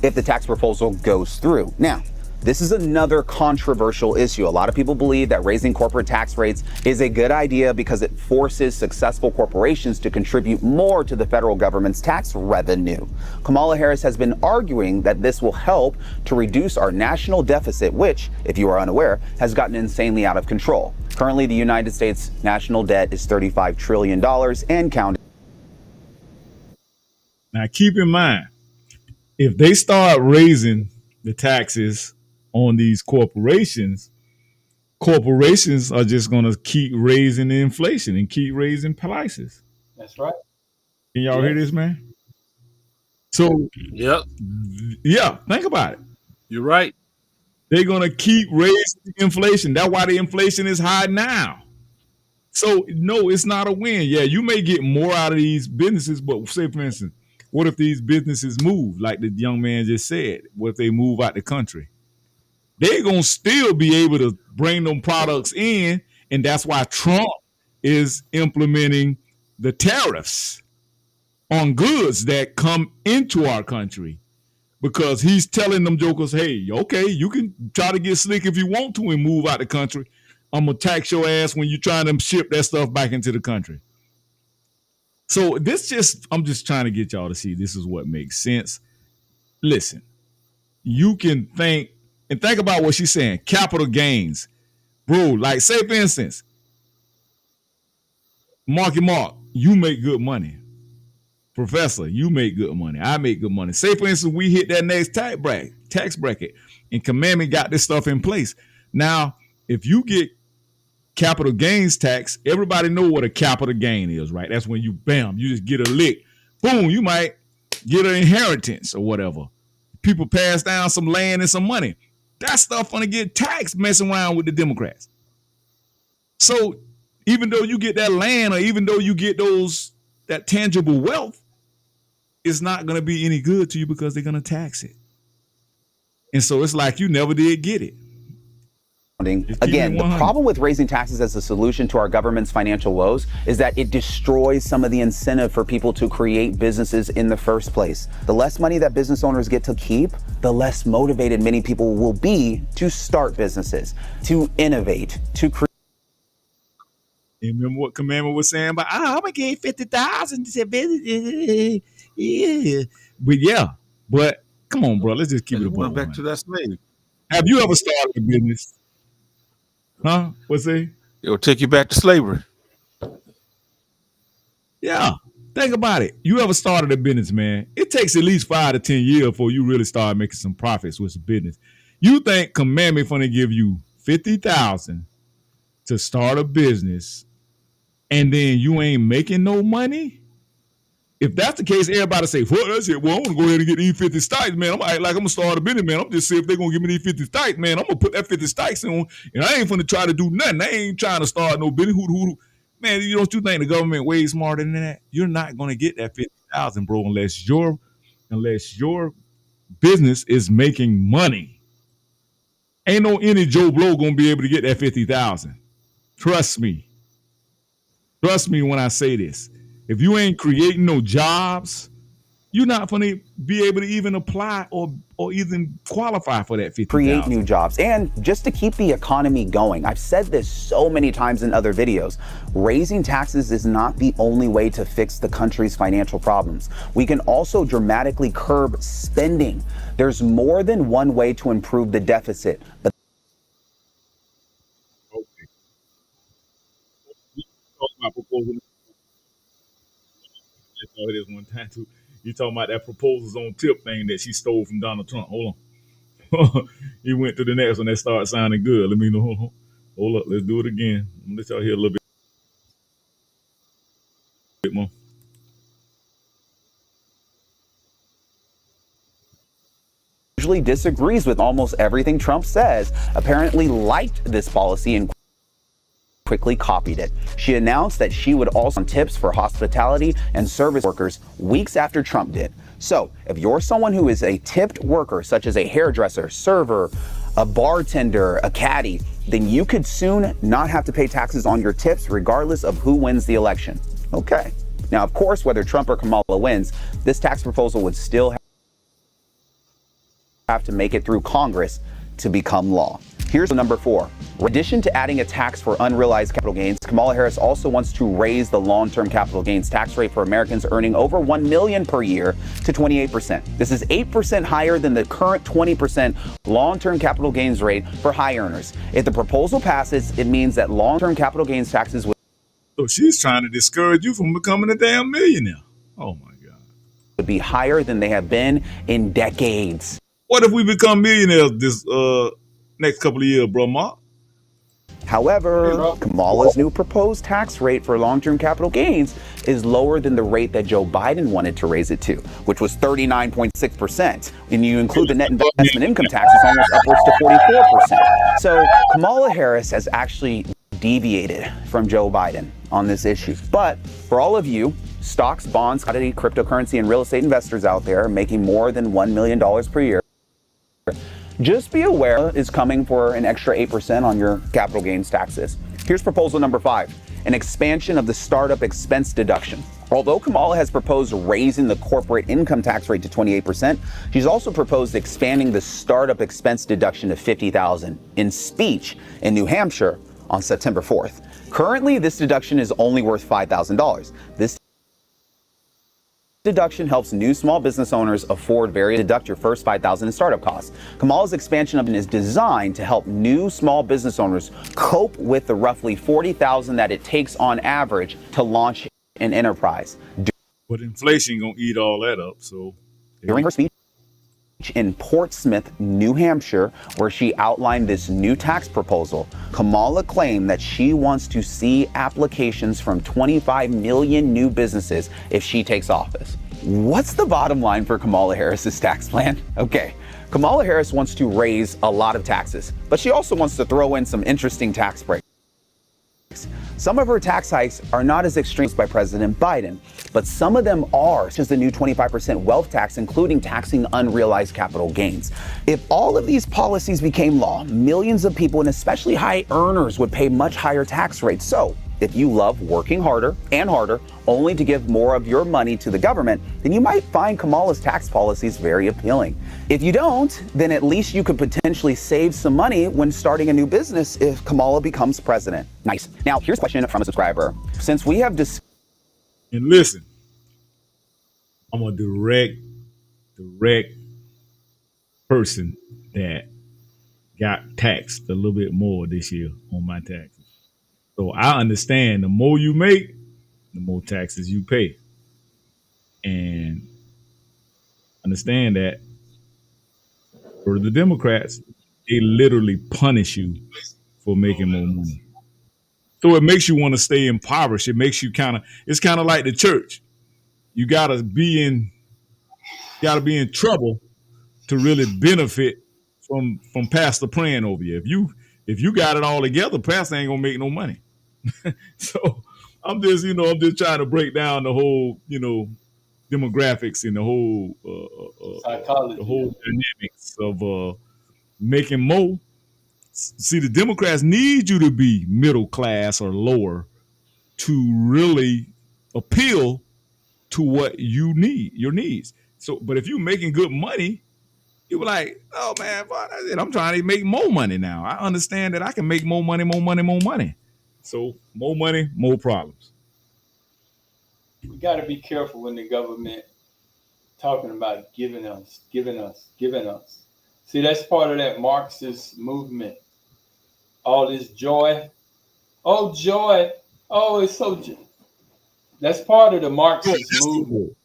S11: if the tax proposal goes through. Now, this is another controversial issue. A lot of people believe that raising corporate tax rates is a good idea because it forces successful corporations to contribute more to the federal government's tax revenue. Kamala Harris has been arguing that this will help to reduce our national deficit, which, if you are unaware, has gotten insanely out of control. Currently, the United States national debt is $35 trillion and counting.
S1: Now, keep in mind, if they start raising the taxes on these corporations are just going to keep raising the inflation and keep raising prices.
S9: That's right.
S1: Can y'all hear this, man? So,
S2: Yep,
S1: yeah, think about it.
S2: you're right.
S1: They're going to keep raising the inflation. That's why the inflation is high now. So, no, it's not a win. Yeah, you may get more out of these businesses, but say, for instance, what if these businesses move, like the young man just said? What if they move out the country? They're going to still be able to bring them products in, and that's why Trump is implementing the tariffs on goods that come into our country, because he's telling them jokers, hey, okay, you can try to get slick if you want to and move out the country. I'm going to tax your ass when you're trying to ship that stuff back into the country. So I'm just trying to get y'all to see this is what makes sense. Listen, you can think about what she's saying. Capital gains. Bro, like say for instance, Marky Mark, you make good money. Professor, you make good money. I make good money. Say for instance, we hit that next tax bracket and Commandment got this stuff in place. Now, if you get capital gains tax, everybody know what a capital gain is, right? That's when you just get a lick. Boom, you might get an inheritance or whatever. People pass down some land and some money. That stuff gonna get taxed messing around with the Democrats. So even though you get that land or even though you get that tangible wealth, it's not gonna be any good to you because they're gonna tax it. And so it's like you never did get it.
S11: Again, the problem with raising taxes as a solution to our government's financial woes is that it destroys some of the incentive for people to create businesses in the first place. The less money that business owners get to keep, the less motivated many people will be to start businesses, to innovate, to create.
S10: You remember what Commandment was saying about, I'm gonna give 50,000 to business. Yeah. But come on, bro. Let's just keep it
S2: Went back
S10: man.
S2: to that slave.
S10: Have you ever started a business? Huh? What's that?
S2: It'll take you back to slavery.
S10: Yeah. Think about it. You ever started a business, man? It takes at least 5 to 10 years before you really start making some profits with the business. You think Commandment gonna give you 50,000 to start a business, and then you ain't making no money? If that's the case, everybody say, "Well, that's it. Well, I'm gonna go ahead and get these 50 stipends, man. I'm like I'm gonna start a business, man. I'm just see if they're gonna give me these 50 stipends, man. I'm gonna put that 50 stipends on, and I ain't gonna try to do nothing. I ain't trying to start no business. Man, don't you think the government way smarter than that? You're not gonna get that 50,000, bro, unless your business is making money. Ain't no any Joe Blow gonna be able to get that 50,000. Trust me. Trust me when I say this. If you ain't creating no jobs, you're not going to be able to even apply or even qualify for that 50,000.
S11: Create new jobs and just to keep the economy going. I've said this so many times in other videos. Raising taxes is not the only way to fix the country's financial problems. We can also dramatically curb spending. There's more than one way to improve the deficit. But
S1: I saw this one time too. You talking about that proposals on tip thing that she stole from Donald Trump? Hold on. He went to the next one that started sounding good. Let me know. Hold up. Let's do it again. I'm gonna let y'all hear a little bit more.
S11: usually disagrees with almost everything Trump says, apparently liked this policy and quickly copied it. She announced that she would also on tips for hospitality and service workers weeks after Trump did. So if you're someone who is a tipped worker, such as a hairdresser, server, a bartender, a caddy, then you could soon not have to pay taxes on your tips regardless of who wins the election. Okay. Now, of course, whether Trump or Kamala wins, this tax proposal would still have to make it through Congress to become law. Here's number 4. In addition to adding a tax for unrealized capital gains, Kamala Harris also wants to raise the long-term capital gains tax rate for Americans earning over $1 million per year to 28%. This is 8% higher than the current 20% long-term capital gains rate for high earners. If the proposal passes, it means that long-term capital gains taxes
S1: So she's trying to discourage you from becoming a damn millionaire. Oh my God.
S11: would be higher than they have been in decades.
S1: What if we become millionaires this next couple of years, bro, Mark?
S11: However, Kamala's new proposed tax rate for long-term capital gains is lower than the rate that Joe Biden wanted to raise it to, which was 39.6%. When you include the net investment income tax, it's almost upwards to 44%. So Kamala Harris has actually deviated from Joe Biden on this issue. But for all of you stocks, bonds, commodity, cryptocurrency, and real estate investors out there making more than $1 million per year, just be aware it's coming for an extra 8% on your capital gains taxes. Here's proposal number 5, an expansion of the startup expense deduction. Although Kamala has proposed raising the corporate income tax rate to 28%, she's also proposed expanding the startup expense deduction to $50,000 in speech in New Hampshire on September 4th. Currently, this deduction is only worth $5,000. This deduction helps new small business owners deduct your first $5,000 in startup costs. Kamala's expansion of it is designed to help new small business owners cope with the roughly $40,000 that it takes on average to launch an enterprise.
S1: But inflation gonna eat all that up. So
S11: during her speech in Portsmouth, New Hampshire, where she outlined this new tax proposal, Kamala claimed that she wants to see applications from 25 million new businesses if she takes office. What's the bottom line for Kamala Harris's tax plan? Okay, Kamala Harris wants to raise a lot of taxes, but she also wants to throw in some interesting tax breaks. Some of her tax hikes are not as extreme as by President Biden, but some of them are, such as the new 25% wealth tax, including taxing unrealized capital gains. If all of these policies became law, millions of people, and especially high earners, would pay much higher tax rates. So if you love working harder and harder only to give more of your money to the government, then you might find Kamala's tax policies very appealing. If you don't, then at least you could potentially save some money when starting a new business if Kamala becomes president. Nice. Now, here's a question from a subscriber. Since we have
S1: And listen, I'm a direct person that got taxed a little bit more this year on my taxes. So I understand the more you make, the more taxes you pay. And understand that for the Democrats, they literally punish you for making more money. So it makes you want to stay impoverished. It makes you it's kind of like the church. You gotta be in trouble to really benefit from pastor praying over you. If you got it all together, pastor ain't gonna make no money. So I'm just trying to break down the whole, demographics and the whole
S9: psychology,
S1: the whole dynamics of making more. See, the Democrats need you to be middle class or lower to really appeal to what you need, your needs. So, but if you're making good money, you were like, oh man, that's it. I'm trying to make more money now. I understand that I can make more money. So more money, more problems.
S9: We got to be careful when the government talking about giving us. See, that's part of that Marxist movement. All this joy. Oh, joy. Oh, it's so joy. That's part of the Marxist movement.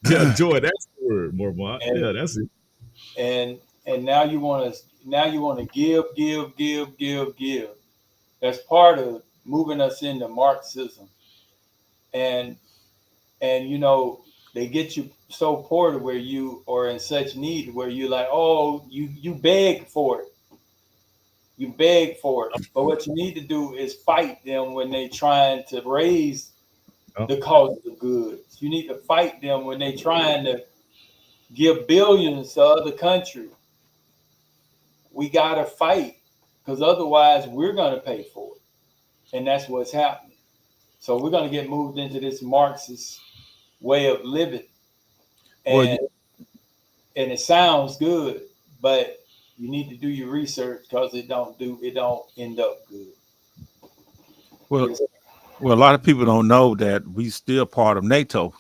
S1: Yeah, joy. That's the word, Mormont. Yeah, that's it.
S9: And now you want to give. That's part of moving us into Marxism. And they get you so poor to where you are in such need where you're like, oh, you beg for it. You beg for it. But what you need to do is fight them when they trying to raise the cost of goods. You need to fight them when they trying to give billions to other countries. We got to fight because otherwise we're going to pay for it. And that's what's happening. So we're going to get moved into this Marxist way of living. And it sounds good, but you need to do your research because it don't end up good.
S2: Well, a lot of people don't know that we still part of NATO.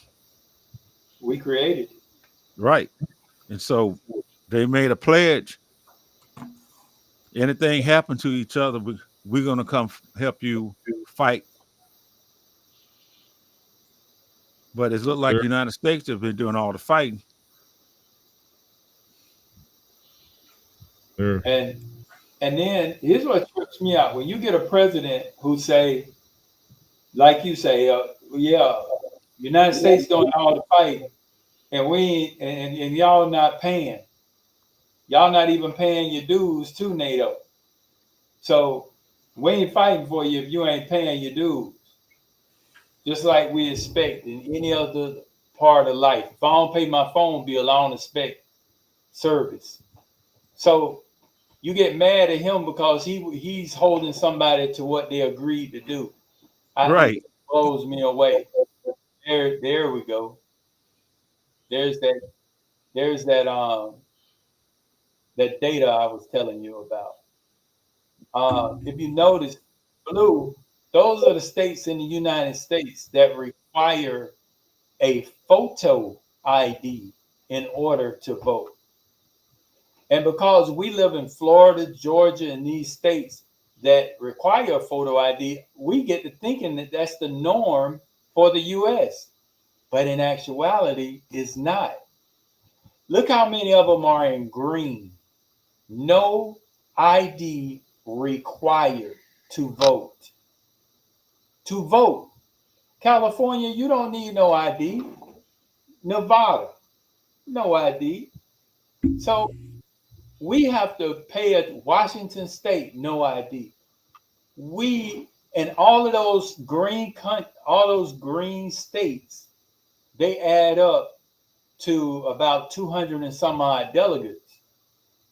S9: We created it.
S2: Right. And so they made a pledge. Anything happen to each other, we're going to come help you fight. But it looked like the United States have been doing all the fighting.
S1: Sure.
S9: And then here's what trips me out. When you get a president who say, like you say, United States doing all the fighting, and we and y'all not paying. Y'all not even paying your dues to NATO. So we ain't fighting for you if you ain't paying your dues. Just like we expect in any other part of life. If I don't pay my phone bill, I don't expect service. So you get mad at him because he's holding somebody to what they agreed to do.
S2: Right.
S9: It blows me away. There we go. There's that that data I was telling you about. If you notice, blue, those are the states in the United States that require a photo ID in order to vote. And because we live in Florida, Georgia, and these states that require a photo ID, we get to thinking that that's the norm for the U.S. But in actuality, it's not. Look how many of them are in green. No ID required to vote. To vote. California, you don't need no ID. Nevada, no ID. So we have to pay at Washington State, no ID. We And all of those all those green states, they add up to about 200 and some odd delegates.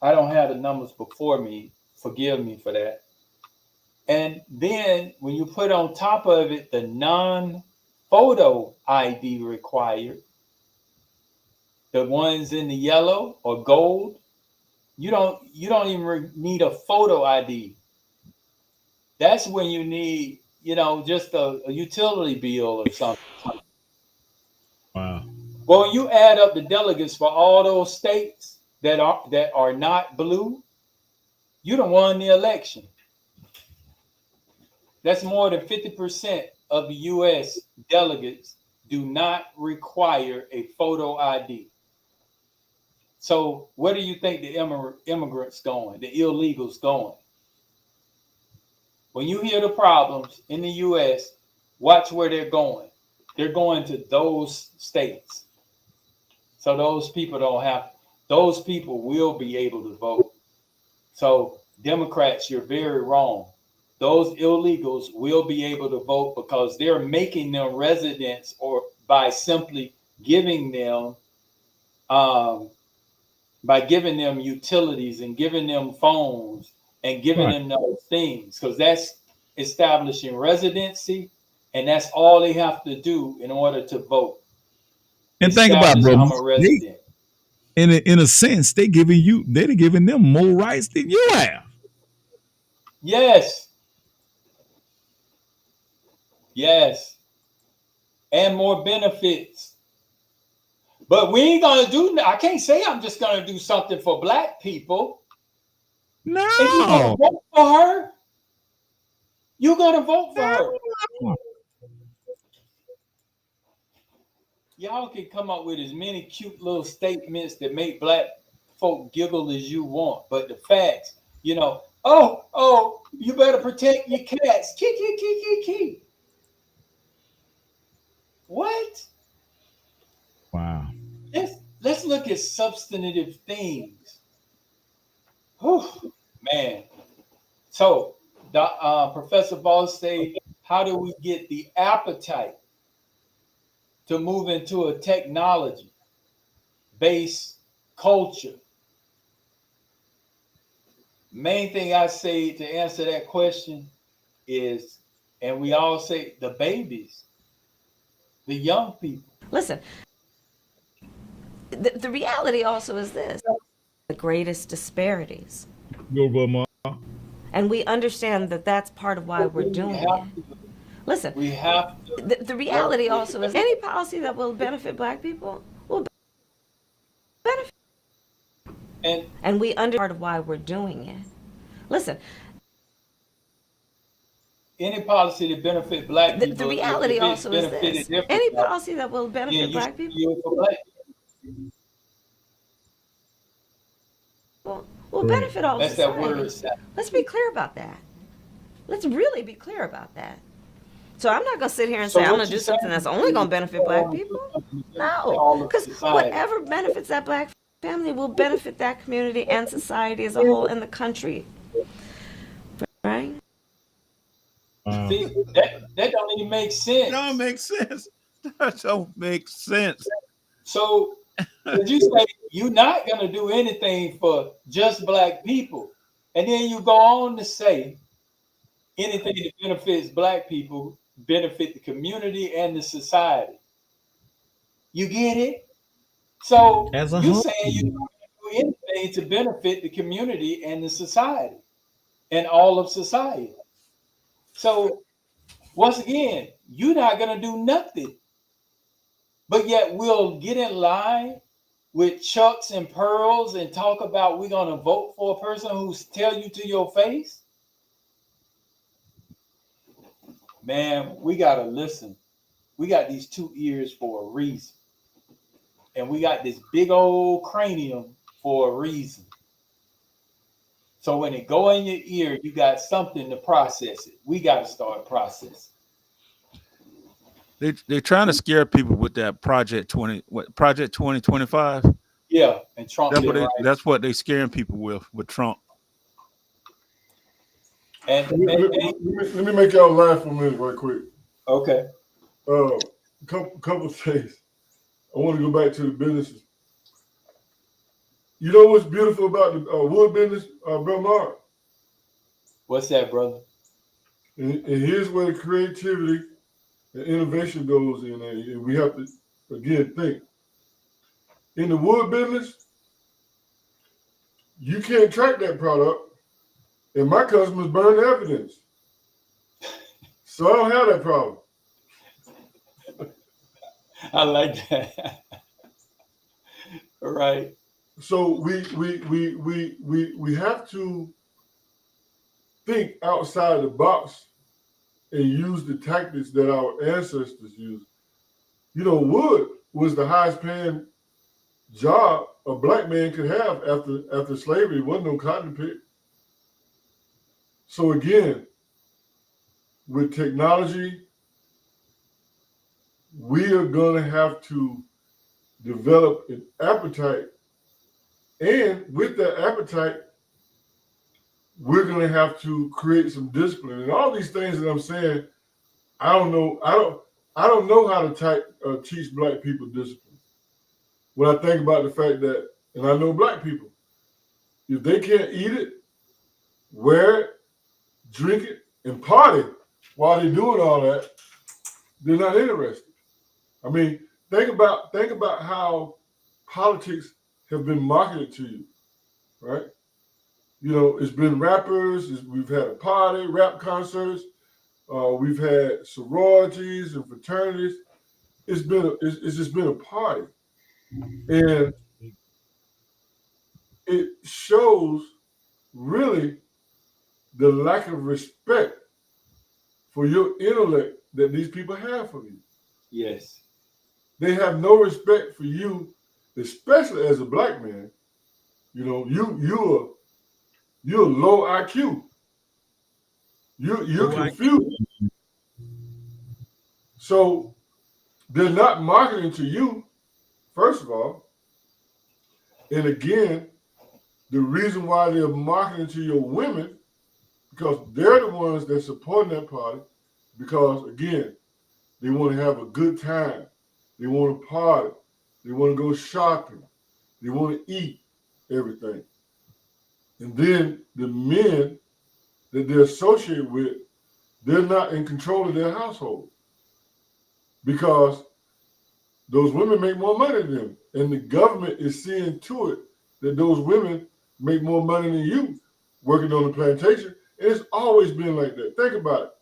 S9: I don't have the numbers before me. Forgive me for that. And then when you put on top of it the non-photo ID required, the ones in the yellow or gold, you don't even need a photo ID. That's when you need, just a utility bill or something.
S1: Wow.
S9: Well, when you add up the delegates for all those states that are not blue, you done won the election. That's more than 50% of the U.S. delegates do not require a photo ID. So where do you think the immigrants going, the illegals going? When you hear the problems in the U.S., watch where they're going. They're going to those states. So those people will be able to vote. So Democrats, you're very wrong. Those illegals will be able to vote because they're making them residents, or by simply giving them utilities and giving them phones and giving them those things, because that's establishing residency, and that's all they have to do in order to vote.
S10: And think about it, bro.
S9: I'm a resident.
S10: In a sense, they're giving them more rights than you have.
S9: Yes. Yes. And more benefits. But we ain't gonna I can't say I'm just gonna do something for black people.
S10: No.
S9: If you're gonna vote for her, you're gonna vote for her. Y'all can come up with as many cute little statements that make black folk giggle as you want, but the facts, oh, you better protect your cats. Key. What?
S10: Wow.
S9: Let's look at substantive things. Whew, man. So, Professor Ball say, how do we get the appetite to move into a technology-based culture? Main thing I say to answer that question is, and we all say, the babies, the young people.
S12: Listen, the reality also is this: the greatest disparities. And we understand that that's part of why we're doing it. Listen,
S9: we have to,
S12: the reality also is any policy that will benefit black people will benefit. And we understand part of why we're doing it. Listen,
S9: any policy that benefit black people.
S12: The reality also is this: any policy that will benefit black people will benefit all society. Let's be clear about that. Let's really be clear about that. So I'm not going to sit here and say I'm going to do something that's only going to benefit black people. No, because whatever benefits that black family will benefit that community and society as a whole in the country. Right?
S9: See, that don't even make sense.
S2: Don't make sense. That don't make sense.
S9: So did you say you're not going to do anything for just black people, and then you go on to say anything that benefits black people benefit the community and the society? You get it? So you're saying you don't do anything to benefit the community and the society and all of society. So once again, you're not going to do nothing, but yet we'll get in line with chucks and pearls and talk about we're going to vote for a person who's tell you to your face. Man, we got to listen. We got these 2 ears for a reason. And we got this big old cranium for a reason. So when it go in your ear, you got something to process it. We got to start processing.
S2: They're trying to scare people with that Project 2025.
S9: Yeah, and Trump.
S2: That's what they're scaring people with Trump.
S9: And
S3: let me make y'all laugh for a minute, right quick.
S9: Okay.
S3: Couple of things. I want to go back to the businesses. You know what's beautiful about the wood business, Belmar?
S9: What's that, brother?
S3: And here's where the creativity and innovation goes in. And we have to, again, think. In the wood business, you can't track that product, and my customers burn the evidence. So I don't have that problem.
S9: I like that. Right.
S3: So we have to think outside the box and use the tactics that our ancestors used. You know, wood was the highest paying job a black man could have after slavery. There wasn't no cotton pick. So again, with technology, we are going to have to develop an appetite. And with that appetite, we're going to have to create some discipline. And all these things that I'm saying, I don't know how to teach black people discipline. When I think about the fact that, and I know black people, if they can't eat it, wear it, drink it, and party while they're doing all that, they're not interested. I mean, think about how politics have been marketed to you, right? You know, it's been rappers, we've had a party, rap concerts, we've had sororities and fraternities. It's just been a party. And it shows really the lack of respect for your intellect that these people have for you.
S9: Yes.
S3: They have no respect for you, especially as a black man. You know, you're low IQ. You're confused. So they're not marketing to you, first of all. And again, the reason why they're marketing to your women, because they're the ones that's supporting that party, because again, they want to have a good time. They want to party. They want to go shopping. They want to eat everything. And then the men that they're associated with, they're not in control of their household because those women make more money than them. And the government is seeing to it that those women make more money than you working on the plantation. And it's always been like that. Think about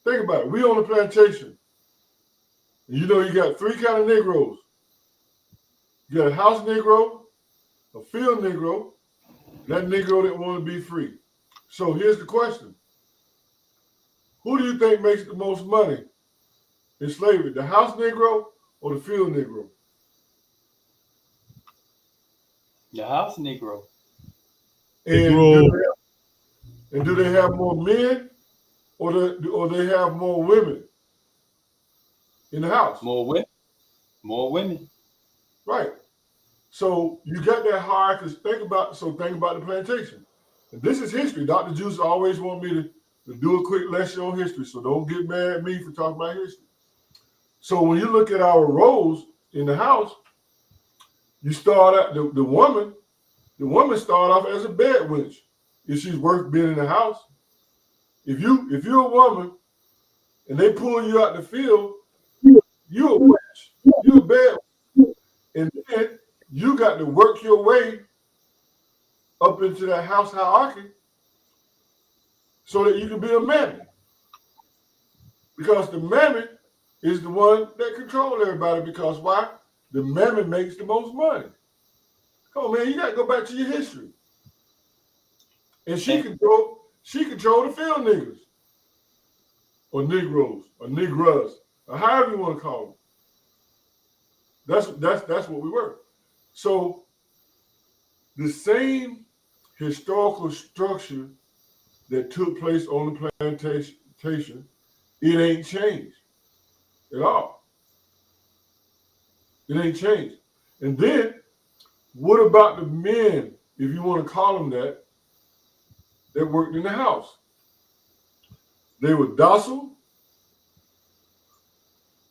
S3: it. We on the plantation. And you know, you got three kind of Negroes. You got a house Negro, a field Negro, that Negro that want to be free. So here's the question. Who do you think makes the most money in slavery, the house Negro or the field Negro?
S9: The house Negro.
S3: And do they have more men or they have more women in the house?
S9: More women. More women.
S3: Right. So you got that hierarchy. Think about the plantation. And this is history. Dr. Juice always want me to do a quick lecture on history. So don't get mad at me for talking about history. So when you look at our roles in the house, you start out the woman start off as a bed wench if she's worth being in the house. If you're a woman and they pull you out the field, you're a wench. You're a bed wench. And then you got to work your way up into that house hierarchy so that you can be a mammy. Because the mammy is the one that controls everybody. Because why? The mammy makes the most money. Come on, man, you got to go back to your history. And she control the field niggas or Negroes or Negras or however you want to call them. That's what we were. So the same historical structure that took place on the plantation, it ain't changed at all. It ain't changed. And then what about the men, if you want to call them that worked in the house? They were docile.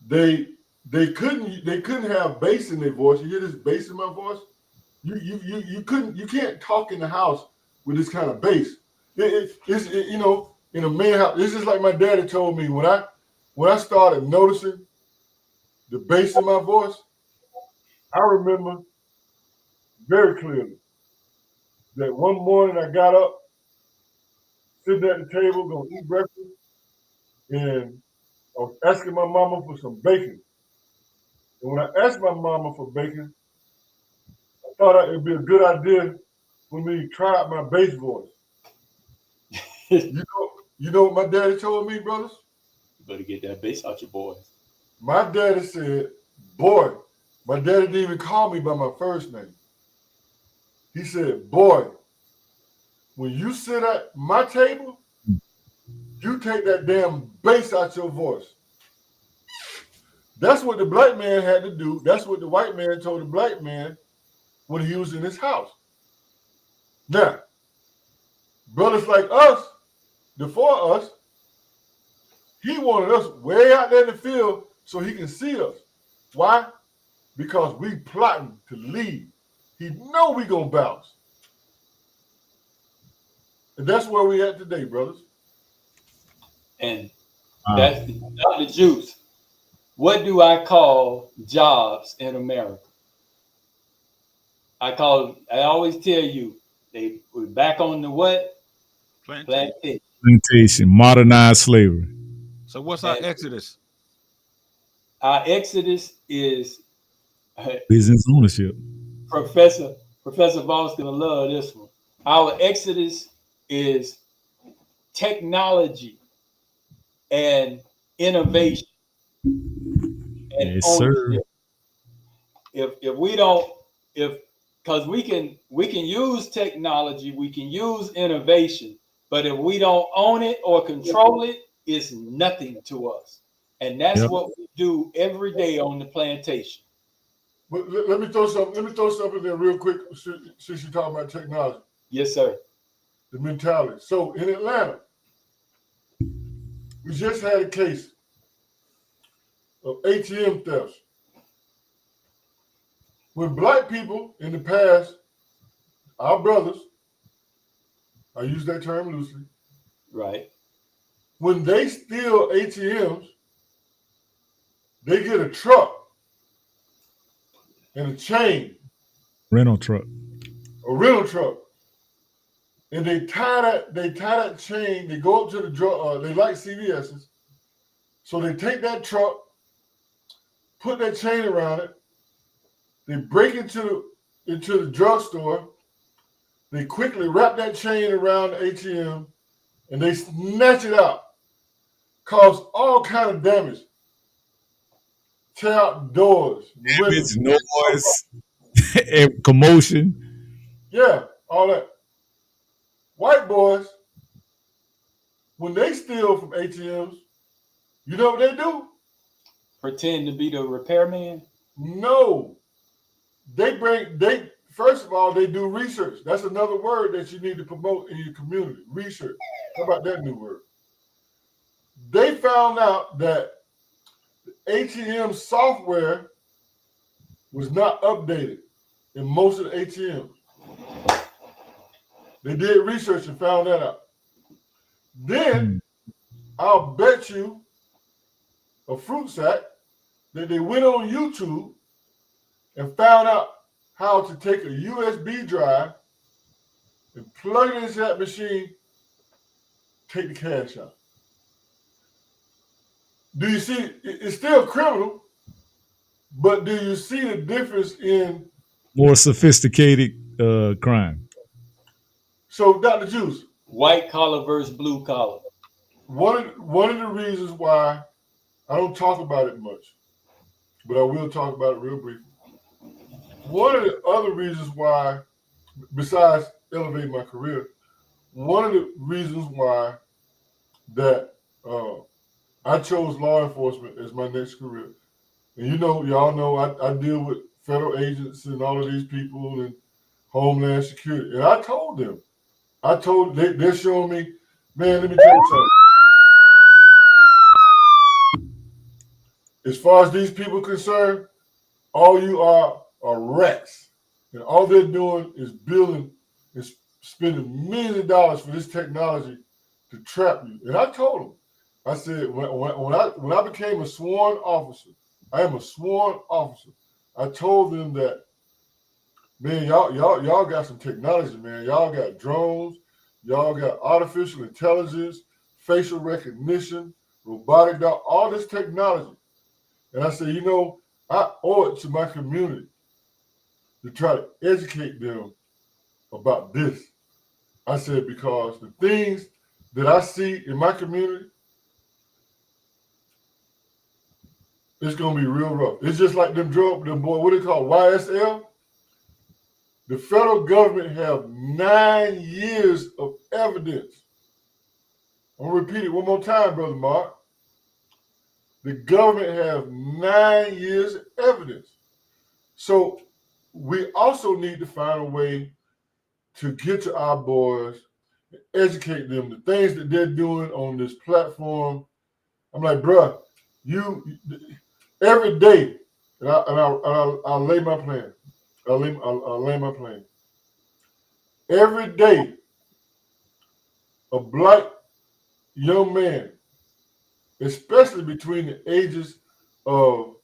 S3: They couldn't have bass in their voice. You hear this bass in my voice? You can't talk in the house with this kind of bass. It's you know, in a man house. This is like my daddy told me when I started noticing the bass in my voice. I remember very clearly that one morning I got up, sitting at the table, gonna eat breakfast, and I was asking my mama for some bacon. And when I asked my mama for bacon, I thought it'd be a good idea for me to try out my bass voice. You know what my daddy told me, brothers?
S9: You better get that bass out your boys.
S3: My daddy said, boy, my daddy didn't even call me by my first name. He said, boy, when you sit at my table, you take that damn bass out your voice. That's what the black man had to do. That's what the white man told the black man when he was in his house. Now, brothers like us, before us, he wanted us way out there in the field so he can see us. Why? Because we plotting to leave. He know we gonna bounce. And that's where we at today, brothers.
S9: And that's the juice. What do I call jobs in America? I always tell you, we're back on the what?
S10: Plantation, modernized slavery.
S2: So what's our exodus?
S9: Our exodus is
S10: business ownership.
S9: Professor Voss gonna love this one. Our exodus is technology and innovation. And
S10: yes, sir.
S9: If we don't, because we can use technology, we can use innovation, but if we don't own it or control it, it's nothing to us. And that's what we do every day on the plantation.
S3: But let me throw something there real quick since you're talking about technology.
S9: Yes, sir.
S3: The mentality. So in Atlanta, we just had a case of ATM thefts. When black people in the past, our brothers, I use that term loosely,
S9: right?
S3: When they steal ATMs, they get a truck and a chain.
S10: Rental truck.
S3: A rental truck. And they tie that chain, they go up to the drug, they like CVS's. So they take that truck, put that chain around it, they break into the drugstore, they quickly wrap that chain around the ATM, and they snatch it out. Cause all kind of damage. Tear out doors.
S10: Damage, noise, commotion.
S3: Yeah, all that. White boys, when they steal from ATMs, you know what they do?
S9: Pretend to be the repairman?
S3: No. First of all, they do research. That's another word that you need to promote in your community. Research. How about that new word? They found out that ATM software was not updated in most of the ATMs. They did research and found that out. Then I'll bet you a fruit sack that they went on YouTube and found out how to take a USB drive and plug it into that machine, take the cash out. Do you see? It's still criminal, but do you see the difference in
S10: more sophisticated crime?
S3: So, Dr. Juice,
S9: white collar versus blue collar.
S3: One of the reasons why I don't talk about it much, but I will talk about it real briefly. One of the other reasons why, besides elevating my career, one of the reasons why that I chose law enforcement as my next career. And y'all know I deal with federal agents and all of these people and Homeland Security. And I told them, they're showing me, man, let me tell you something. as far as these people concerned, all you are rats. And all they're doing is building, is spending millions of dollars for this technology to trap you. And I told them, I said, when I became a sworn officer, I am a sworn officer. I told them that, man, y'all got some technology, man. Y'all got drones, y'all got artificial intelligence, facial recognition, robotic dog, all this technology. And I said, you know, I owe it to my community to try to educate them about this. I said, because the things that I see in my community, it's gonna be real rough. It's just like them boy, what they call YSL. The federal government have 9 years of evidence. I'm gonna repeat it one more time, Brother Mark. The government has 9 years of evidence. So we also need to find a way to get to our boys, educate them, the things that they're doing on this platform. I'm like, bruh, you every day, and I'll lay my plan. I'll lay my plan. Every day, a black young man, especially between the ages of,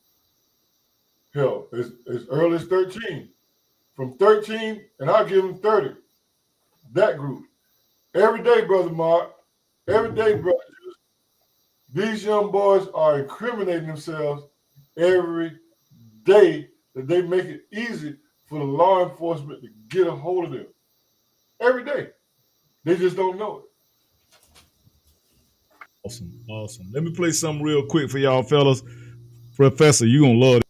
S3: hell, as early as 13. From 13, and I'll give them 30. That group. Every day, Brother Mark, every day, brother, these young boys are incriminating themselves every day that they make it easy for the law enforcement to get a hold of them. Every day. They just don't know it.
S1: Awesome. Let me play something real quick for y'all fellas. Professor, you gonna love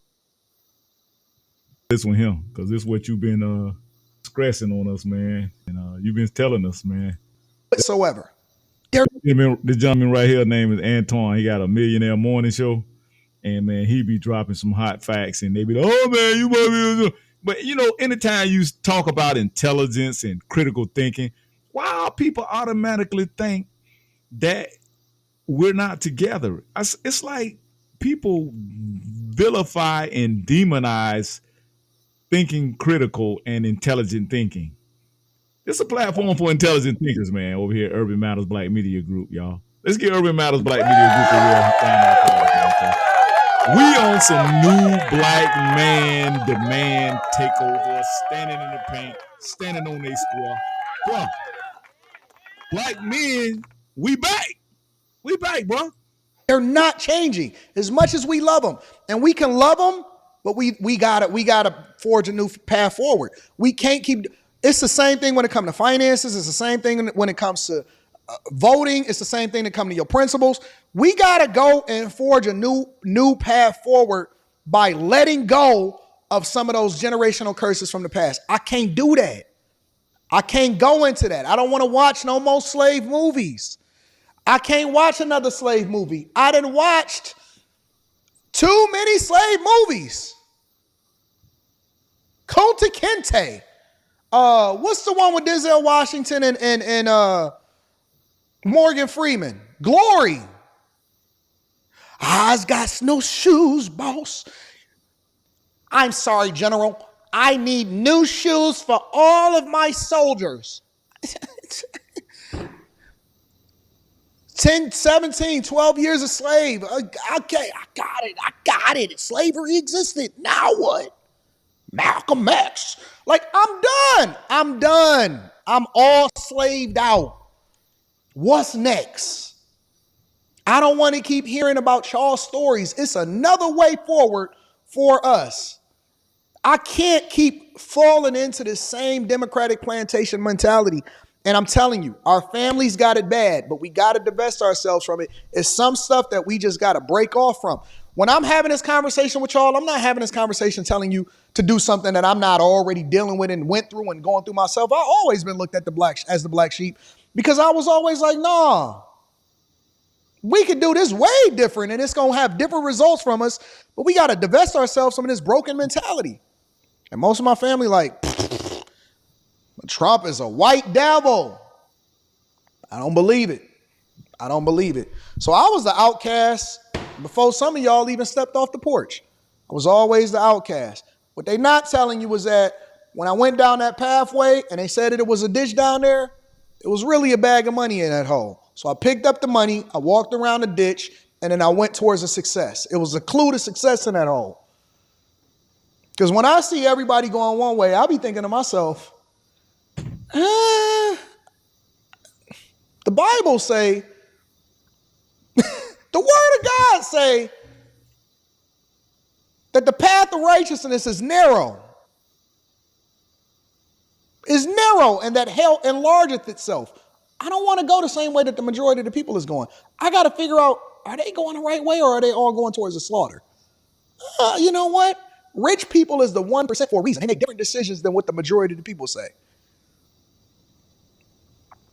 S1: this one here, because this is what you've been stressing on us, man. And you've been telling us, man.
S13: Whatsoever.
S1: The gentleman right here, name is Antoine. He got a Millionaire Morning Show. And man, he be dropping some hot facts, and they be like, oh man, you might be. But you know, anytime you talk about intelligence and critical thinking, why people automatically think that we're not together? It's like people vilify and demonize thinking critical and intelligent thinking. It's a platform for intelligent thinkers, man, over here at Urban Matters Black Media Group, y'all. Let's get Urban Matters Black Media Group a real time. We on some new black man demand takeover, standing in the paint, standing on their square. Bro, black men, we back. We back, bro.
S13: They're not changing as much as we love them. And we can love them, but we gotta forge a new path forward. We can't keep, it's the same thing when it comes to finances. It's the same thing when it comes to voting. It's the same thing that comes to your principles. We gotta go and forge a new path forward by letting go of some of those generational curses from the past. I can't do that. I can't go into that. I don't want to watch no more slave movies. I can't watch another slave movie. I done watched too many slave movies. Kunta Kinte. What's the one with Denzel Washington and Morgan Freeman? Glory. I's got no shoes, boss. I'm sorry, General. I need new shoes for all of my soldiers. 10, 17, 12 years a slave. Okay, I got it. Slavery existed. Now what? Malcolm X. Like, I'm done. I'm all slaved out. What's next? I don't want to keep hearing about y'all stories. It's another way forward for us. I can't keep falling into the same Democratic plantation mentality. And I'm telling you, our families got it bad, but we got to divest ourselves from it. It's some stuff that we just got to break off from. When I'm having this conversation with y'all, I'm not having this conversation telling you to do something that I'm not already dealing with and went through and going through myself. I've always been looked at as the black sheep because I was always like, nah, we could do this way different and it's going to have different results from us, but we got to divest ourselves from this broken mentality. And most of my family like, Trump is a white devil. I don't believe it. So I was the outcast Before some of y'all even stepped off the porch. I was always the outcast. What they not telling you was that when I went down that pathway and they said that it was a ditch down there, it was really a bag of money in that hole. So I picked up the money, I walked around the ditch, and then I went towards a success. It was a clue to success in that hole. Because when I see everybody going one way, I'll be thinking to myself, the Bible say, the word of God say that the path of righteousness is narrow. Is narrow, and that hell enlargeth itself. I don't want to go the same way that the majority of the people is going. I got to figure out, are they going the right way or are they all going towards the slaughter? You know what? Rich people is the 1% for a reason. They make different decisions than what the majority of the people say.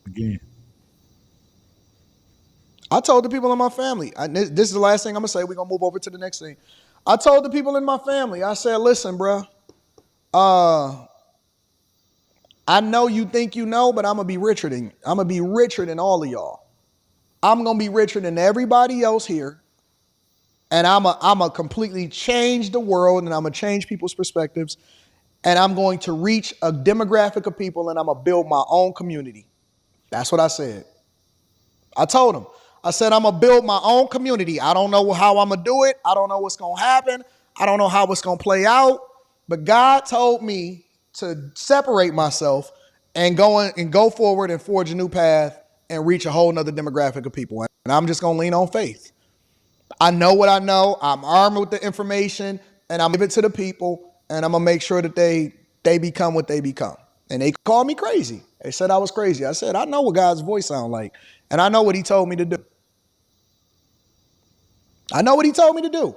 S10: Again.
S13: I told the people in my family, this is the last thing I'm going to say. We're going to move over to the next thing. I told the people in my family, I said, listen, bro, I know you think you know, but I'm going to be richer than all of y'all. I'm going to be richer than everybody else here. And I'm a completely change the world, and I'm going to change people's perspectives. And I'm going to reach a demographic of people, and I'm going to build my own community. That's what I said. I told them. I said, I'm going to build my own community. I don't know how I'm going to do it. I don't know what's going to happen. I don't know how it's going to play out. But God told me to separate myself and go forward and forge a new path and reach a whole nother demographic of people. And I'm just going to lean on faith. I know what I know. I'm armed with the information, and I'm give it to the people, and I'm going to make sure that they become what they become. And they called me crazy. They said I was crazy. I said, I know what God's voice sounds like, and I know what he told me to do. I know what he told me to do.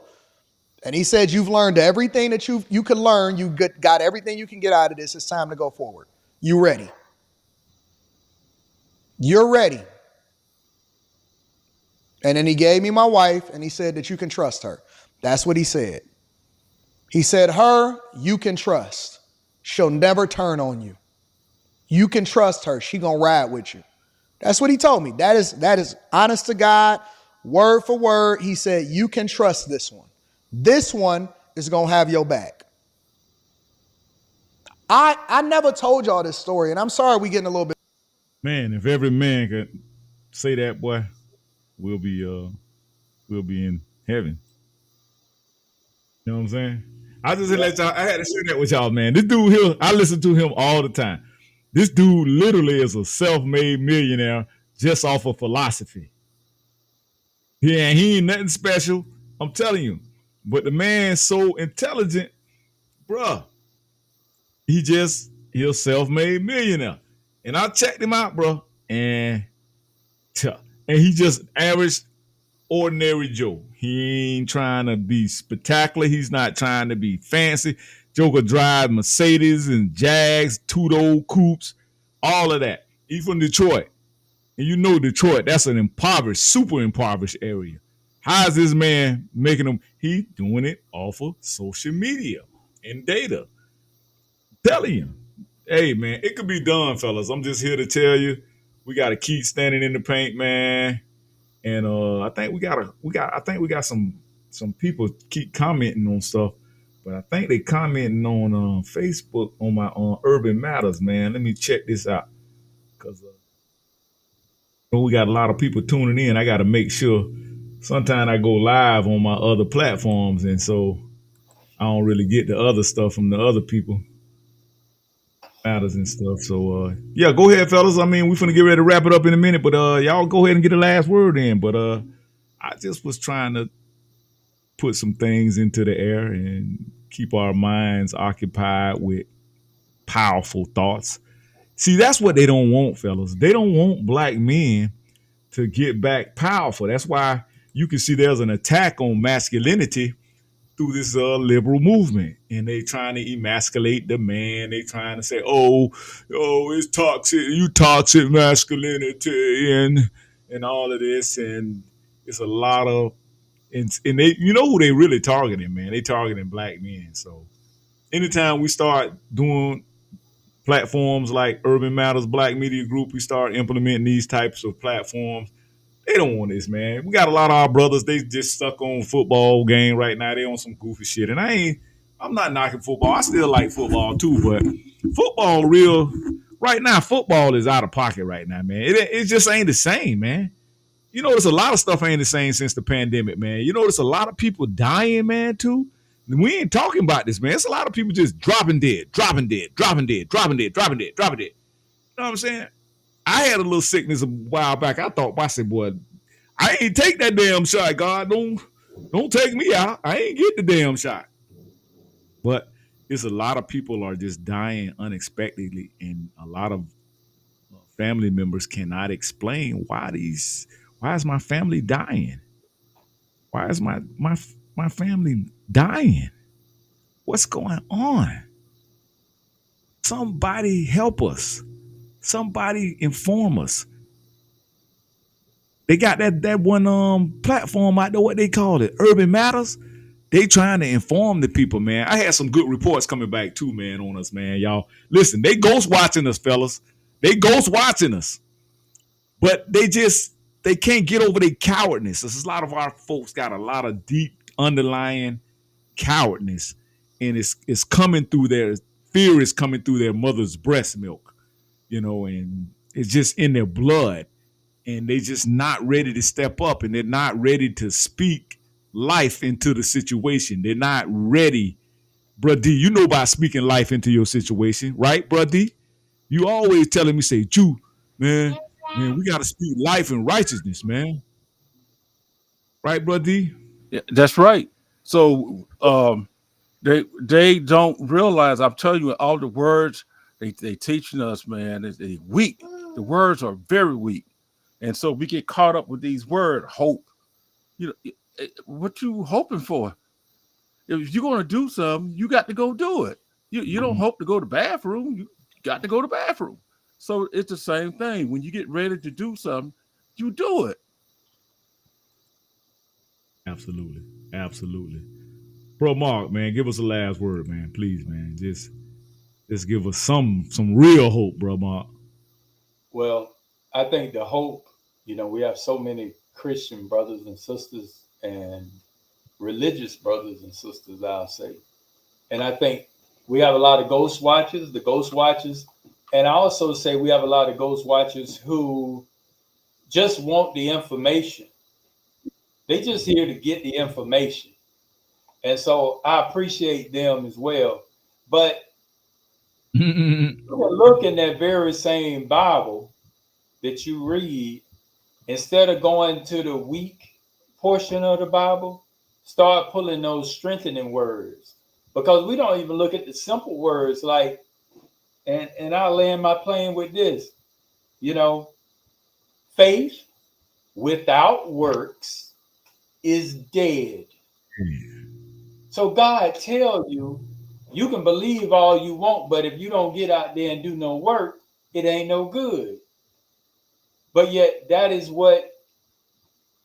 S13: And he said, you've learned everything that you could learn. You got everything you can get out of this. It's time to go forward. You ready? You're ready. And then he gave me my wife, and he said that you can trust her. That's what he said. He said, her, you can trust. She'll never turn on you. You can trust her. She gonna ride with you. That's what he told me. That is honest to God, word for word. He said, you can trust this one. This one is gonna have your back. I never told y'all this story, and I'm sorry we getting a little bit.
S10: Man, if every man could say that, boy, we'll be in heaven. You know what I'm saying? I just let y'all, I had to share that with y'all, man. This dude here, I listen to him all the time. This dude literally is a self-made millionaire just off of philosophy. He ain't nothing special, I'm telling you. But the man's so intelligent, bruh. He's a self-made millionaire. And I checked him out, bro. And he just average, ordinary Joe. He ain't trying to be spectacular. He's not trying to be fancy. Joker drive Mercedes and Jags, two-door coupes, all of that. He's from Detroit. And you know Detroit, that's an impoverished, super impoverished area. How is this man making them? He doing it off of social media and data. Telling you. Hey, man, it could be done, fellas. I'm just here to tell you, we got to keep standing in the paint, man. And I think we got some people keep commenting on stuff, but I think they commenting on Facebook on my Urban Matters, man. Let me check this out, because we got a lot of people tuning in. I got to make sure. Sometimes I go live on my other platforms, and so I don't really get the other stuff from the other people. Matters and stuff. So yeah, go ahead, fellas. I mean, we're finna get ready to wrap it up in a minute, but y'all go ahead and get the last word in. But I just was trying to put some things into the air and keep our minds occupied with powerful thoughts. See, that's what they don't want, fellas. They don't want black men to get back powerful. That's why you can see there's an attack on masculinity through this liberal movement, and they trying to emasculate the man. They trying to say, oh, it's toxic, you toxic masculinity, and all of this, and it's a lot of, and they, you know who they really targeting, man? They targeting black men. So anytime we start doing platforms like Urban Matters Black Media Group, we start implementing these types of platforms,
S1: They don't want this, man. We got a lot of our brothers. They just stuck on football game right now. They on some goofy shit, and I'm not knocking football. I still like football too, but football right now. Football is out of pocket right now, man. It just ain't the same, man. You notice a lot of stuff ain't the same since the pandemic, man. You notice a lot of people dying, man, too. We ain't talking about this, man. It's a lot of people just dropping dead. You know what I'm saying? I had a little sickness a while back. I said, boy, I ain't take that damn shot. God, don't take me out. I ain't get the damn shot. But it's a lot of people are just dying unexpectedly, and a lot of family members cannot explain why is my family dying? Why is my family dying? What's going on? Somebody help us. Somebody inform us. They got that one platform out there, what they call it, Urban Matters. They trying to inform the people, man. I had some good reports coming back too, man, on us, man. Y'all listen, they ghost watching us, fellas. They ghost watching us. But they can't get over their cowardness. There's a lot of our folks got a lot of deep underlying cowardness, and it's coming through their fear is coming through their mother's breast milk, and it's just in their blood, and they just not ready to step up, and they're not ready to speak life into the situation. They're not ready. Bruh D, you know about speaking life into your situation, right, Bruh D? You always telling me, say, Jew, man, we got to speak life and righteousness, man. Right, Bruh D?
S2: Yeah, that's right. So they don't realize, I'm telling you, all the words they teaching us, man, they weak. The words are very weak. And so we get caught up with these words, hope. What you hoping for? If you're going to do something, you got to go do it. You don't hope to go to the bathroom. You got to go to the bathroom. So it's the same thing. When you get ready to do something, you do it.
S1: Absolutely. Absolutely. Bro Mark, man, give us a last word, man. Please, man. Just give us some real hope, bro Mark.
S9: Well, I think the hope, we have so many Christian brothers and sisters and religious brothers and sisters, I'll say. And I think we have a lot of ghost watchers, and I also say we have a lot of ghost watchers who just want the information. They just here to get the information. And so I appreciate them as well. But look in that very same Bible that you read, instead of going to the weak portion of the Bible, start pulling those strengthening words. Because we don't even look at the simple words like, and I'll land my plane with this, faith without works is dead. So God tell you can believe all you want, but if you don't get out there and do no work, it ain't no good. But yet that is what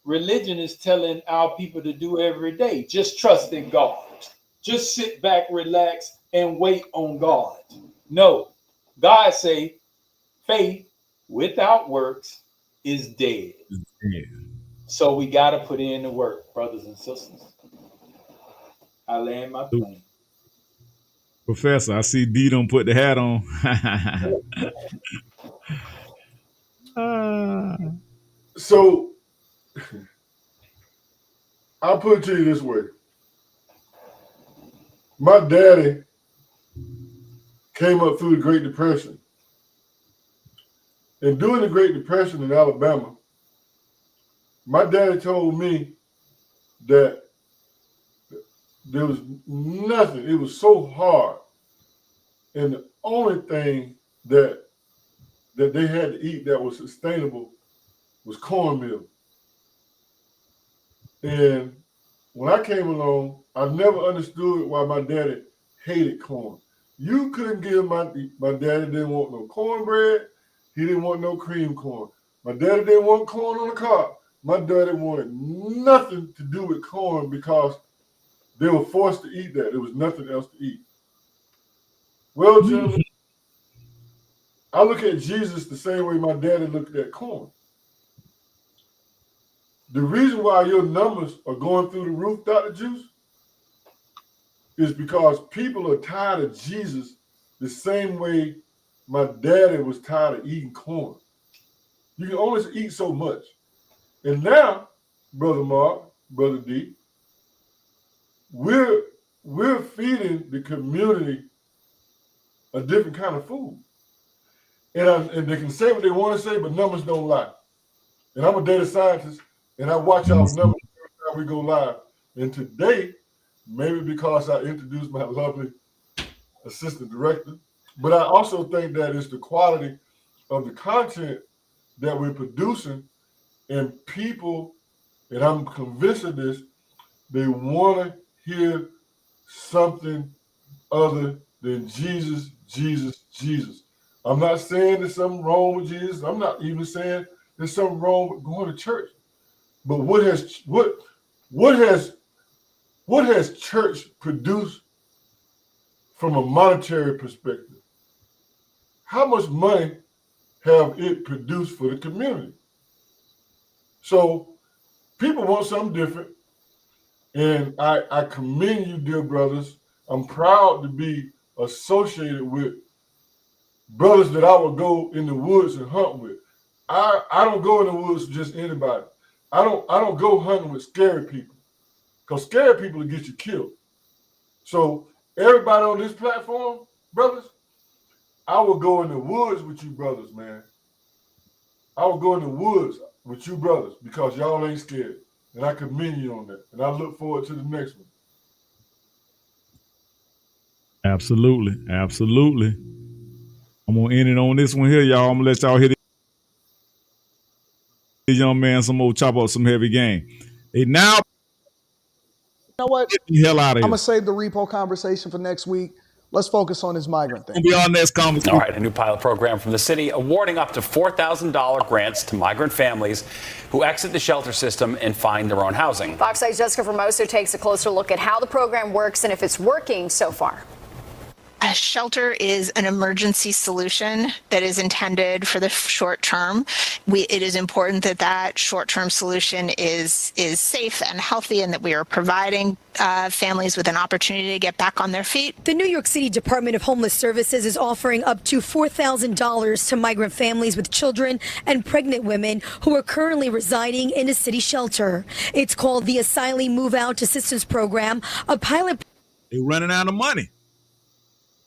S9: religion is telling our people to do every day. Just trust in God. Just sit back, relax, and wait on God. No, God say faith without works is dead. So we got to put in the work, brothers and sisters. I land my plane.
S1: Professor, I see D don't put the hat on.
S3: So I'll put it to you this way. My daddy came up through the Great Depression. And during the Great Depression in Alabama, my daddy told me that there was nothing. It was so hard. And the only thing that they had to eat that was sustainable was cornmeal. And when I came along, I never understood why my daddy hated corn. You couldn't give my daddy didn't want no cornbread. He didn't want no cream corn. My daddy didn't want corn on the cob. My daddy wanted nothing to do with corn because they were forced to eat that. There was nothing else to eat. Well, gentlemen, I look at Jesus the same way my daddy looked at corn. The reason why your numbers are going through the roof, Dr. Juice, is because people are tired of Jesus the same way my daddy was tired of eating corn. You can only eat so much. And now, Brother Mark, Brother D, we're feeding the community a different kind of food. And they can say what they want to say, but numbers don't lie. And I'm a data scientist, and I watch our numbers every time we go live. And today, maybe because I introduced my lovely assistant director, but I also think that it's the quality of the content that we're producing, and people, and I'm convinced of this, they want to hear something other than Jesus, Jesus, Jesus. I'm not saying there's something wrong with Jesus. I'm not even saying there's something wrong with going to church. But what has church produced from a monetary perspective? How much money have it produced for the community? So people want something different. And I commend you, dear brothers. I'm proud to be associated with brothers that I would go in the woods and hunt with. I don't go in the woods with just anybody. I don't go hunting with scary people, because scary people will get you killed. So everybody on this platform, brothers, I will go in the woods with you brothers, man. I will go in the woods with you brothers because y'all ain't scared. And I commend you on that. And I look forward to the next one.
S10: Absolutely. Absolutely. I'm going to end it on this one here, y'all. I'm going to let y'all hit this young man some more, chop up some heavy game. Hey, now,
S13: You know what?
S10: get the hell out of
S13: I'm
S10: here.
S13: gonna save the repo conversation for next week. Let's focus on this migrant thing.
S10: Be our next conversation.
S14: All right, a new pilot program from the city awarding up to $4,000 grants to migrant families who exit the shelter system and find their own housing.
S15: Fox 8's Jessica Formoso takes a closer look at how the program works and if it's working so far.
S16: A shelter is an emergency solution that is intended for the short term. It is important that that short-term solution is safe and healthy, and that we are providing families with an opportunity to get back on their feet.
S17: The New York City Department of Homeless Services is offering up to $4,000 to migrant families with children and pregnant women who are currently residing in a city shelter. It's called the Asylee Move Out Assistance Program, a pilot.
S10: They're running out of money.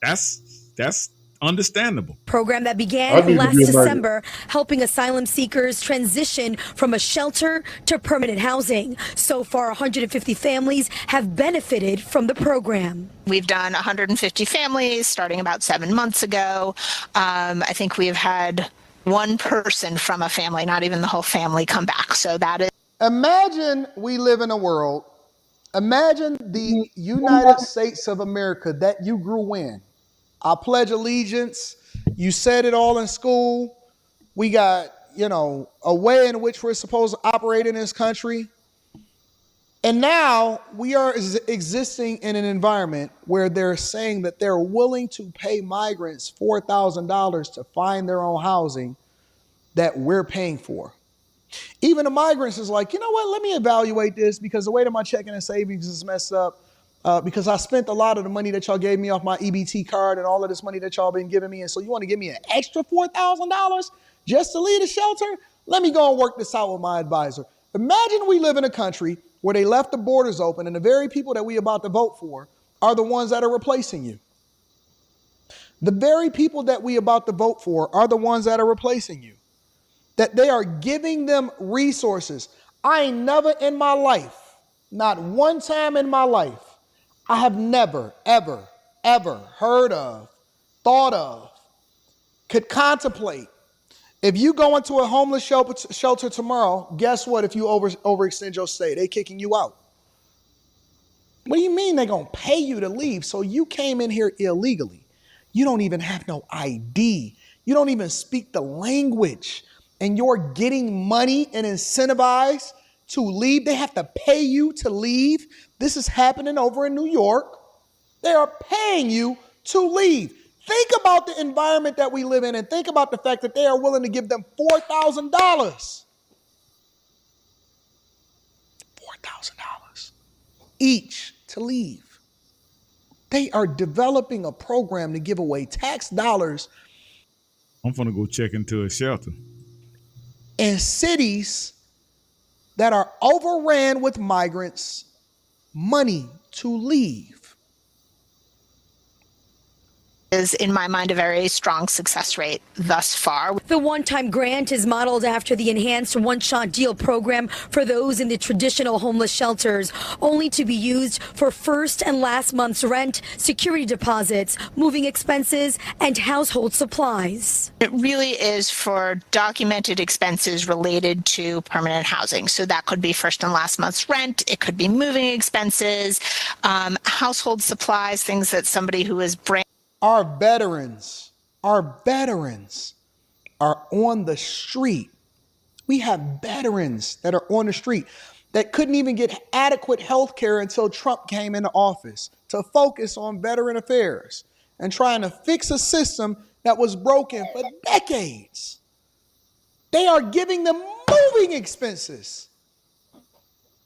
S10: That's understandable.
S17: Program that began last December, helping asylum seekers transition from a shelter to permanent housing. So far, 150 families have benefited from the program.
S16: We've done 150 families starting about 7 months ago. I think we've had one person from a family, not even the whole family, come back. So that is.
S13: Imagine we live in a world. Imagine the United States of America that you grew in. I pledge allegiance. You said it all in school. We got, a way in which we're supposed to operate in this country. And now we are existing in an environment where they're saying that they're willing to pay migrants $4,000 to find their own housing that we're paying for. Even the migrants is like, you know what, let me evaluate this, because the way that my checking and savings is messed up, because I spent a lot of the money that y'all gave me off my EBT card and all of this money that y'all been giving me. And so you want to give me an extra $4,000 just to leave the shelter? Let me go and work this out with my advisor. Imagine we live in a country where they left the borders open and the very people that we about to vote for are the ones that are replacing you. The very people that we about to vote for are the ones that are replacing you. That they are giving them resources. I ain't never in my life, not one time in my life, I have never, ever, ever heard of, thought of, could contemplate. If you go into a homeless shelter tomorrow, guess what? If you overextend your stay, they kicking you out. What do you mean they're going to pay you to leave? So you came in here illegally. You don't even have no ID. You don't even speak the language. And you're getting money and incentivized to leave. They have to pay you to leave. This is happening over in New York. They are paying you to leave. Think about the environment that we live in, and think about the fact that they are willing to give them $4,000. $100,000 each to leave. They are developing a program to give away tax dollars.
S1: I'm gonna go check into a shelter.
S13: In cities that are overran with migrants, money to leave.
S16: Is, in my mind, a very strong success rate thus far.
S17: The one-time grant is modeled after the enhanced one-shot deal program for those in the traditional homeless shelters, only to be used for first and last month's rent, security deposits, moving expenses, and household supplies.
S16: It really is for documented expenses related to permanent housing. So that could be first and last month's rent. It could be moving expenses, household supplies, things that somebody who is brand.
S13: Our veterans are on the street. We have veterans that are on the street that couldn't even get adequate health care until Trump came into office to focus on veteran affairs and trying to fix a system that was broken for decades. They are giving them moving expenses.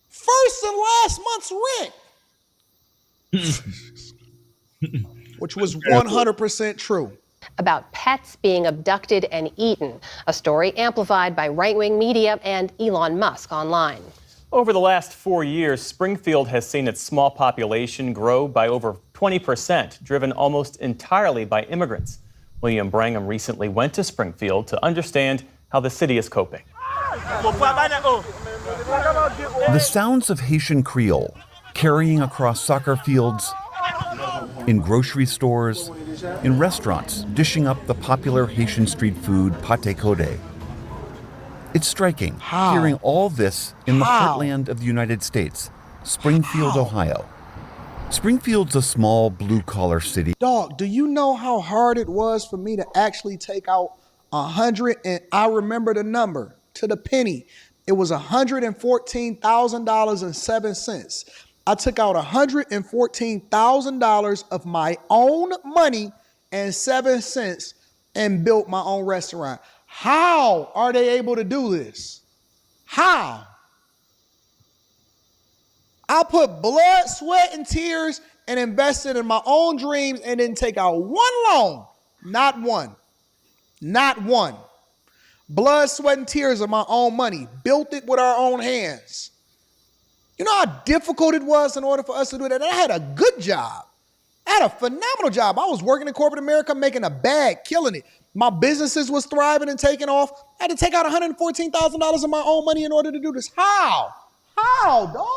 S13: First and last month's rent. Which was 100% true.
S18: About pets being abducted and eaten, a story amplified by right-wing media and Elon Musk online.
S19: Over the last 4 years, Springfield has seen its small population grow by over 20%, driven almost entirely by immigrants. William Brangham recently went to Springfield to understand how the city is coping.
S20: The sounds of Haitian Creole carrying across soccer fields, in grocery stores, in restaurants, dishing up the popular Haitian street food pate code. It's striking hearing all this in the heartland of the United States, Springfield, Ohio. Springfield's a small blue-collar city.
S13: Dog, do you know how hard it was for me to actually take out 100, and I remember the number to the penny. It was $114,000.07. I took out $114,000 of my own money and 7 cents and built my own restaurant. How are they able to do this? How? I put blood, sweat, and tears and invested in my own dreams and didn't take out one loan. Not one. Not one. Blood, sweat, and tears of my own money. Built it with our own hands. You know how difficult it was in order for us to do that? I had a good job. I had a phenomenal job. I was working in corporate America, making a bag, killing it. My businesses was thriving and taking off. I had to take out $114,000 of my own money in order to do this. How? How, dog?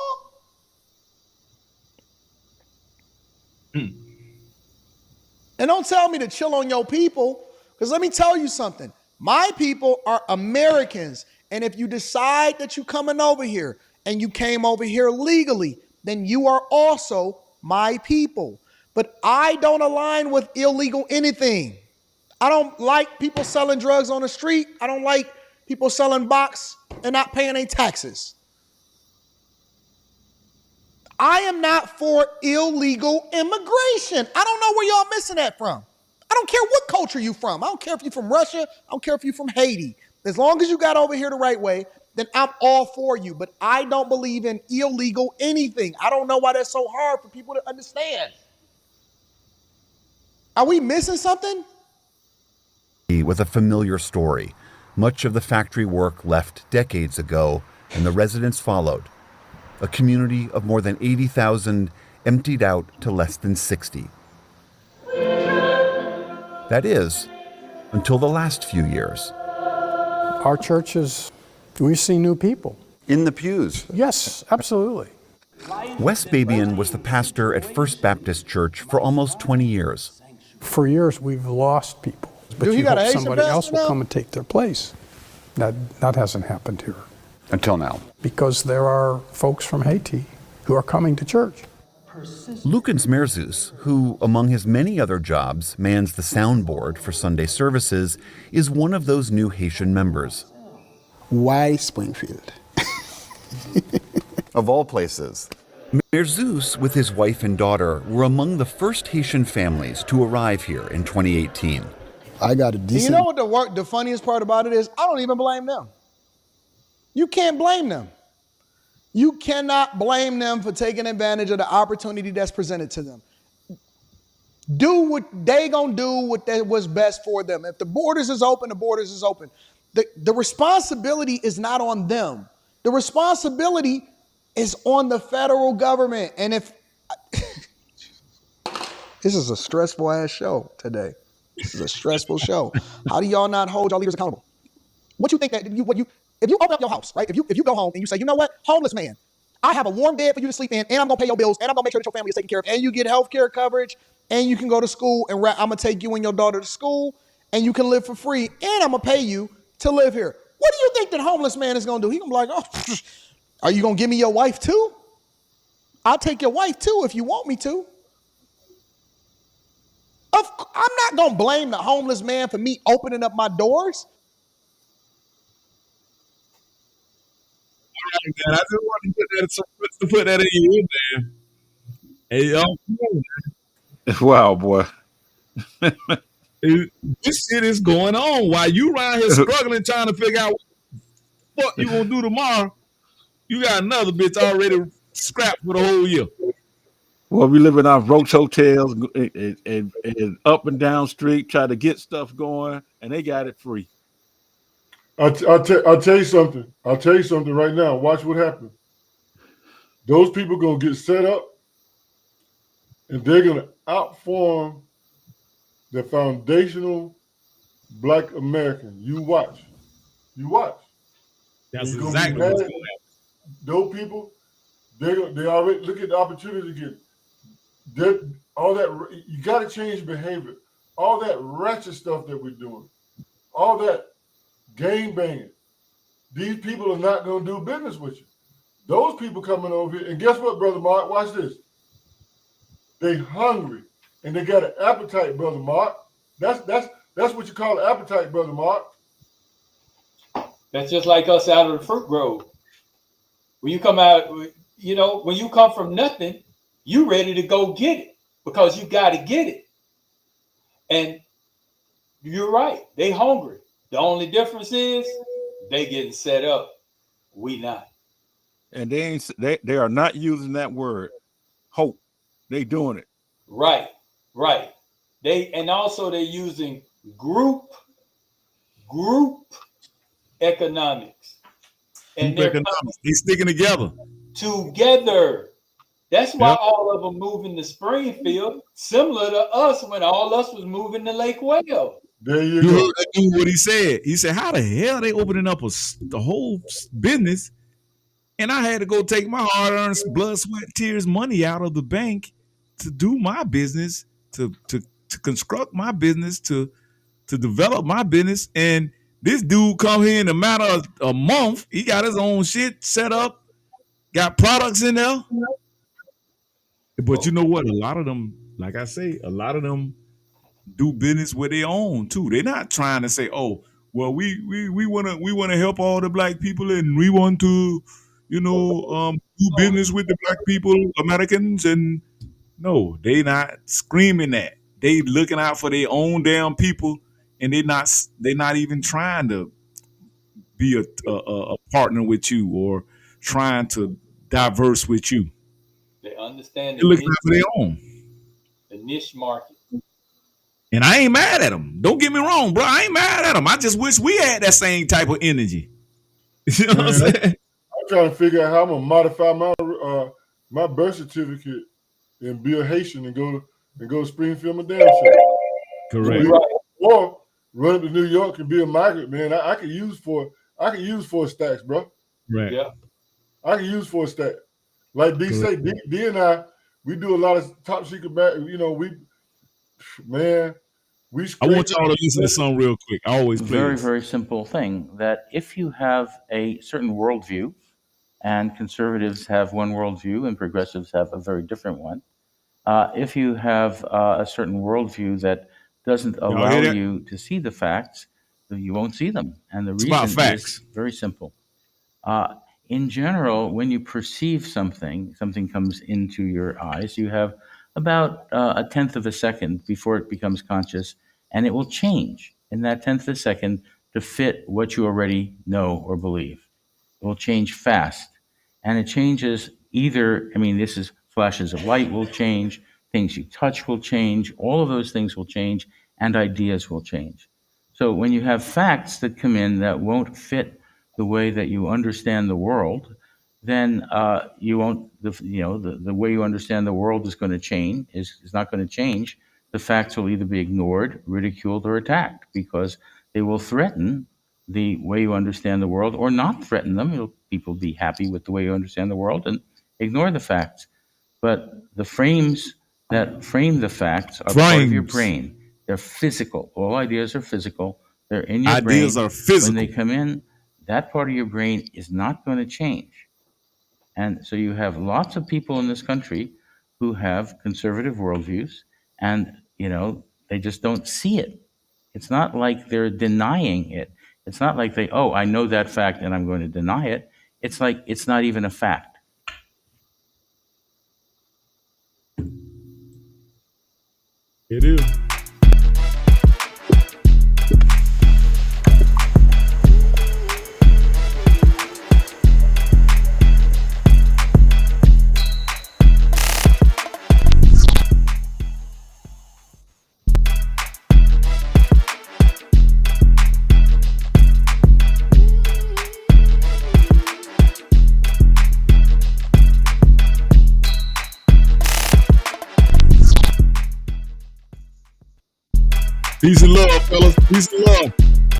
S13: And don't tell me to chill on your people, because let me tell you something. My people are Americans. And if you decide that you're coming over here, and you came over here legally, then you are also my people. But I don't align with illegal anything. I don't like people selling drugs on the street. I don't like people selling box and not paying their taxes. I am not for illegal immigration. I don't know where y'all missing that from. I don't care what culture you from. I don't care if you're from Russia. I don't care if you're from Haiti. As long as you got over here the right way, then I'm all for you. But I don't believe in illegal anything. I don't know why that's so hard for people to understand. Are we missing something?
S20: With a familiar story. Much of the factory work left decades ago, and the residents followed. A community of more than 80,000 emptied out to less than 60. That is, until the last few years.
S21: Our churches, we see new people.
S20: In the pews.
S21: Yes, absolutely.
S20: Wes Babian was the pastor at First Baptist Church for almost 20 years.
S21: For years, we've lost people. But
S13: Dude,
S21: you hope
S13: Asian
S21: somebody else will
S13: now?
S21: come and take their place. That hasn't happened here.
S20: Until now.
S21: Because there are folks from Haiti who are coming to church.
S20: Lukens Merzus, who, among his many other jobs, mans the soundboard for Sunday services, is one of those new Haitian members.
S22: Why Springfield?
S20: Of all places. Merzus, with his wife and daughter, were among the first Haitian families to arrive here in 2018.
S22: I got a decent...
S13: You know what the funniest part about it is? I don't even blame them. You can't blame them. You cannot blame them for taking advantage of the opportunity that's presented to them. Do what they gonna do, what's best for them. If the borders is open, the borders is open. The responsibility is not on them. The responsibility is on the federal government. And if this is a stressful ass show today. This is a stressful show. How do y'all not hold y'all leaders accountable? What you think that if you open up your house, right? If you go home and you say, you know what, homeless man, I have a warm bed for you to sleep in, and I'm gonna pay your bills, and I'm gonna make sure that your family is taken care of, and you get health care coverage, and you can go to school, and I'm gonna take you and your daughter to school, and you can live for free, and I'm gonna pay you to live here. What do you think that homeless man is gonna do? He's gonna be like, oh, are you gonna give me your wife too? I'll take your wife too if you want me to. I'm not gonna blame the homeless man for me opening up my doors.
S10: Man, I just wanted to put that in you, man. Hey, yo,
S2: Wow, boy.
S10: This shit is going on while you around here struggling trying to figure out what the fuck you gonna do tomorrow. You got another bitch already scrapped for the whole year.
S2: Well, we living off roach hotels and up and down street, try to get stuff going, and they got it free.
S3: I'll tell you something. I'll tell you something right now. Watch what happens. Those people gonna get set up, and they're gonna outform the foundational Black American. You watch. You watch.
S10: That's exactly what's going to happen.
S3: Those people, they already look at the opportunity again. All that you got to change behavior. All that ratchet stuff that we're doing, all that gang banging. These people are not going to do business with you. Those people coming over here, and guess what, Brother Mark? Watch this. They hungry and they got an appetite, Brother Mark. That's what you call an appetite, Brother Mark.
S9: That's just like us out of the fruit grove. When you come out, you know, when you come from nothing, you ready to go get it because you got to get it. And you're right. They hungry. The only difference is they getting set up. We not.
S2: And they are not using that word, hope. They doing it.
S9: Right. Also they're using group economics. And
S10: Group economics. They sticking together.
S9: That's why all of them moving to Springfield, similar to us when all us was moving to Lake Wales.
S3: There you
S10: go.
S3: go.
S10: What he said. He said, how the hell they opening up the whole business? And I had to go take my hard-earned blood, sweat, tears, money out of the bank to do my business, to construct my business, to develop my business. And this dude come here in a matter of a month. He got his own shit set up, got products in there. But you know what? A lot of them, like I say, a lot of them do business with their own too. They're not trying to say, "Oh, well, we wanna help all the black people, and we want to, do business with the black people, Americans." And no, they not screaming that. They looking out for their own damn people, and they're not even trying to be a partner with you or trying to diverse with you.
S9: They understand
S10: They're looking out for their own.
S9: The niche market.
S10: And I ain't mad at them. Don't get me wrong, bro. I ain't mad at them. I just wish we had that same type of energy. You know what I'm saying?
S3: I'm trying to figure out how I'm gonna modify my birth certificate and be a Haitian and go to Springfield, my damn self.
S10: Correct.
S3: Or run up to New York and be a migrant, man. I could use 4 stacks, bro.
S10: Right.
S9: Yeah.
S3: I can use 4 stacks. Like D say, D and I, we do a lot of top secret back. I
S10: want y'all to listen to something real quick. I always play
S5: very,
S10: this.
S5: very simple thing that if you have a certain worldview, and conservatives have one worldview and progressives have a very different one, if you have a certain worldview that doesn't allow you to see the facts, you won't see them. And the reason is very simple. In general, when you perceive something comes into your eyes, you have about a tenth of a second before it becomes conscious, and it will change in that tenth of a second to fit what you already know or believe. It will change fast. And it changes either, I mean, this is flashes of light will change, things you touch will change, all of those things will change, and ideas will change. So when you have facts that come in that won't fit the way that you understand the world, then you won't, the way you understand the world is going to change, is not going to change. The facts will either be ignored, ridiculed, or attacked because they will threaten the way you understand the world or not threaten them. People be happy with the way you understand the world and ignore the facts. But the frames that frame the facts are part of your brain. They're physical. All ideas are physical. They're in your brain.
S10: Ideas are physical.
S5: When they come in, that part of your brain is not going to change. And so you have lots of people in this country who have conservative worldviews, and they just don't see it. It's not like they're denying it. It's not like I know that fact and I'm going to deny it. It's like it's not even a fact.
S1: It is. Peace and love, fellas. Peace and love.